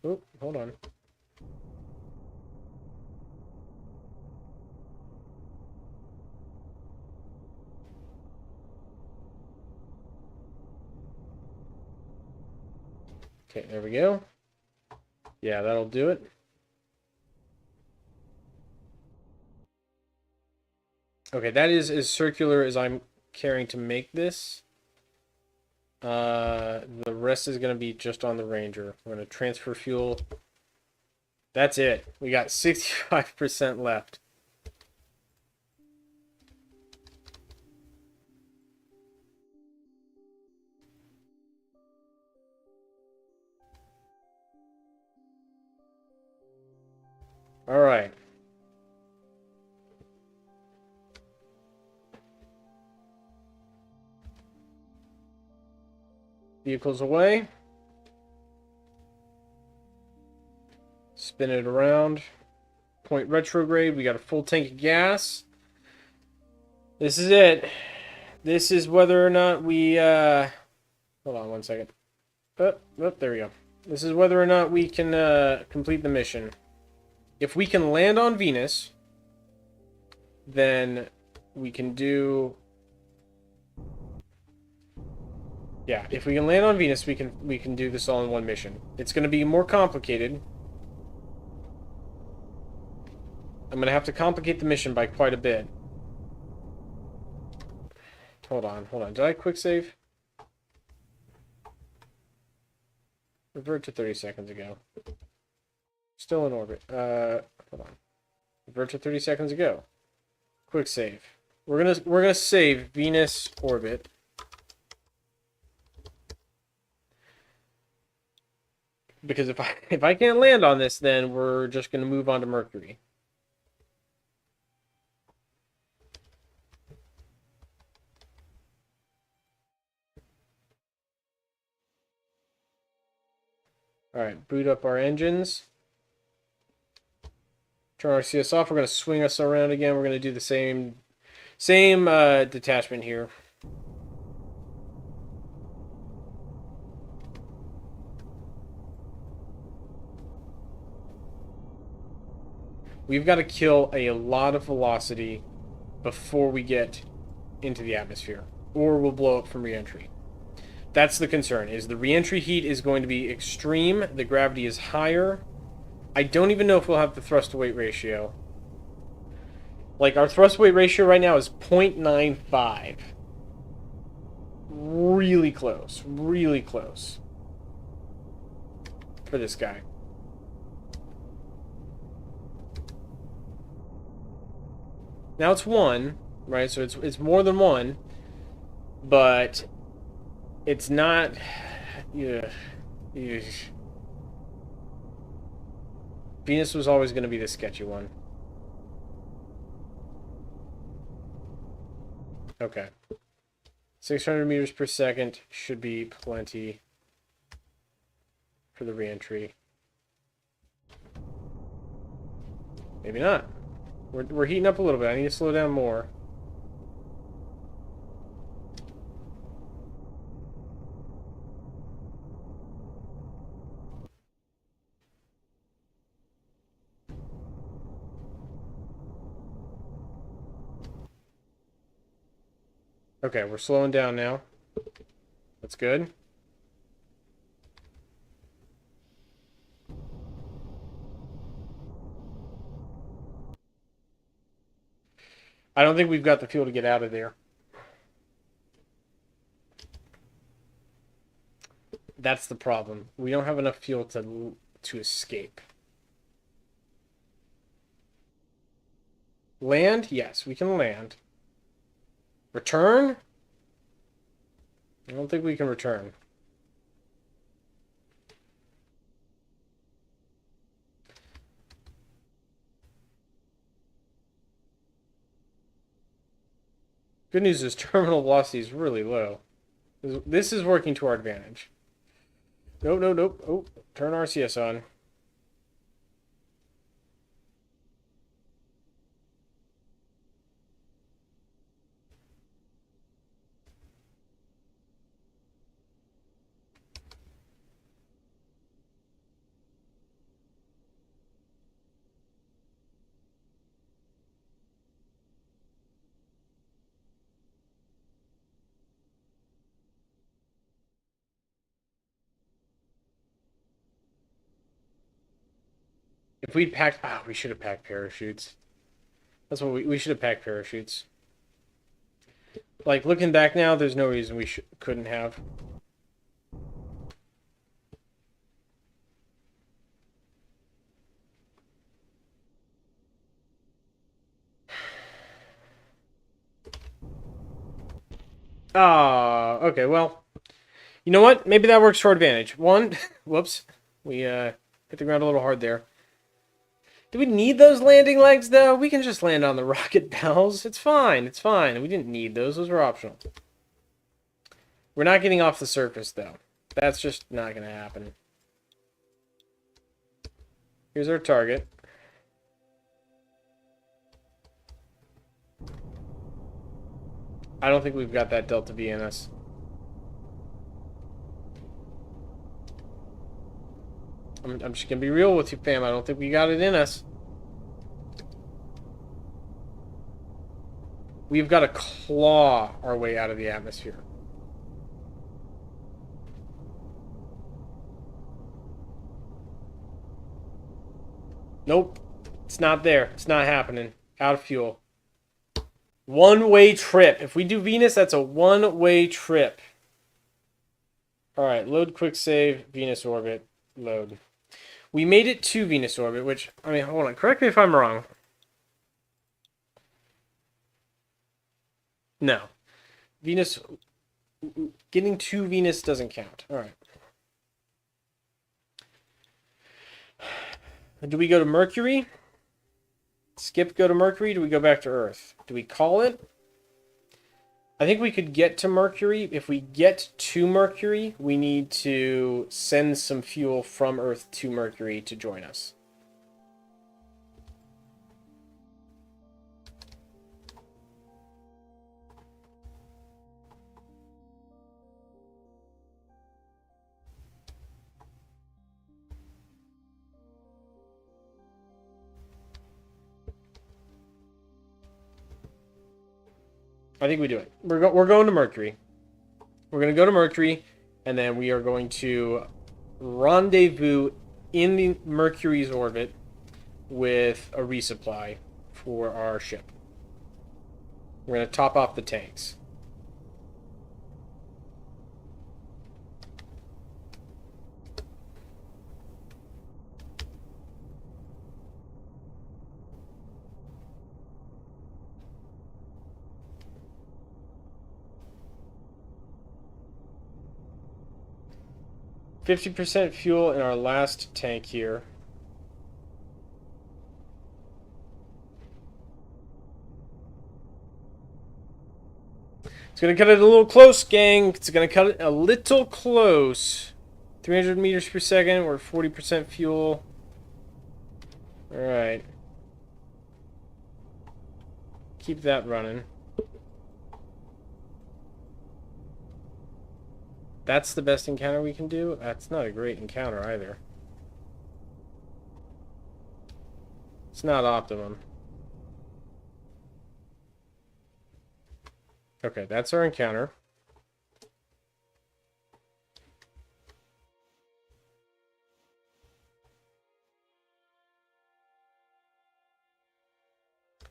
Oh, hold on. Okay, there we go. Yeah, that'll do it. Okay, that is as circular as I'm caring to make this. The rest is going to be just on the Ranger. We're going to transfer fuel. That's it. We got 65% left. All right. Vehicles away. Spin it around. Point retrograde. We got a full tank of gas. This is it. This is whether or not we... hold on one second. Oh, there we go. This is whether or not we can complete the mission. If we can land on Venus, then we can do... Yeah, if we can land on Venus, we can do this all in one mission. It's going to be more complicated. I'm going to have to complicate the mission by quite a bit. Hold on. Did I quick save? Revert to 30 seconds ago. Still in orbit. Hold on. Revert to 30 seconds ago. Quick save. We're gonna save Venus orbit. Because if I can't land on this, then we're just gonna move on to Mercury. Alright, boot up our engines. Turn our CS off. We're going to swing us around again. We're going to do the same detachment here. We've got to kill a lot of velocity before we get into the atmosphere, or we'll blow up from re-entry. That's the concern, is the re-entry heat is going to be extreme, the gravity is higher. I don't even know if we'll have the thrust-to-weight ratio. Like, our thrust-weight ratio right now is 0.95. Really close. Really close. For this guy. Now it's 1, right? So it's more than 1. But it's not... Yeah. Venus was always going to be the sketchy one. Okay. 600 meters per second should be plenty for the re-entry. Maybe not. We're heating up a little bit. I need to slow down more. Okay, we're slowing down now. That's good. I don't think we've got the fuel to get out of there. That's the problem. We don't have enough fuel to escape. Land? Yes, we can land. Return? I don't think we can return. Good news is terminal velocity is really low. This is working to our advantage. Nope, nope, nope. Oh, turn RCS on. If we'd packed... Ah, we should have packed parachutes. That's what we should have packed parachutes. Like, looking back now, there's no reason we couldn't have. Ah, okay, well. You know what? Maybe that works to our advantage. One, whoops. We hit the ground a little hard there. Do we need those landing legs, though? We can just land on the rocket bells. It's fine. It's fine. We didn't need those. Those were optional. We're not getting off the surface, though. That's just not going to happen. Here's our target. I don't think we've got that Delta V in us. I'm just going to be real with you, fam. I don't think we got it in us. We've got to claw our way out of the atmosphere. Nope. It's not there. It's not happening. Out of fuel. One-way trip. If we do Venus, that's a one-way trip. Alright, load quick save, Venus orbit, load. We made it to Venus orbit, which, I mean, hold on, correct me if I'm wrong. No. Venus, getting to Venus doesn't count. Alright. Do we go to Mercury? Skip, go to Mercury? Do we go back to Earth? Do we call it? I think we could get to Mercury. If we get to Mercury, we need to send some fuel from Earth to Mercury to join us. I think we do it. We're going to Mercury. We're going to go to Mercury, and then we are going to rendezvous in the Mercury's orbit with a resupply for our ship. We're going to top off the tanks. %50 fuel in our last tank here. It's going to cut it a little close, gang. It's going to cut it a little close. 300 meters per second. We're 40% fuel. Alright. Keep that running. That's the best encounter we can do? That's not a great encounter either. It's not optimum. Okay, that's our encounter.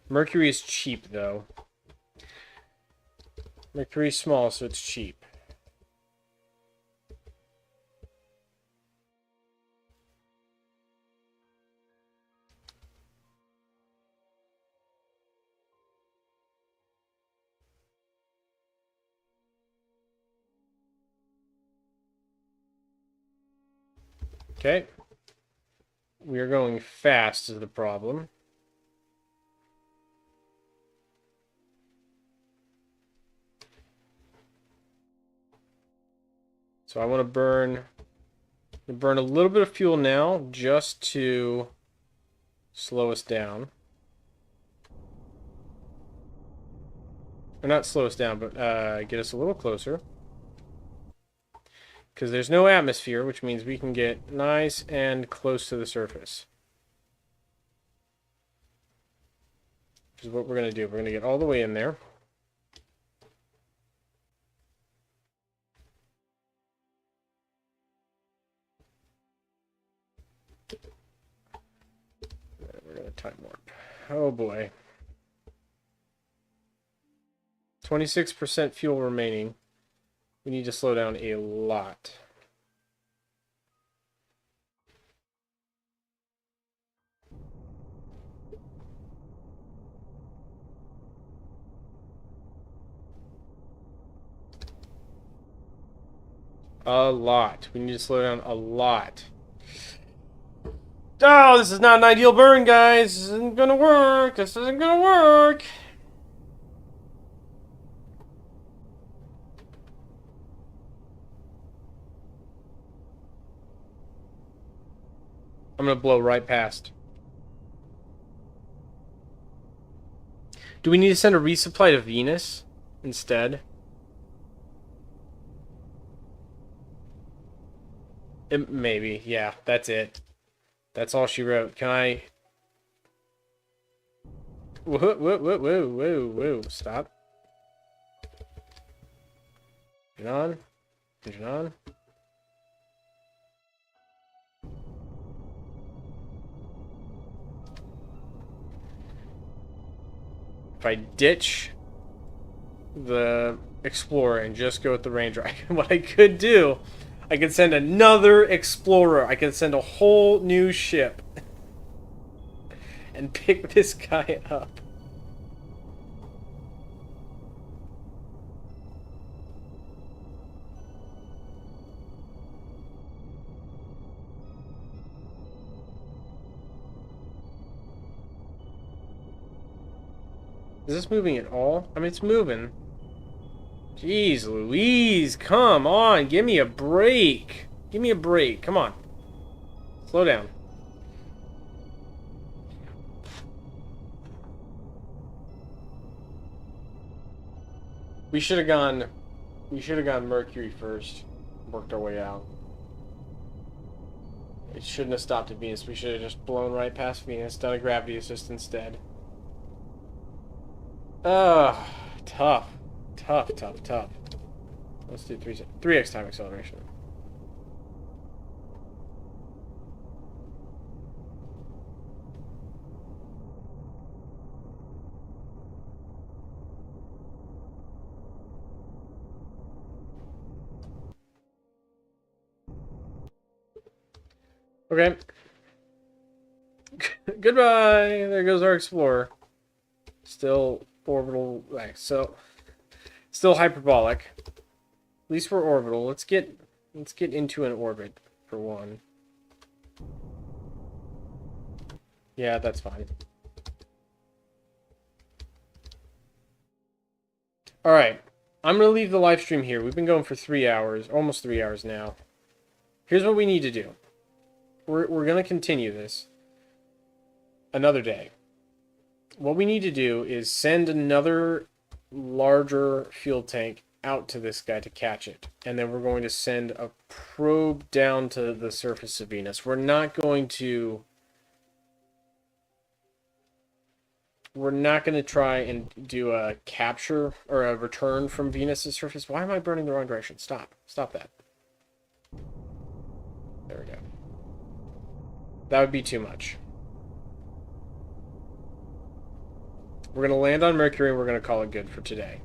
Mercury is cheap, though. Mercury's small, so it's cheap. Okay. We are going fast is the problem. So I want to burn a little bit of fuel now just to slow us down. Or not slow us down, but get us a little closer. Because there's no atmosphere, which means we can get nice and close to the surface. Which is what we're going to do. We're going to get all the way in there. We're going to time warp. Oh boy. 26% fuel remaining. We need to slow down a lot. A lot. We need to slow down a lot. Oh, this is not an ideal burn, guys. This isn't gonna work. This isn't gonna work. I'm gonna blow right past. Do we need to send a resupply to Venus instead? Maybe. Yeah, that's it. That's all she wrote. Can I... Whoa, whoa, whoa, whoa, whoa, whoa. Stop. Engine on. Engine on. If I ditch the Explorer and just go with the Ranger, what I could do, I could send another Explorer. I could send a whole new ship and pick this guy up. Is this moving at all? I mean, it's moving. Jeez Louise, come on, give me a break. Give me a break, come on. Slow down. We should have gone Mercury first. Worked our way out. It shouldn't have stopped at Venus. We should have just blown right past Venus, done a gravity assist instead. Ugh, tough. Tough, tough, tough. Let's do 3x time acceleration. Okay. Goodbye. There goes our Explorer. Still orbital. So, still hyperbolic. At least we're orbital. Let's get into an orbit for one. Yeah, that's fine. All right. I'm gonna leave the live stream here. We've been going for 3 hours, almost 3 hours now. Here's what we need to do. We're gonna continue this another day. What we need to do is send another larger fuel tank out to this guy to catch it. And then we're going to send a probe down to the surface of Venus. We're not going to try and do a capture or a return from Venus's surface. Why am I burning the wrong direction? Stop. Stop that. There we go. That would be too much. We're going to land on Mercury and we're going to call it good for today.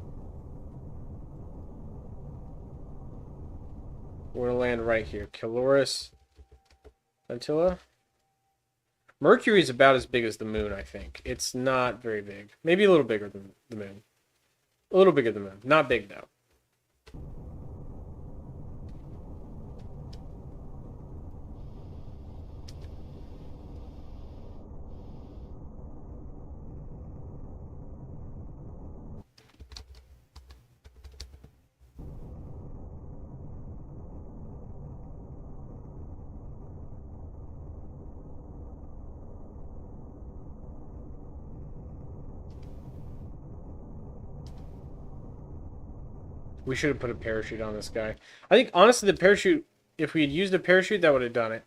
We're going to land right here. Calorus Antilla. Mercury is about as big as the moon, I think. It's not very big. Maybe a little bigger than the moon. A little bigger than the moon. Not big, though. We should have put a parachute on this guy. I think, honestly, the parachute, if we had used a parachute, that would have done it.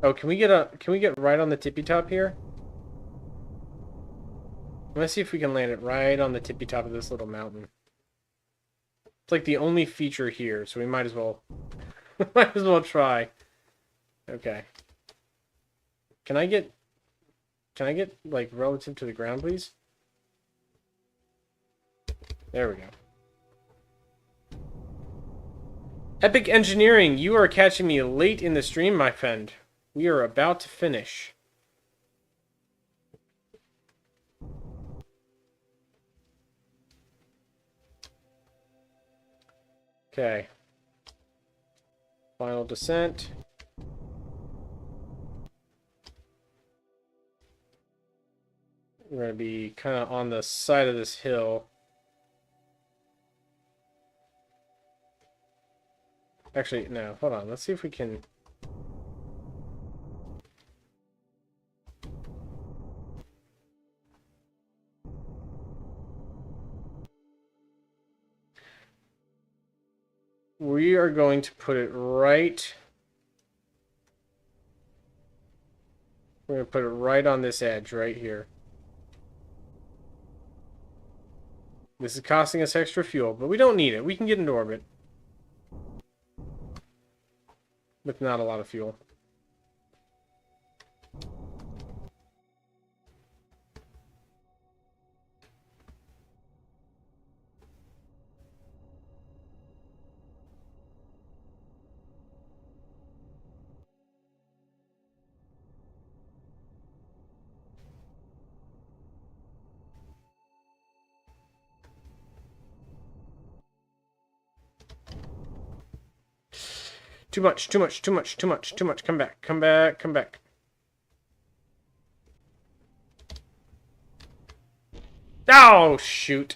Oh, can we get right on the tippy top here? Let's see if we can land it right on the tippy top of this little mountain. It's like the only feature here, so we might as well try. Okay. Can I get like relative to the ground, please? There we go. Epic Engineering, you are catching me late in the stream, my friend. We are about to finish. Okay. Final descent. We're going to be kind of on the side of this hill. Actually, no, hold on. Let's see if we can... We are going to put it right... We're going to put it right on this edge, right here. This is costing us extra fuel, but we don't need it. We can get into orbit. With not a lot of fuel. Too much, too much, too much, too much, too much. Come back, come back, come back. Oh, shoot.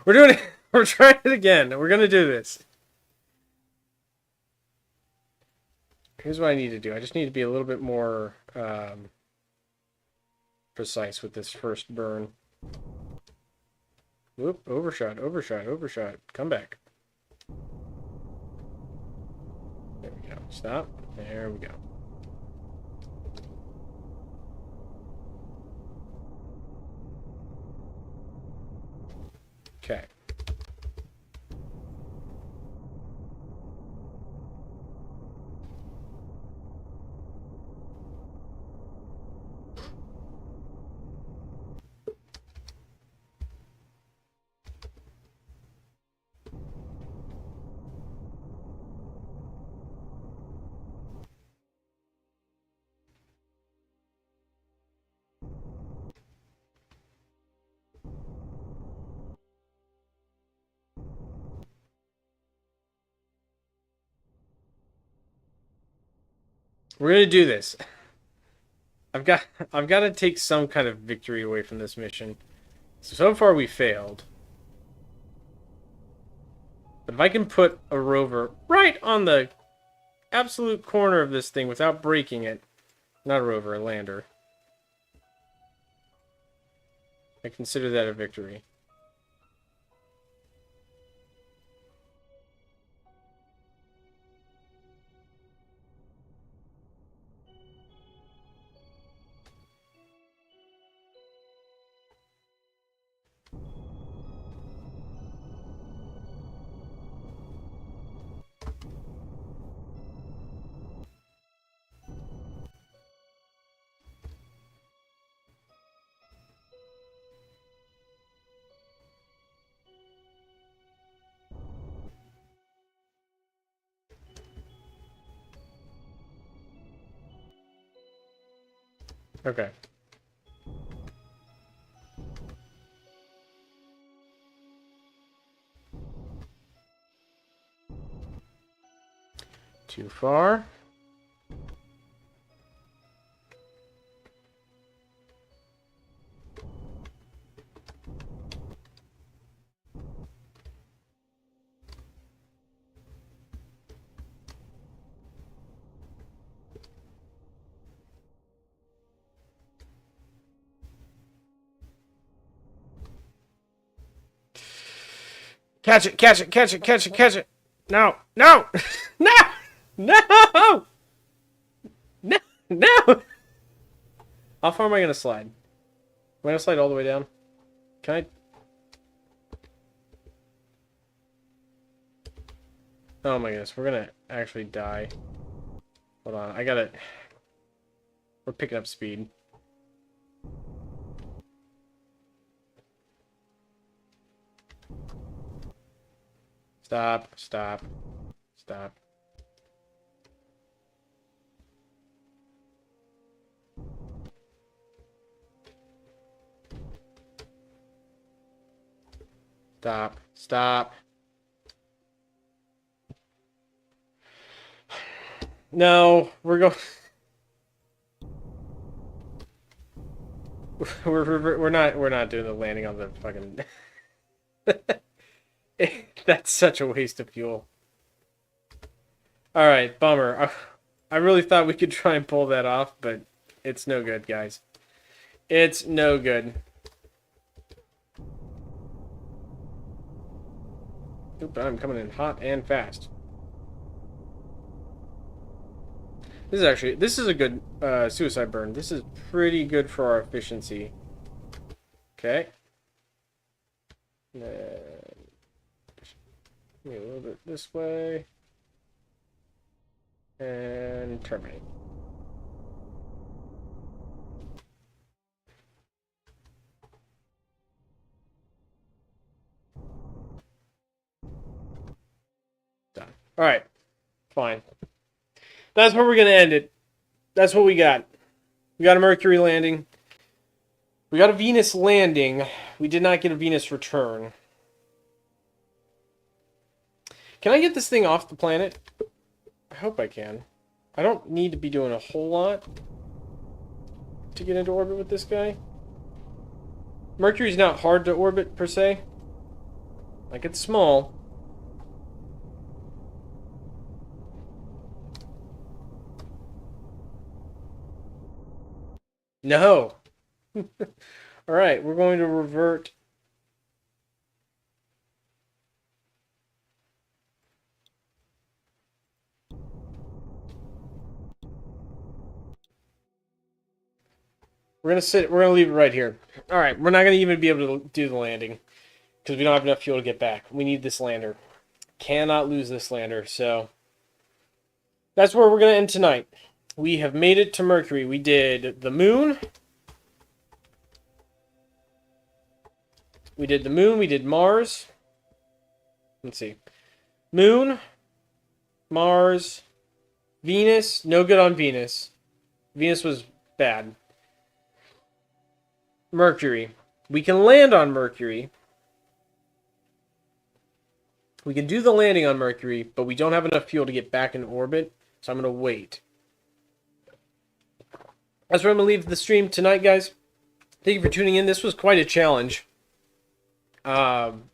We're doing it. We're trying it again. We're going to do this. Here's what I need to do. I just need to be a little bit more precise with this first burn. Whoop, overshot, overshot, overshot. Come back. There we go. Stop. There we go. Okay. We're gonna do this. I've got to take some kind of victory away from this mission. So far we failed. But if I can put a rover right on the absolute corner of this thing without breaking it, not a rover, a lander, I consider that a victory. Okay. Too far. Catch it, catch it, catch it, catch it, catch it. No, no, no, no, no, no. How far am I going to slide? Am I going to slide all the way down? Can I? Oh my goodness, we're going to actually die. Hold on, I got it. We're picking up speed. Stop, stop, stop. Stop, stop. No, we're going... we're not doing the landing on the fucking... That's such a waste of fuel. Alright, bummer. I really thought we could try and pull that off, but it's no good, guys. It's no good. Oop, I'm coming in hot and fast. This is a good suicide burn. This is pretty good for our efficiency. Okay. Maybe a little bit this way. And terminate. Done. Alright. Fine. That's where we're going to end it. That's what we got. We got a Mercury landing. We got a Venus landing. We did not get a Venus return. Can I get this thing off the planet? I hope I can. I don't need to be doing a whole lot to get into orbit with this guy. Mercury's not hard to orbit, per se. Like, it's small. No. Alright, we're going to revert. We're going to leave it right here. Alright, we're not going to even be able to do the landing. Because we don't have enough fuel to get back. We need this lander. Cannot lose this lander, so... That's where we're going to end tonight. We have made it to Mercury. We did the moon. We did the moon. We did Mars. Let's see. Moon. Mars. Venus. No good on Venus. Venus was bad. Mercury. We can land on Mercury. We can do the landing on Mercury, but we don't have enough fuel to get back in orbit, so I'm going to wait. That's where I'm going to leave the stream tonight, guys. Thank you for tuning in. This was quite a challenge. Learned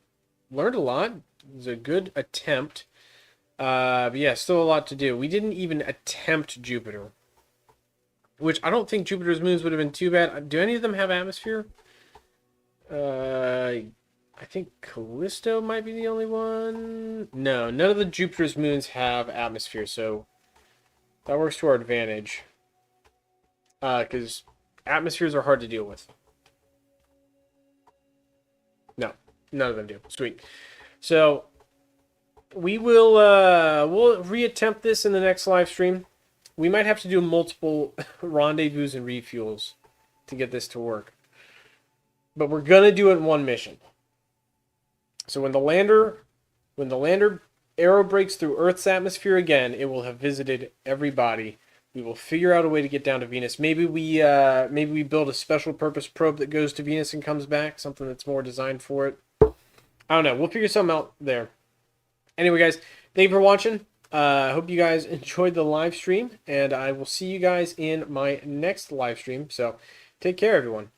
a lot. It was a good attempt. But yeah, still a lot to do. We didn't even attempt Jupiter. Which I don't think Jupiter's moons would have been too bad. Do any of them have atmosphere? I think Callisto might be the only one. No, none of the Jupiter's moons have atmosphere, so that works to our advantage. Because atmospheres are hard to deal with. No, none of them do. Sweet. So we will we'll reattempt this in the next live stream. We might have to do multiple rendezvous and refuels to get this to work. But we're gonna do it in one mission. So when the lander arrow breaks through Earth's atmosphere again, it will have visited everybody. We will figure out a way to get down to Venus. Maybe we build a special purpose probe that goes to Venus and comes back, something that's more designed for it. I don't know. We'll figure something out there. Anyway, guys, thank you for watching. I hope you guys enjoyed the live stream, and I will see you guys in my next live stream. So take care, everyone.